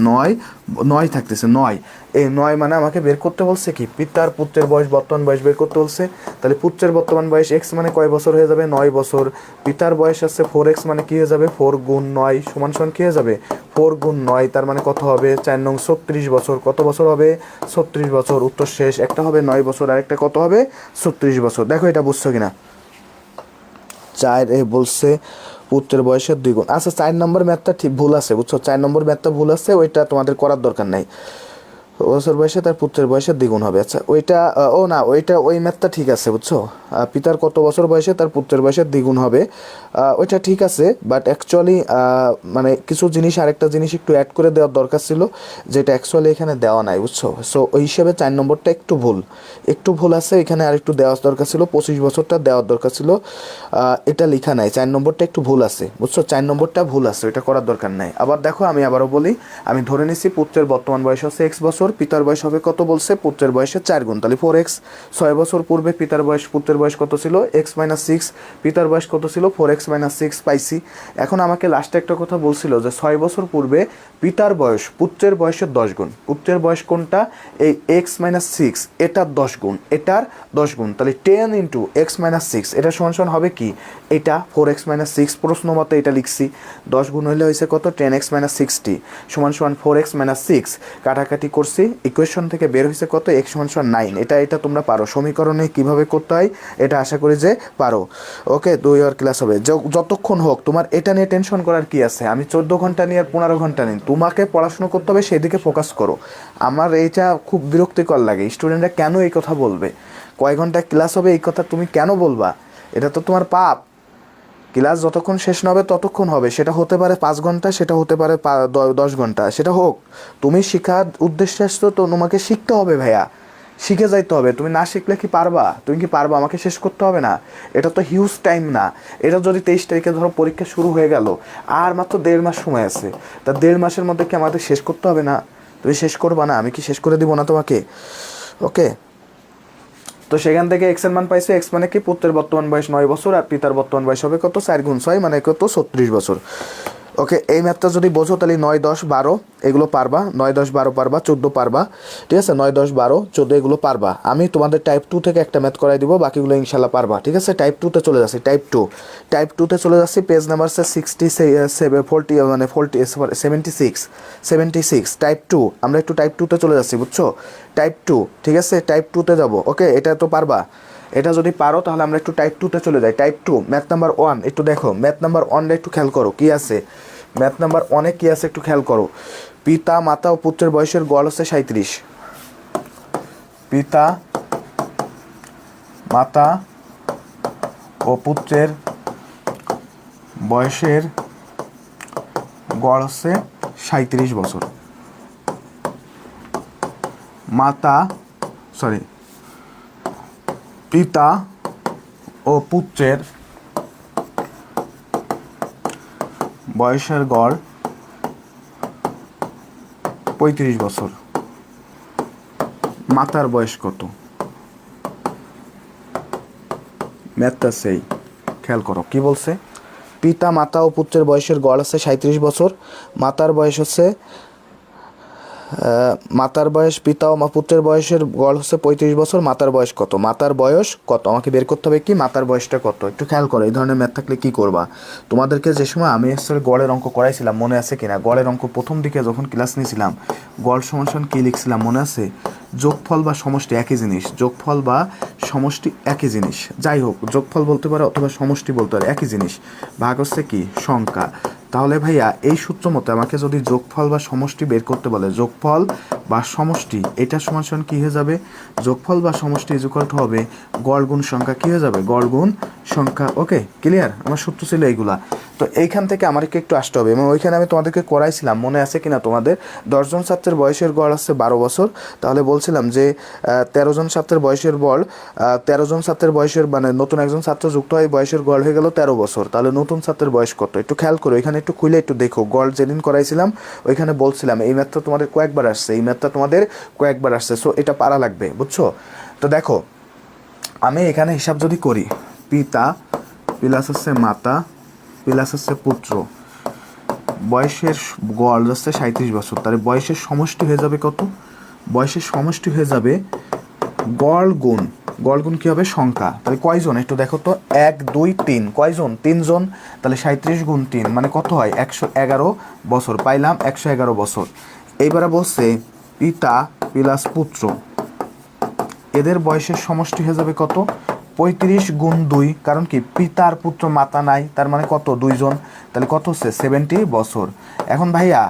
9 থাকতেছে। 9, এই 9 মানে আমাকে বের করতে বলছে কি? পিতার পুত্রের বয়স বর্তমান বয়স বের করতে বলছে। তাহলে পুত্রের বর্তমান বয়স x মানে কয় বছর হয়ে যাবে? 9 বছর। পিতার বয়স আছে 4x মানে কি হয়ে যাবে? 4 গুণ 9 সমান সমান কি হয়ে যাবে? 4 গুণ 9, তার মানে কত হবে? 4 নং 36 বছর। কত বছর হবে? 36 বছর। উত্তর শেষ। একটা হবে 9 বছর, আর একটা কত হবে? 36 বছর। দেখো এটা বুঝছো কিনা? 4 বলছে পুত্রের বয়সের 2 গুণ। আচ্ছা 4 নম্বর ম্যাথটা ঠিক ভুল আছে, বুঝছো? 4 নম্বর ম্যাথটা ভুল আছে, ওইটা তোমাদের করার দরকার নাই। বছর বয়সে তার পুত্রের বয়সের দ্বিগুণ হবে। আচ্ছা ওইটা ওই ম্যাথটা ঠিক আছে, বুঝছো? পিতার কত বছর বয়সে তার পুত্রের বয়সের দ্বিগুণ হবে, ওইটা ঠিক আছে, বাট অ্যাকচুয়ালি মানে কিছু জিনিস, আরেকটা জিনিস একটু অ্যাড করে দেওয়ার দরকার ছিল, যেটা অ্যাকচুয়ালি এখানে দেওয়া নাই, বুঝছো? সো ওই হিসেবে 4 নম্বরটা একটু ভুল আছে, এখানে আর একটু দেওয়ার দরকার ছিল, 25 বছরটা দেওয়ার দরকার ছিল, এটা লেখা নাই, 4 নম্বরটা একটু ভুল আছে, বুঝছো? 4 নম্বরটা ভুল আছে, এটা করার দরকার নাই। আবার দেখো, আমি আবারও বলি, আমি ধরে নিছি পুত্রের বর্তমান বয়স হচ্ছে x বছর, পিতার বয়স হবে কত বলছে? পুত্রের বয়সের 4 গুণ, তাহলে 4x। 6 বছর পূর্বে পুত্রের বয়স কত ছিল? x - 6, পিতার বয়স কত ছিল? 4x - 6 পাইছি। এখন আমাকে লাস্টে একটা কথা বলছিল যে 6 বছর পূর্বে পিতার বয়স পুত্রের বয়সের 10 গুণ। পুত্রের বয়স কোনটা? এই x - 6, এটার 10 গুণ, এটার 10 গুণ, তাহলে 10 × x - 6, এটা সমান হবে কি? এটা 4x - 6, প্রশ্ন মতো এটা লিখছি। 10 গুণ হইলে হয়েছে কত? 10x - 60 সমান 4x - 6, কাটাকাটি করছি, ইকুয়েশন থেকে বের হয়েছে কত? x = 9। এটা তোমরা পারো, সমীকরণে কিভাবে করতে হয় এটা আশা করি যে পারো। ওকে, 2 ইয়ার ক্লাস হবে, যতক্ষণ হোক। তোমার এটা নিয়ে টেনশন করার কি আছে? আমি 14 ঘন্টা নিয়ে আর 15 ঘন্টা নিই, তোমাকে পড়াশোনা করতে হবে, সেদিকে ফোকাস করো। আমার এইটা খুব বিরক্তিকর লাগে, স্টুডেন্টরা কেন এই কথা বলবে? কয় ঘন্টা ক্লাস হবে এই কথা তুমি কেন বলবা? এটা তো তোমার পাপ। ক্লাস যতক্ষণ শেষ না হবে ততক্ষণ হবে, সেটা হতে পারে 5 ঘন্টা, সেটা হতে পারে 10 ঘন্টা, সেটা হোক। তুমি শিখার উদ্দেশ্যে আসছো, তো তোমাকে শিখতে হবে ভাইয়া, শিখে যাইতে হবে। তুমি না শিখলে কি পারবা? তুমি কি পারবা? আমাকে শেষ করতে হবে না? এটা তো হিউজ টাইম না। এটা যদি 23 তারিখে ধরো পরীক্ষা শুরু হয়ে গেল, আর মাত্র 1.5 মাস সময় আছে, তা 1.5 মাসের মধ্যে কি আমাদের শেষ করতে হবে না? তুমি শেষ করবা না? আমি কি শেষ করে দিব না তোমাকে? ওকে, তো সেখান থেকে এক্স এর মান পাইছে। এক্স মানে কি? পুত্রের বর্তমান বয়স 9 বছর, আর পিতার বর্তমান বয়স হবে কত? 4 × 6 মানে কত? 36 বছর। ওকে, এই ম্যাথটা যদি বোঝো তাহলে 9, 10, 12 এগুলো পারবা, 9, 10, 12 পারবা, 14 পারবা, ঠিক আছে? 9, 10, 12, 14 এগুলো পারবা। আমি তোমাদের টাইপ 2 থেকে একটা ম্যাথ করাই দিব, বাকিগুলো ইনশাল্লাহ পারবা, ঠিক আছে? টাইপ 2 তে চলে যাচ্ছি, টাইপ 2 তে চলে যাচ্ছি। পেজ নাম্বার 40 মানে 76 টাইপ 2। আমরা একটু টাইপ 2 তে চলে যাচ্ছি, বুঝছো? টাইপ 2, ঠিক আছে? টাইপ 2 তে যাবো। ওকে, এটা তো পারবা। এটা যদি পারো তাহলে আমরা একটু টাইপ 2 তে চলে যাই। টাইপ 2 ম্যাথ নাম্বার 1 একটু দেখো, ম্যাথ নাম্বার 1 একটু খেয়াল করো কি আছে। ম্যাথ নাম্বার 1 কি আছে একটু খেয়াল করো। পিতা মাতা ও পুত্রের বয়সের গড় হচ্ছে 37। পিতা মাতা ও পুত্রের বয়সের গড় হচ্ছে 37 বছর। পিতা ও পুত্রের বয়সের গড় 35 বছর। মাতার বয়স কত? ম্যাথটা সেই খেয়াল করো কি বলছে। পিতা মাতা ও পুত্রের বয়সের গড় হচ্ছে 37 বছর। মাতার বয়স হচ্ছে পিতা ও পুত্রের বয়সের গড় হচ্ছে 35 বছর। মাতার বয়স কত? মাতার বয়স কত আমাকে বের করতে হবে। কি মাতার বয়সটা কত একটু খেয়াল করো। এই ধরনের ম্যাথ থাকলে কি করবা? তোমাদেরকে যে সময় আমি আসলে গড়ের অঙ্ক করাইছিলাম মনে আছে কিনা? গড়ের অঙ্ক প্রথম দিকে যখন ক্লাস নিয়েছিলাম, গড় সমান কি লিখছিলাম মনে আছে? যোগফল বা সমষ্টি একই জিনিস, যোগফল বা সমষ্টি একই জিনিস, যাই হোক যোগফল বলতে পারে অথবা সমষ্টি বলতে পারে, একই জিনিস। ভাগ হচ্ছে কি? সংখ্যা। তাহলে ভাইয়া এই সূত্র মতে আমাকে যদি যোগফল বা সমষ্টি বের করতে বলে, যোগফল বা সমষ্টি এটা সমান কি হয়ে যাবে? যোগফল বা সমষ্টি ইকুয়াল টু হবে গড় গুণ সংখ্যা। কি হয়ে যাবে? গড় গুণ সংখ্যা। ওকে, ক্লিয়ার? আমার সূত্র ছিল এইগুলা। তো এইখান থেকে আমাকে একটু আসতে হবে, এবং ওইখানে আমি তোমাদেরকে করাইছিলাম মনে আছে কিনা তোমাদের? 10 জন ছাত্রের বয়সের গড় আসছে 12 বছর। তাহলে বলছিলাম যে 13 জন ছাত্রের বয়সের গড়, 13 জন ছাত্রের বয়সের মানে নতুন একজন ছাত্র যুক্ত হয়, বয়সের গড় হয়ে গেল 13 বছর। তাহলে নতুন ছাত্রের বয়স কত একটু খেয়াল করো। এখানে একটু খুলে একটু দেখো। গড় যেদিন করাইছিলাম ওইখানে বলছিলাম এই ম্যাথটা তোমাদের কয়েকবার আসছে, সো এটা পারা লাগবে, বুঝছো? তো দেখো, আমি এখানে হিসাব যদি করি, পিতা প্লাস হচ্ছে মাতা প্লাস হচ্ছে পুত্র, বয়সের গড় হচ্ছে 37 বছর। তাহলে বয়সের সমষ্টি হয়ে যাবে কত? বয়সের সমষ্টি হয়ে যাবে গড় গুণ কী হবে? সংখ্যা। তাহলে কয়জন একটু দেখো তো? 1, 2, 3, কয়জন? 3 জন। তাহলে 37 গুণ 3 মানে কত হয়? 111 বছর। পাইলাম 111 বছর। এইবারে বলছে পিতা প্লাস পুত্র, এদের বয়সের সমষ্টি হয়ে যাবে কত? 35 গুণ 2, কারণ কি পিতার পুত্র মাতা নাই, তার মানে কত? 2 জন। তাহলে কত হচ্ছে? 70 বছর। এখন ভাইয়া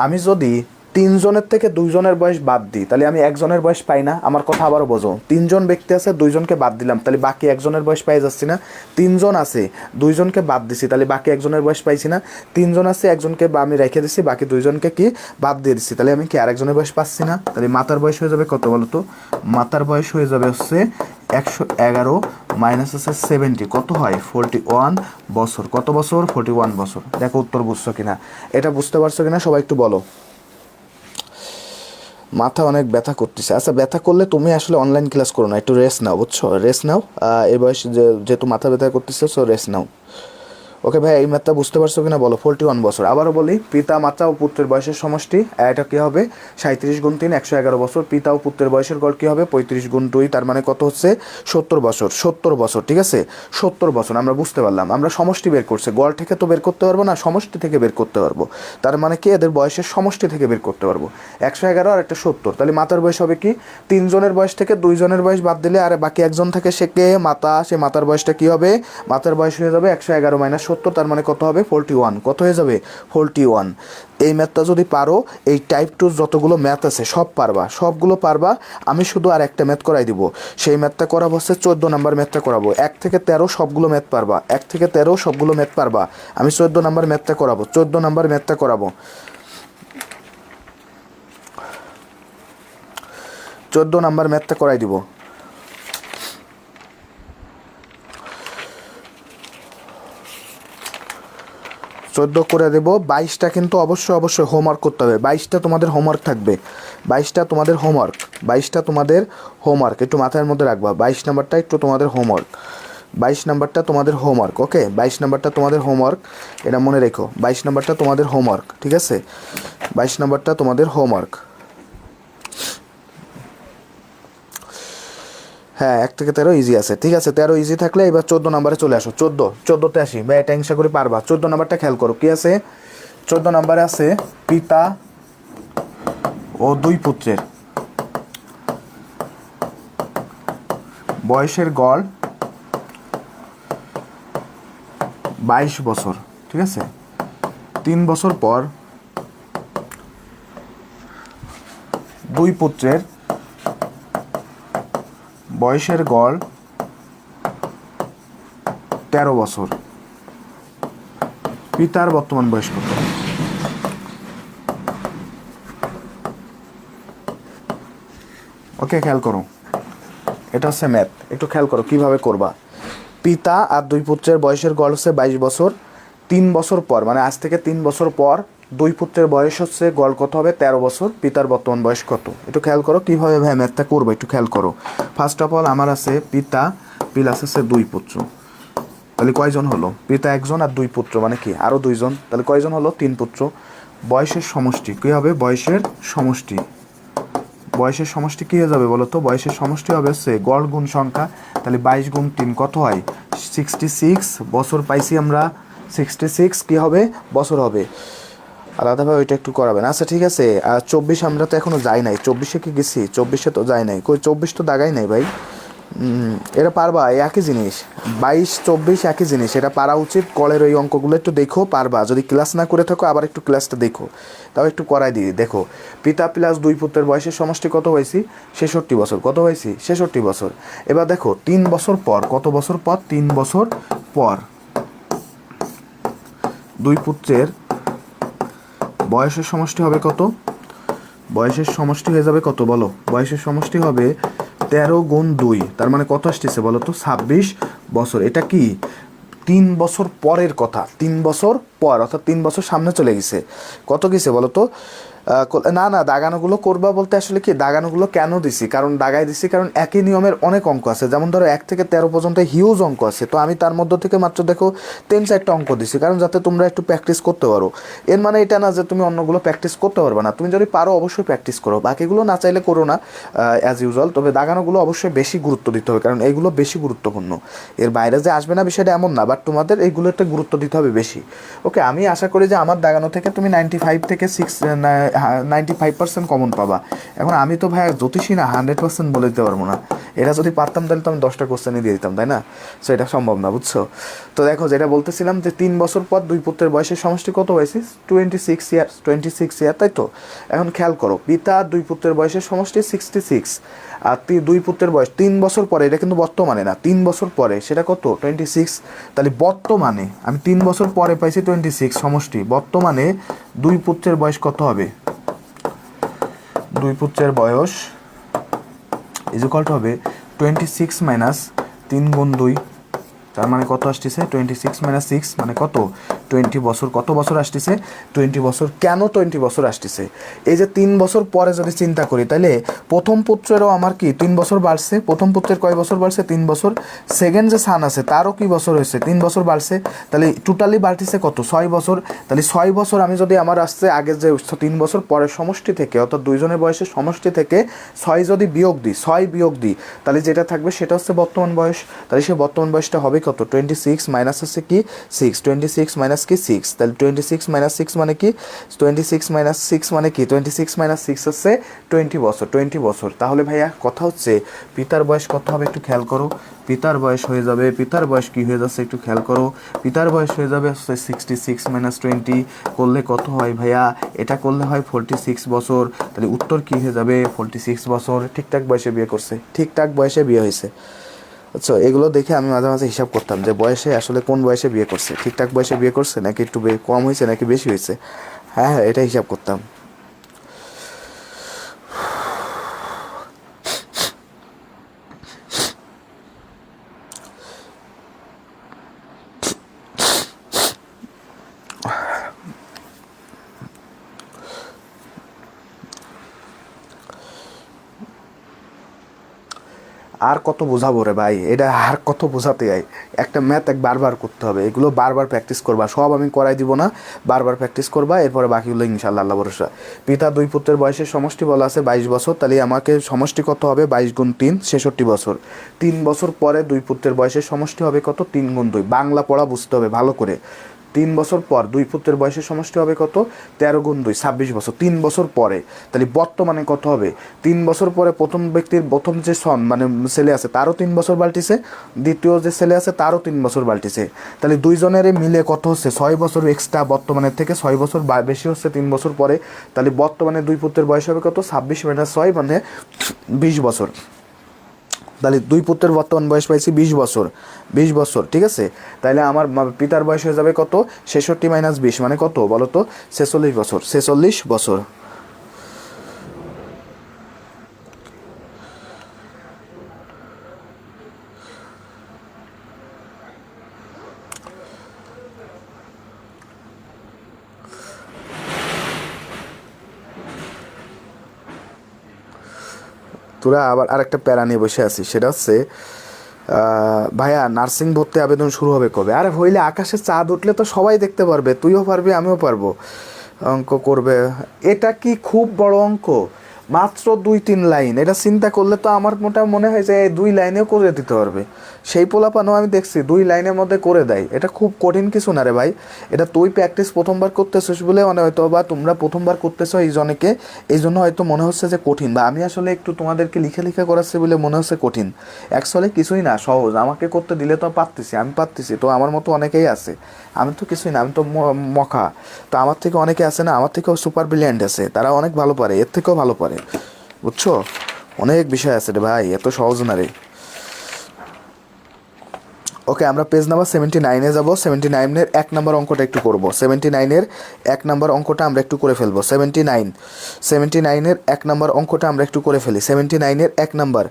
আমি যদি তিনজনের থেকে দুইজনের বয়স বাদ দিই, তাহলে আমি একজনের বয়স পাই না? আমার কথা আবারও বোঝো, তিনজন ব্যক্তি আছে, দুইজনকে বাদ দিলাম, তাহলে বাকি একজনের বয়স পাই যাচ্ছি না? তিনজন আছে, দুইজনকে বাদ দিছি, তাহলে বাকি একজনের বয়স পাইছি না? তিনজন আছে, একজনকে আমি রেখে দিছি, বাকি দুইজনকে কি বাদ দিয়ে দিচ্ছি, তাহলে আমি কি আরেকজনের বয়স পাচ্ছি না? তাহলে মাতার বয়স হয়ে যাবে কত বলো তো? মাতার বয়স হয়ে যাবে হচ্ছে 111 মাইনাস হচ্ছে 70, কত হয়? 41 বছর। কত বছর? 41 বছর। দেখো উত্তর বুঝছো কিনা, এটা বুঝতে পারছো কিনা সবাই একটু বলো। মাথা অনেক ব্যথা করতেছে। আচ্ছা, ব্যথা করলে তুমি আসলে অনলাইন ক্লাস করো না, একটু রেস্ট নাও, বুঝছো? রেস্ট নাও, এই বয়স যেহেতু মাথা ব্যথা করতেছে, সো রেস্ট নাও। ওকে ভাই, এই ম্যাথটা বুঝতে পারছো কিনা বলো? 41 বছর। আবারও বলি, পিতা মাতা ও পুত্রের বয়সের সমষ্টি, এটা কী হবে? 37 গুণ 3 111 বছর। পিতা ও পুত্রের বয়সের গড় কী হবে? 35 গুণ 2, তার মানে কত হচ্ছে? 70 বছর। 70 বছর, ঠিক আছে? 70 বছর আমরা বুঝতে পারলাম। আমরা সমষ্টি বের করছি, গড় থেকে তো বের করতে পারবো না, সমষ্টি থেকে বের করতে পারবো। তার মানে কি, এদের বয়সের সমষ্টি থেকে বের করতে পারবো। 111 আর একটা 70, তাহলে মাতার বয়স হবে কি? তিনজনের বয়স থেকে দুইজনের বয়স বাদ দিলে আর বাকি একজন থাকে, সে কে? মাতা। সে মাতার বয়সটা কী হবে? মাতার বয়স হয়ে যাবে 111 মাইনাস 70, তার মানে কত হবে? 41। কত হয়ে যাবে? 41। এই ম্যাথটা যদি পারো, এই টাইপ 2 যতগুলো ম্যাথ আছে সব পারবা, সবগুলো পারবা। আমি শুধু আর একটা ম্যাথ করাই দিব, সেই ম্যাথটা করাবো হচ্ছে 14 নাম্বার ম্যাথটা করাবো। 1 থেকে 13 সবগুলো ম্যাথ পারবা, 1 থেকে 13 সবগুলো ম্যাথ পারবা। আমি 14 নাম্বার ম্যাথটা করাবো, 14 নাম্বার ম্যাথটা করাবো, 14 নাম্বার ম্যাথটা করাই দিব। 14 করে দেবো। 22টা কিন্তু অবশ্যই হোমওয়ার্ক করতে হবে, 22টা তোমাদের হোমওয়ার্ক থাকবে, 22টা তোমাদের হোমওয়ার্ক, 22টা তোমাদের হোমওয়ার্ক, একটু মাথার মধ্যে রাখবা। 22 নাম্বারটা একটু তোমাদের হোমওয়ার্ক, 22 নাম্বারটা তোমাদের হোমওয়ার্ক। ওকে, 22 নাম্বারটা তোমাদের হোমওয়ার্ক, এটা মনে রেখো। 22 নাম্বারটা তোমাদের হোমওয়ার্ক, ঠিক আছে? 22 নাম্বারটা তোমাদের হোমওয়ার্ক। হ্যাঁ, 1 থেকে 13 ইজি আছে, ঠিক আছে? 13 ইজি থাকলে এবার 14 নাম্বারে চলে আসো। 14তে আসি ভাই, এটা হিংসা করে পারবা। 14 নাম্বারটা খেয়াল করো, কি আছে? 14 নাম্বারে আছে পিতা ও 2 পুত্রের বয়সের গড় 22 বছর, ঠিক আছে? 3 বছর পর 2 পুত্রের বয়সের গড় 13 বছর। পিতার বর্তমান বয়স কত? ওকে, খেয়াল করো, এটা হচ্ছে ম্যাথ, একটু খেয়াল করো কীভাবে করবা। পিতা আর 2 পুত্রের বয়সের গড় হচ্ছে 22 বছর। 3 বছর পর, মানে আজ থেকে 3 বছর পর 2 পুত্রের বয়স হচ্ছে গড় কত হবে? 13 বছর। পিতার বর্তমান বয়স কত? একটু খেয়াল করো কীভাবে ভাই ম্যাথটা করবো, একটু খেয়াল করো। ফার্স্ট অফ অল আমার আছে পিতা প্লাস আছে 2 পুত্র, তাহলে কয়জন হলো? পিতা একজন আর 2 পুত্র মানে কি আরও 2জন, তাহলে কয়জন হলো? 3 পুত্র। বয়সের সমষ্টি কী হবে? বয়সের সমষ্টি, বয়সের সমষ্টি কী হয়ে যাবে বলো তো? বয়সের সমষ্টি হবে হচ্ছে গড় গুণ সংখ্যা, তাহলে 22 গুণ 3 কত হয়? 66 বছর পাইছি আমরা। 66 কী হবে? বছর হবে। আলাদাভাবে ওইটা একটু করাবেন। আচ্ছা ঠিক আছে। আর 24 আমরা তো এখনও যাই নাই, 24-এ কি গেছি? 24-এ তো যাই নাই, কই 24 তো দাগাই নাই ভাই। এটা পারবা, একই জিনিস, 22 24 একই জিনিস, এটা পারা উচিত। কলের ওই অঙ্কগুলো একটু দেখো, পারবা। যদি ক্লাস না করে থাকো আবার একটু ক্লাসটা দেখো, তাও একটু করাই দিই। দেখো, পিতা প্লাস 2 পুত্রের বয়সের সমষ্টি কত হয়েছি? 66 বছর। কত হয়েছি? 66 বছর। এবার দেখো 3 বছর পর, কত বছর পর? 3 বছর পর 2 পুত্রের বয়সের সমষ্টি হবে কত? বয়সের সমষ্টি হয়ে যাবে কত বলো? বয়সের সমষ্টি হবে 13 গুণ 2, তার মানে কত আসতেছে বলো তো? 26 বছর। এটা কি 3 বছর পরের কথা, 3 বছর পর, অর্থাৎ 3 বছর সামনে চলে গেছে। কত গেছে বলো তো? না দাগানোগুলো করবা বলতে আসলে কি, দাগানোগুলো কেন দিছি? কারণ দাগাই দিছি, কারণ একই নিয়মের অনেক অঙ্ক আছে, যেমন ধরো 1 থেকে 13 পর্যন্ত হিউজ অঙ্ক আছে, তো আমি তার মধ্য থেকে মাত্র দেখো 3-4টা অঙ্ক দিছি, কারণ যাতে তোমরা একটু প্র্যাকটিস করতে পারো। এর মানে এটা না যে তুমি অন্যগুলো প্র্যাকটিস করতে পারবে না, তুমি যদি পারো অবশ্যই প্র্যাকটিস করো, বাকিগুলো না চাইলে করো না অ্যাজ ইউজুয়াল। তবে দাগানোগুলো অবশ্যই বেশি গুরুত্ব দিতে হবে, কারণ এইগুলো বেশি গুরুত্বপূর্ণ। এর বাইরে যে আসবে না বিষয়টা এমন না, বাট তোমাদের এইগুলোতে গুরুত্ব দিতে হবে বেশি। ওকে, আমি আশা করি যে আমার দাগানো থেকে তুমি 95 থেকে 6 95% কমন পাবা। এখন আমি তো ভাই জ্যোতিষী না, 100% বলে দিতে পারবো না। এটা যদি পারতাম তাহলে তো আমি 10টা কোশ্চেনই দিয়ে দিতাম, তাই না? সো এটা সম্ভব না, বুঝছো? তো দেখো, যেটা বলতেছিলাম যে 3 বছর পর দুই পুত্রের বয়সের সমষ্টি কত হয়েছে? 26 ইয়ার, তাই তো? এখন খেয়াল করো, পিতা দুই পুত্রের বয়সের সমষ্টি 66, আর দুই পুত্রের বয়স 3 বছর পরে, এটা কিন্তু বর্তমানে না, 3 বছর পরে সেটা কত? 26। তাহলে বর্তমানে আমি 3 বছর পরে পাইছি 26 সমষ্টি, বর্তমানে দুই পুত্রের বয়স কত হবে? দুই পুত্রের বয়স ইকুয়াল হবে 26 মাইনাস 3 গুণ 2, তার মানে কত আসতেছে? 26 মাইনাস 6 মানে কত? 20 বছর। কত বছর আসতেছে? 20 বছর। কেন 20 বছর আসতেছে? এই যে 3 বছর পরে যদি চিন্তা করি, তাহলে প্রথম পুত্রেরও আমার কি 3 বছর বাড়ছে? প্রথম পুত্রের কয় বছর বাড়ছে? 3 বছর। সেকেন্ড যে সান আছে তারও কি বছর হয়েছে? 3 বছর বাড়ছে। তাহলে টোটালি বাড়তেছে কত? 6 বছর। তাহলে 6 বছর আমি যদি আমার আসছে আগের যে 3 বছর পরের সমষ্টি থেকে, অর্থাৎ দুইজনের বয়সের সমষ্টি থেকে 6 যদি বিয়োগ দিই, 6 বিয়োগ দিই, তাহলে যেটা থাকবে সেটা হচ্ছে বর্তমান বয়স। তাহলে সে বর্তমান বয়সটা হবে কত? 26 মাইনাস হচ্ছে কি 6, 26 মাইনাস কি 6, তাহলে 26 মাইনাস 6 মানে কি? 26 মাইনাস 6 মানে কি? 26 মাইনাস 6 হচ্ছে 20 বছর, 20 বছর। তাহলে ভাইয়া কথা হচ্ছে পিতার বয়স কত হবে? একটু খেয়াল করো। পিতার বয়স হয়ে যাবে, পিতার বয়স কি হয়ে যাচ্ছে একটু খেয়াল করো। পিতার বয়স হয়ে যাবে হচ্ছে 66 মাইনাস 20 করলে কত হয় ভাইয়া? এটা করলে হয় 46 বছর। তাহলে উত্তর কি হয়ে যাবে? 46 বছর। ঠিকঠাক বয়সে বিয়ে করছে, ঠিকঠাক বয়সে বিয়ে হয়েছে। আচ্ছা, এগুলো দেখে আমি মাঝে মাঝে হিসাব করতাম যে বয়সে আসলে কোন বয়সে বিয়ে করছে, ঠিকঠাক বয়সে বিয়ে করছে নাকি একটু কম হয়েছে নাকি বেশি হয়েছে। হ্যাঁ হ্যাঁ, এটা হিসাব করতাম। আর কত বোঝাবো রে ভাই, এটা আর কত বোঝাতে হয়? একটা ম্যাথ বারবার করতে হবে, এগুলো বারবার প্র্যাকটিস করবা। সব আমি করাই দিব না, বারবার প্র্যাকটিস করবা, এরপরে বাকিগুলো ইনশাল্লাহ আল্লাহ ভরসা। পিতা দুই পুত্রের বয়সের সমষ্টি বলা আছে 22 বছর, তাহলে আমাকে সমষ্টি কত হবে? 22 গুণ 3 66 বছর। 3 বছর পরে দুই পুত্রের বয়সের সমষ্টি হবে কত? 3 গুণ 2। বাংলা পড়া বুঝতে হবে ভালো করে। 3 বছর পর দুই পুত্রের বয়সের সমষ্টি হবে কত? 13 গুণ 2 26 বছর। 3 বছর পরে, তাহলে বর্তমানে কত হবে? 3 বছর পরে প্রথম ব্যক্তির প্রথম যে সন মানে ছেলে আছে তারও 3 বছর বাড়তিছে, দ্বিতীয় যে ছেলে আছে তারও 3 বছর বাড়তিছে। তাহলে দুইজনেরই মিলে কত হচ্ছে? 6 বছর এক্সট্রা, বর্তমানের থেকে 6 বছর বেশি হচ্ছে 3 বছর পরে। তাহলে বর্তমানে দুই পুত্রের বয়স হবে কত? 26 মাইনাস 6 মানে 20 বছর। তাহলে দুই পুত্রের বর্তমান বয়স পাইছি 20 বছর, 20 বছর, ঠিক আছে? তাহলে আমার পিতার বয়স হয়ে যাবে কত? 66 মাইনাস 20 মানে কত বলো তো? 46 বছর, 46 বছর। তোরা আবার আরেকটা প্যারা নিয়ে বসে আছিস, সেটা হচ্ছে ভাইয়া নার্সিং ভর্তি আবেদন শুরু হবে কবে? আরে হইলে আকাশে চাঁদ উঠলে তো সবাই দেখতে পারবে, তুইও পারবি আমিও পারবো। অঙ্ক করবে, এটা কি খুব বড় অঙ্ক? মাত্র 2-3 লাইন, এটা চিন্তা করলে তো আমার মনে হয় যে 2 লাইনেও করে দিতে পারবে। সেই পোলাপানও আমি দেখছি 2 লাইনের মধ্যে করে দেয়। এটা খুব কঠিন কিছু না রে ভাই। এটা তুই প্র্যাকটিস প্রথমবার করতেছিস বলে মনে হয়তো, বা তোমরা প্রথমবার করতেছো এই জন্য হয়তো মনে হচ্ছে যে কঠিন, বা আমি আসলে একটু তোমাদেরকে লিখে লিখে করাচ্ছি বলে মনে হচ্ছে কঠিন। অ্যাকচুয়ালি কিছুই না, সহজ। আমাকে করতে দিলে তো পারতেছি, আমি পারতেছি, তো আমার মতো অনেকেই আছে। আমি তো কিছুই না, আমি তো মখা। তো আমার থেকে অনেকে আছে না, আমার থেকেও সুপার ব্রিলিয়ান্ট আছে, তারা অনেক ভালো পারে, এর থেকেও ভালো পারে, বুঝছো? অনেক বিষয় আছে রে ভাই, এত সহজ না রে। ওকে, আমরা পেজ নাম্বার 79-এ যাবো। 79-এর 1 নম্বর অঙ্কটা একটু করবো। 79-এর 1 নম্বর অঙ্কটা আমরা একটু করে ফেলবো। 79-এর 1 নম্বর অঙ্কটা আমরা একটু করে ফেলি। 79-এর 1 নম্বর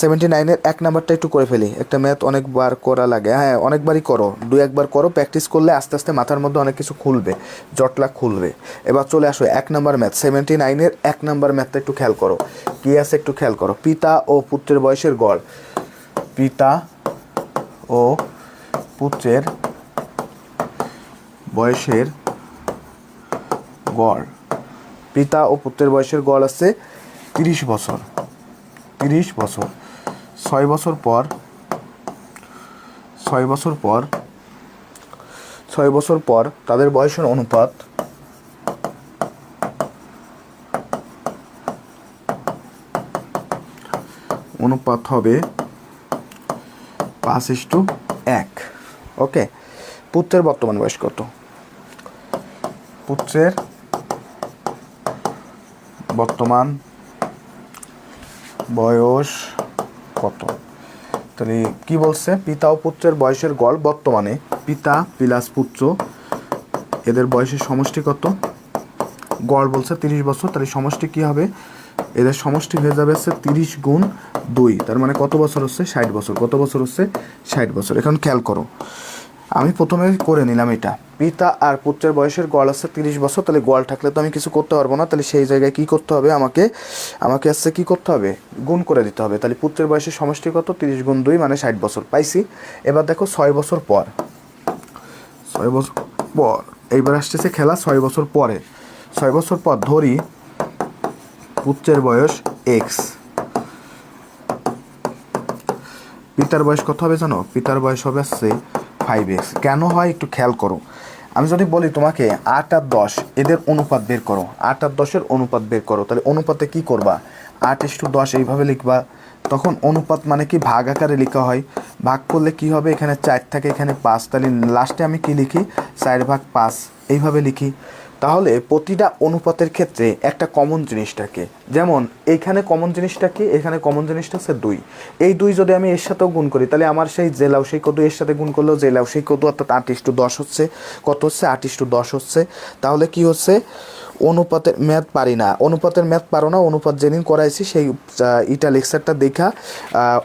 79-এর 1 নাম্বারটা একটু করে ফেলি। একটা ম্যাথ অনেকবার করা লাগে, হ্যাঁ অনেকবারই করো, 2-1 বার করো, প্র্যাকটিস করলে আস্তে আস্তে মাথার মধ্যে অনেক কিছু খুলবে, জটলা খুলবে। এবার চলে আসো 1 নম্বর ম্যাথ। 79-এর 1 নম্বর ম্যাথটা একটু খেয়াল করো, কী আছে একটু খেয়াল করো। পিতা ও পুত্রের বয়সের গড়। পিতা ও পুত্রের বয়সের গড়। পিতা ও পুত্রের বয়সের গড় আছে 30 বছর। 30 বছর। 6 বছর পর 6 বছর পর 6 বছর পর তাদের বয়সের অনুপাত অনুপাত হবে 5:1। ওকে, পুত্রের বর্তমান বয়স কত? পুত্রের বর্তমান বয়স কত? তাহলে কি বলছে, পিতা ও পুত্রের বয়সের গড় বর্তমানে পিতা প্লাস পুত্র এদের বয়সের সমষ্টি কত? গড় বলছে 30 বছর, তাহলে সমষ্টি কি হবে? এদের সমষ্টি হয়ে যাবে হচ্ছে 30 গুণ 2, তার মানে কত বছর হচ্ছে? 60 বছর। কত বছর হচ্ছে? 60 বছর। এখন খেয়াল করো, আমি প্রথমে করে নিলাম এটা, পিতা আর পুত্রের বয়সের গড় হচ্ছে 30 বছর, তাহলে গড় থাকলে তো আমি কিছু করতে পারবো না, তাহলে সেই জায়গায় কি করতে হবে? আমাকে হচ্ছে কি করতে হবে? গুণ করে দিতে হবে। তাহলে পুত্রের বয়সের সমষ্টি কত? 30 গুণ 2 মানে 60 বছর পাইছি। এবার দেখো 6 বছর পর, 6 বছর পর এইবার আসতেছে খেলা 6 বছর পরে। 6 বছর পর ধরি পুত্রের বয়স এক্স, পিতার বয়স কত হবে জানো? পিতার বয়স হবে হচ্ছে 5x। কেন হয় একটু খেয়াল করো, আমি যদি বলি তোমাকে 8 আর 10 এদের অনুপাত বের করো, 8 আর 10 এর অনুপাত বের করো, তাহলে অনুপাতে কি করবা? 8:10 এইভাবে লিখবা। তখন অনুপাত মানে কি ভাগ আকারে লেখা হয়, ভাগ করলে কি হবে? এখানে 4 থাকে, এখানে 5, তাহলে লাস্টে আমি কি লিখি? 4/5 এইভাবে লিখি। তাহলে প্রতিটা অনুপাতের ক্ষেত্রে একটা কমন জিনিসটাকে, যেমন এইখানে কমন জিনিসটা কি? এখানে কমন জিনিসটা হচ্ছে 2। এই 2 যদি আমি এর সাথেও গুণ করি, তাহলে আমার সেই যে লাউ সেই কত এর সাথে গুণ করলেও যে লাউ সেই কত, অর্থাৎ 8:10 হচ্ছে। কত হচ্ছে? 8:10 হচ্ছে। তাহলে কি হচ্ছে? অনুপাতের ম্যাথ পারি না, অনুপাতের ম্যাথ পারো না, অনুপাত যেদিন করাইছি সেই ইটা লেকচারটা দেখা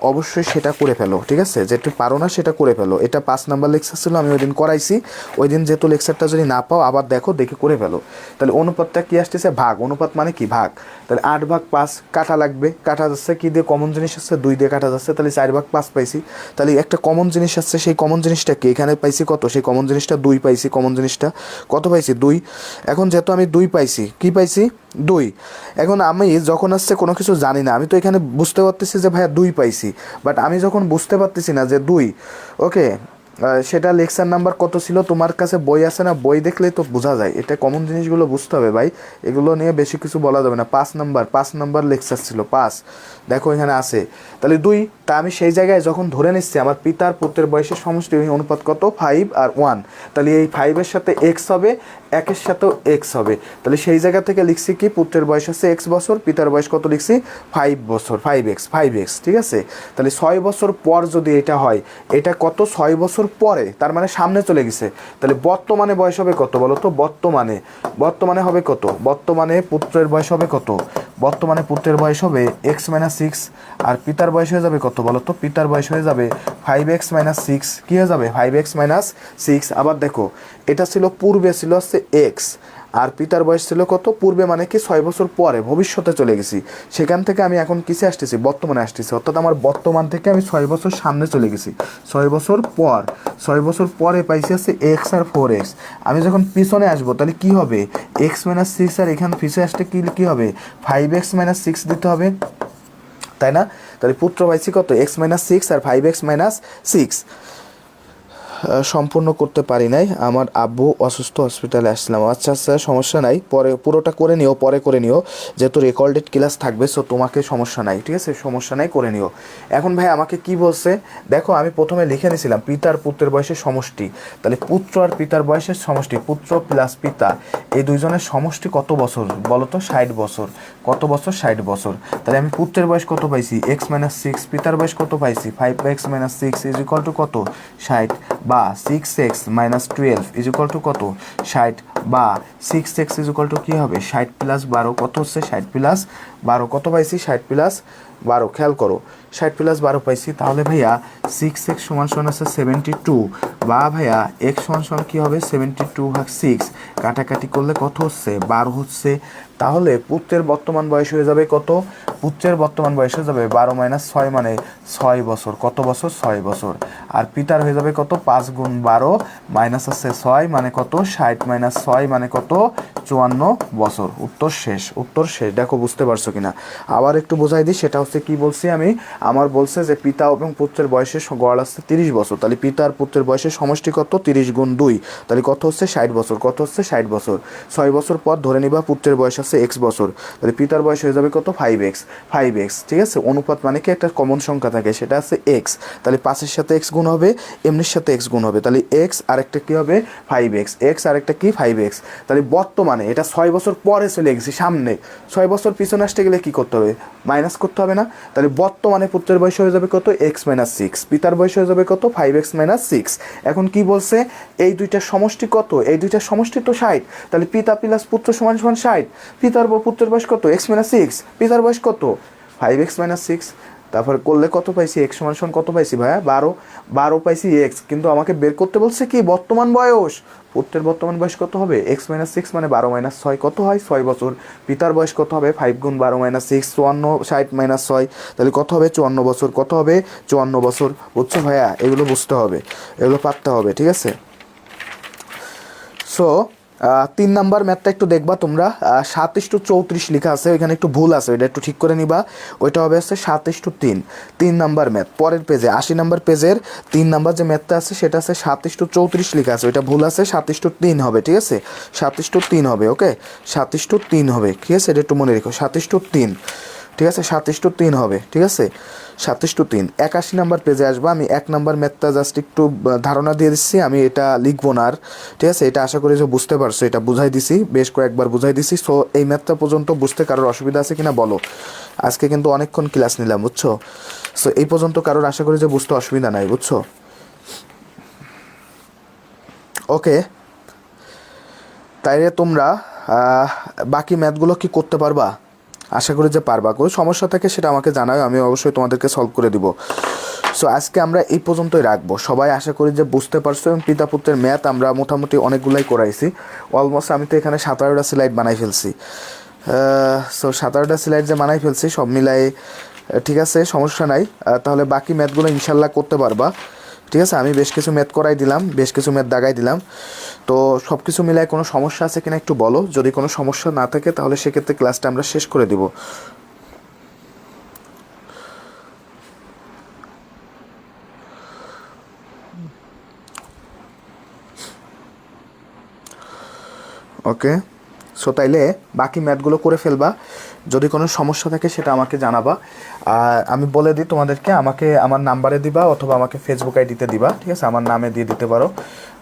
অবশ্যই সেটা করে ফেলো, ঠিক আছে? যেটা পারো না সেটা করে ফেলো। এটা 5 নাম্বার লেকচার ছিল, আমি ওই দিন করাইছি। ওই দিন যেহেতু লেকচারটা যদি না পাও আবার দেখো, দেখে করে ফেলো। তাহলে অনুপাতটা কি আসতেছে? ভাগ। অনুপাত মানে কি? ভাগ। তাহলে 8/5 কাটা লাগবে, কাটা যাচ্ছে কি দিয়ে? কমন জিনিস আসছে 2 দিয়ে কাটা যাচ্ছে, তাহলে 4/5 পাইছি। তাহলে একটা কমন জিনিস আসছে, সেই কমন জিনিসটা কি? এখানে পাইছি কত? সেই কমন জিনিসটা 2 পাইছি। কমন জিনিসটা কত পাইছি? 2। এখন যেহেতু আমি 2 পাইছি, কি পাইছি? 2। এখন আমি যখন আসছে কোনো কিছু জানি না, আমি তো এখানে বুঝতে পারতেছি যে ভাইয়া 2 পাইছি, বাট আমি যখন বুঝতে পারতেছি না যে 2, ওকে, সেটা লেকচার নাম্বার কত ছিল? তোমার কাছে বই আছে না? বই দেখলেই তো বোঝা যায়। এটা কমন জিনিসগুলো বুঝতে হবে ভাই, এগুলো নিয়ে বেশি কিছু বলা যাবে না। 5 নাম্বার লেকচার ছিল, 5, দেখো এখানে আছে। তাহলে 2, তা আমি সেই জায়গায় যখন ধরে নিচ্ছি আমার পিতার পুত্রের বয়সের সমষ্টি অনুপাত কত? 5 আর 1। তাহলে এই 5-এর সাথে এক্স হবে, 1-এর সাথেও এক্স হবে। তাহলে সেই জায়গা থেকে লিখছি কি? পুত্রের বয়স হচ্ছে এক্স বছর, পিতার বয়স কত লিখছি? 5 বছর, 5x, ঠিক আছে? তাহলে 6 বছর পর যদি এটা হয়, এটা কত? 6 বছর পরে, তার মানে সামনে চলে গেছে। তাহলে বর্তমানে বয়স হবে কত বলো তো? বর্তমানে হবে কত? বর্তমানে পুত্রের বয়স হবে কত? বর্তমানে পুত্রের বয়স হবে x-6, আর পিতার বয়স হয়ে যাবে কত বলো তো? পিতার বয়স হয়ে যাবে 5x-6। কি হয়ে যাবে? 5x-6। আবার দেখো, এটা ছিল পূর্বে ছিল হচ্ছে এক্স, আর পিতার বয়স ছিল কত? পূর্বে মানে কি 6 বছর পরে, ভবিষ্যতে চলে গেছি। সেখান থেকে আমি এখন কিসে আসতেছি? বর্তমানে আসতেছি, অর্থাৎ আমার বর্তমান থেকে আমি 6 বছর সামনে চলে গেছি। 6 বছর পর, 6 বছর পরে পাইছি হচ্ছে এক্স আর 4x। আমি যখন পিছনে আসবো তাহলে কি হবে? x-6, আর এখানে পিছনে আসতে কি হবে? 5x-6 দিতে হবে, তাই না? তাহলে পুত্র পাইছি কত? x-6 আর 5x-6। সম্পূর্ণ করতে পারি নাই, আমার আব্বু অসুস্থ, হসপিটালে আসছিলাম। আচ্ছা আচ্ছা, সমস্যা নাই, পরে পুরোটা করে নিও, পরে করে নিও, যেহেতু রেকর্ডেড ক্লাস থাকবে, সো তোমাকে সমস্যা নাই, ঠিক আছে? সমস্যা নাই, করে নিও। এখন ভাই আমাকে কি বলছে দেখো, আমি প্রথমে লিখে নিয়েছিলাম পিতার পুত্রের বয়সের সমষ্টি। তাহলে পুত্র আর পিতার বয়সের সমষ্টি, পুত্র প্লাস পিতা, এই দুইজনের সমষ্টি কত বছর বলো তো? 60 বছর। কত বছর? 60 বছর। তাহলে আমি পুত্রের বয়স কত পাইছি? x-6, পিতার বয়স কত পাইছি? 5x-6 ইজ ইকুয়াল টু কত? 60, বা 6x-12 ইজ ইকুয়াল টু কত? 60, বা 6x ইজ ইকুয়াল টু কী হবে? 60 + 12 কত হচ্ছে? 60 + 12 কত পাইছি? 60 + 12, খেয়াল করো, 60 + 12 পাইছি। তাহলে ভাইয়া 6x = আছে 72, বা ভাইয়া x = কী হবে? 72/6, কাটাকাটি করলে কত হচ্ছে? 12 হচ্ছে। তাহলে পুত্রের বর্তমান বয়স হয়ে যাবে কত? পুত্রের বর্তমান বয়স হয়ে যাবে 12 - 6 মানে 6 বছর। কত বছর? 6 বছর। আর পিতার হয়ে যাবে কত? 5 × 12 মাইনাস আছে 6 মানে কত? 60 - 6 মানে কত? 54 বছর। উত্তর শেষ, উত্তর শেষ। দেখো বুঝতে পারছো কিনা? আবার একটু বোঝাই দিই, সেটা হচ্ছে কি বলছি আমি, আমার বলছে যে পিতা এবং পুত্রের বয়সের গড় আসছে 30 বছর, তাহলে পিতা আর পুত্রের বয়সের সমষ্টি কত, 30 গুণ 2, তাহলে কত হচ্ছে 60 বছর, কত হচ্ছে 60 বছর। 6 বছর পর ধরে নিবা পুত্রের বয়স আছে x বছর, তাহলে পিতার বয়স হয়ে যাবে কত, 5x, 5x, ঠিক আছে। অনুপাত মানে কি একটা কমন সংখ্যা থাকে, সেটা আছে x, তাহলে 5-এর সাথে x গুণ হবে, এমনির সাথে x গুণ হবে, তাহলে x আরেকটা কি হবে 5x, x আরেকটা কি 5x। তাহলে বর্তমানে এটা 6 বছর পরে চলে গেছে, সামনে 6 বছর পিছনে আসতে গেলে কি করতে হবে, মাইনাস করতে হবে না। তাহলে বর্তমানে পুত্রের বয়স হয়ে যাবে কত, x মাইনাস 6, পিতার বয়স হয়ে যাবে কত, 5x মাইনাস 6। এখন কি বলছে, এই দুইটার সমষ্টি কত, এই দুইটার সমষ্টি তো 60, তাহলে পিতা প্লাস পুত্র সমান সমান 60, পিতার পুত্রের বয়স কত, x মাইনাস 6, পিতার বয়স কত 5x মাইনাস 6। তারপর করলে কত পাইছি, x সমান সমান কত পাইছি ভাইয়া, 12 পাইছি x, কিন্তু আমাকে বের করতে বলছে কি বর্তমান বয়স, পুত্রের বর্তমান বয়স কত হবে, x মাইনাস 6 মানে 12 মাইনাস 6 কত হয়, 6 বছর। পিতার বয়স কত হবে, 5 গুণ 12 মাইনাস 6, 54, 60 মাইনাস 6, তাহলে কত হবে 54 বছর, কত হবে 54 বছর। বুঝছো ভাইয়া, এগুলো বুঝতে হবে, এগুলো পারতে হবে, ঠিক আছে। সো 3 নাম্বার ম্যাথটা একটু দেখবা তোমরা, 7:34 লেখা আছে, ওইখানে একটু ভুল আছে, ওইটা একটু ঠিক করে নিবা। ওইটা হবে হচ্ছে 7:3, 3 নাম্বার ম্যাথ পরের পেজে 80 নাম্বার পেজের 3 নাম্বার যে ম্যাথটা আছে সেটা আছে 7:34 লেখা আছে, ওইটা ভুল আছে, 7:3 হবে, ঠিক আছে, 7:3 হবে, ওকে 7:3 হবে, ঠিক আছে, এটা একটু মনে রেখো 7:3, ঠিক আছে 7:3 হবে, ঠিক আছে 7:3। 81 নাম্বার পেজে আসবা, আমি 1 নাম্বার ম্যাথটা জাস্ট একটু ধারণা দিয়ে দিচ্ছি, আমি এটা লিখবো না আর, ঠিক আছে, এটা আশা করি যে বুঝতে পারছো, এটা বুঝাই দিছি, বেশ কয়েকবার বুঝাই দিছি। সো এই ম্যাথটা পর্যন্ত বুঝতে কারোর অসুবিধা আছে কিনা বলো, আজকে কিন্তু অনেকক্ষণ ক্লাস নিলাম, বুঝছো। সো এই পর্যন্ত কারোর আশা করি যে বুঝতে অসুবিধা নাই, বুঝছো, ওকে। তাইলে তোমরা বাকি ম্যাথগুলো কি করতে পারবা, আশা করি যে পারবা, কোনো সমস্যা থাকে সেটা আমাকে জানাও, আমি অবশ্যই তোমাদেরকে সলভ করে দিব। সো আজকে আমরা এই পর্যন্তই রাখবো, সবাই আশা করি যে বুঝতে পারছো, এবং পিতা পুত্রের ম্যাথ আমরা মোটামুটি অনেকগুলাই করাইছি, অলমোস্ট আমি তো এখানে 17টা স্লাইড বানাই ফেলছি। সো 17টা স্লাইড যে বানাই ফেলছি সব মিলাই, ঠিক আছে সমস্যা নাই। তাহলে বাকি ম্যাথগুলো ইনশাল্লাহ করতে পারবা, ঠিক আছে। আমি বেশ কিছু ম্যাথ করাই দিলাম, বেশ কিছু ম্যাথ দাগাই দিলাম, তো সব কিছু মিলায় কোনো সমস্যা আছে কিনা একটু বলো, যদি কোনো সমস্যা না থাকে তাহলে সেক্ষেত্রে ক্লাসটা আমরা শেষ করে দিব। ওকে, সো তাইলে বাকি ম্যাথগুলো করে ফেলবা, যদি কোনো সমস্যা থাকে সেটা আমাকে জানাবা। আর আমি বলে দিই তোমাদেরকে, আমাকে আমার নাম্বারে দিবা অথবা আমাকে ফেসবুক আইডিতে দিবা, ঠিক আছে, আমার নামে দিয়ে দিতে পারো।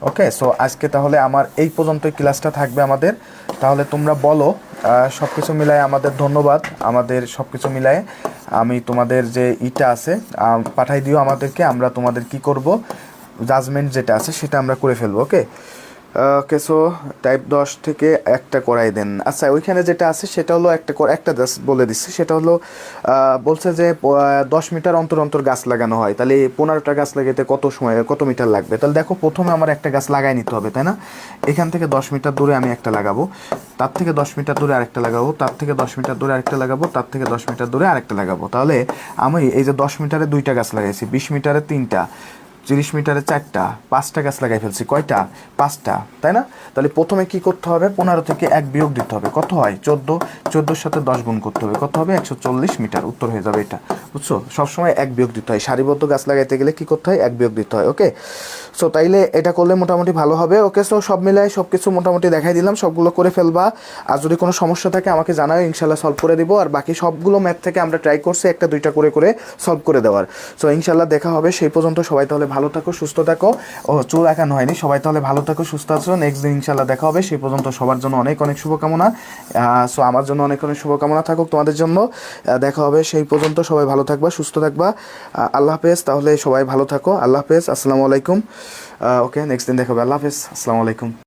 ওকে, সো আজকে তাহলে আমার এই পর্যন্তই ক্লাসটা থাকবে আমাদের। তাহলে তোমরা বলো, সব কিছু মিলায় আমাদের ধন্যবাদ, আমাদের সব কিছু মিলায় আমি তোমাদের যে ইটা আছে পাঠাই দিও আমাদেরকে, আমরা তোমাদের কি করব জাজমেন্ট যেটা আছে সেটা আমরা করে ফেলবো, ওকে। ওকে, সো টাইপ 10 থেকে একটা করাই দেন। আচ্ছা, ওইখানে যেটা আছে সেটা হলো একটা জাস্ট বলে দিচ্ছি, সেটা হলো বলছে যে 10 মিটার অন্তর অন্তর গাছ লাগানো হয়, তাহলে 15টা গাছ লাগাইতে কত সময় কত মিটার লাগবে। তাহলে দেখো, প্রথমে আমার একটা গাছ লাগাই নিতে হবে, তাই না। এখান থেকে 10 মিটার দূরে আমি একটা লাগাবো, তার থেকে 10 মিটার দূরে আরেকটা লাগাবো, তার থেকে 10 মিটার দূরে আরেকটা লাগাবো, তার থেকে 10 মিটার দূরে আরেকটা লাগাবো। তাহলে আমি এই যে 10 মিটারে 2টা গাছ লাগাইছি, 20 মিটারে 3টা, 30 মিটারে 4টা, 5টা গাছ লাগাই ফেলছি, কয়টা 5টা, তাই না। তাহলে প্রথমে কি করতে হবে, 15 থেকে 1 বিয়োগ দিতে হবে, কত হয় 14, 14-র সাথে 10 গুণ করতে হবে, কত হবে 140 মিটার, উত্তর হয়ে যাবে এটা, বুঝছো। সবসময় 1 বিয়োগ দিতে হয়, সারিবদ্ধ গাছ লাগাইতে গেলে কি করতে হয়, 1 বিয়োগ দিতে হয়, ওকে। সো তাইলে এটা করলে মোটামুটি ভালো হবে, ওকে। সো সব মিলাই সব কিছু মোটামুটি দেখাই দিলাম, সবগুলো করে ফেলবা, আর যদি কোনো সমস্যা থাকে আমাকে জানাও, ইনশাল্লাহ সলভ করে দিব। আর বাকি সবগুলো ম্যাথ থেকে আমরা ট্রাই করছি 1-2টা করে করে সলভ করে দেওয়ার। সো ইনশাল্লাহ দেখা হবে, সেই পর্যন্ত সবাই তাহলে ভালো থাকো, সুস্থ থাকো। ও চুল একানো হয়নি, সবাই তাহলে ভালো থাকো, সুস্থ আছো, নেক্সট দিন ইনশাল্লাহ দেখা হবে, সেই পর্যন্ত সবার জন্য অনেক অনেক শুভকামনা। সো আমার জন্য অনেক অনেক শুভকামনা থাকুক তোমাদের জন্য, দেখা হবে, সেই পর্যন্ত সবাই ভালো থাকবা, সুস্থ থাকবা, আল্লাহ হাফেজ। তাহলে সবাই ভালো থাকো, আল্লাহ হাফেজ, আসসালামু আলাইকুম। ওকে, নেক্সট দিন দেখা হবে, আল্লাহ হাফেজ, আসসালামু আলাইকুম।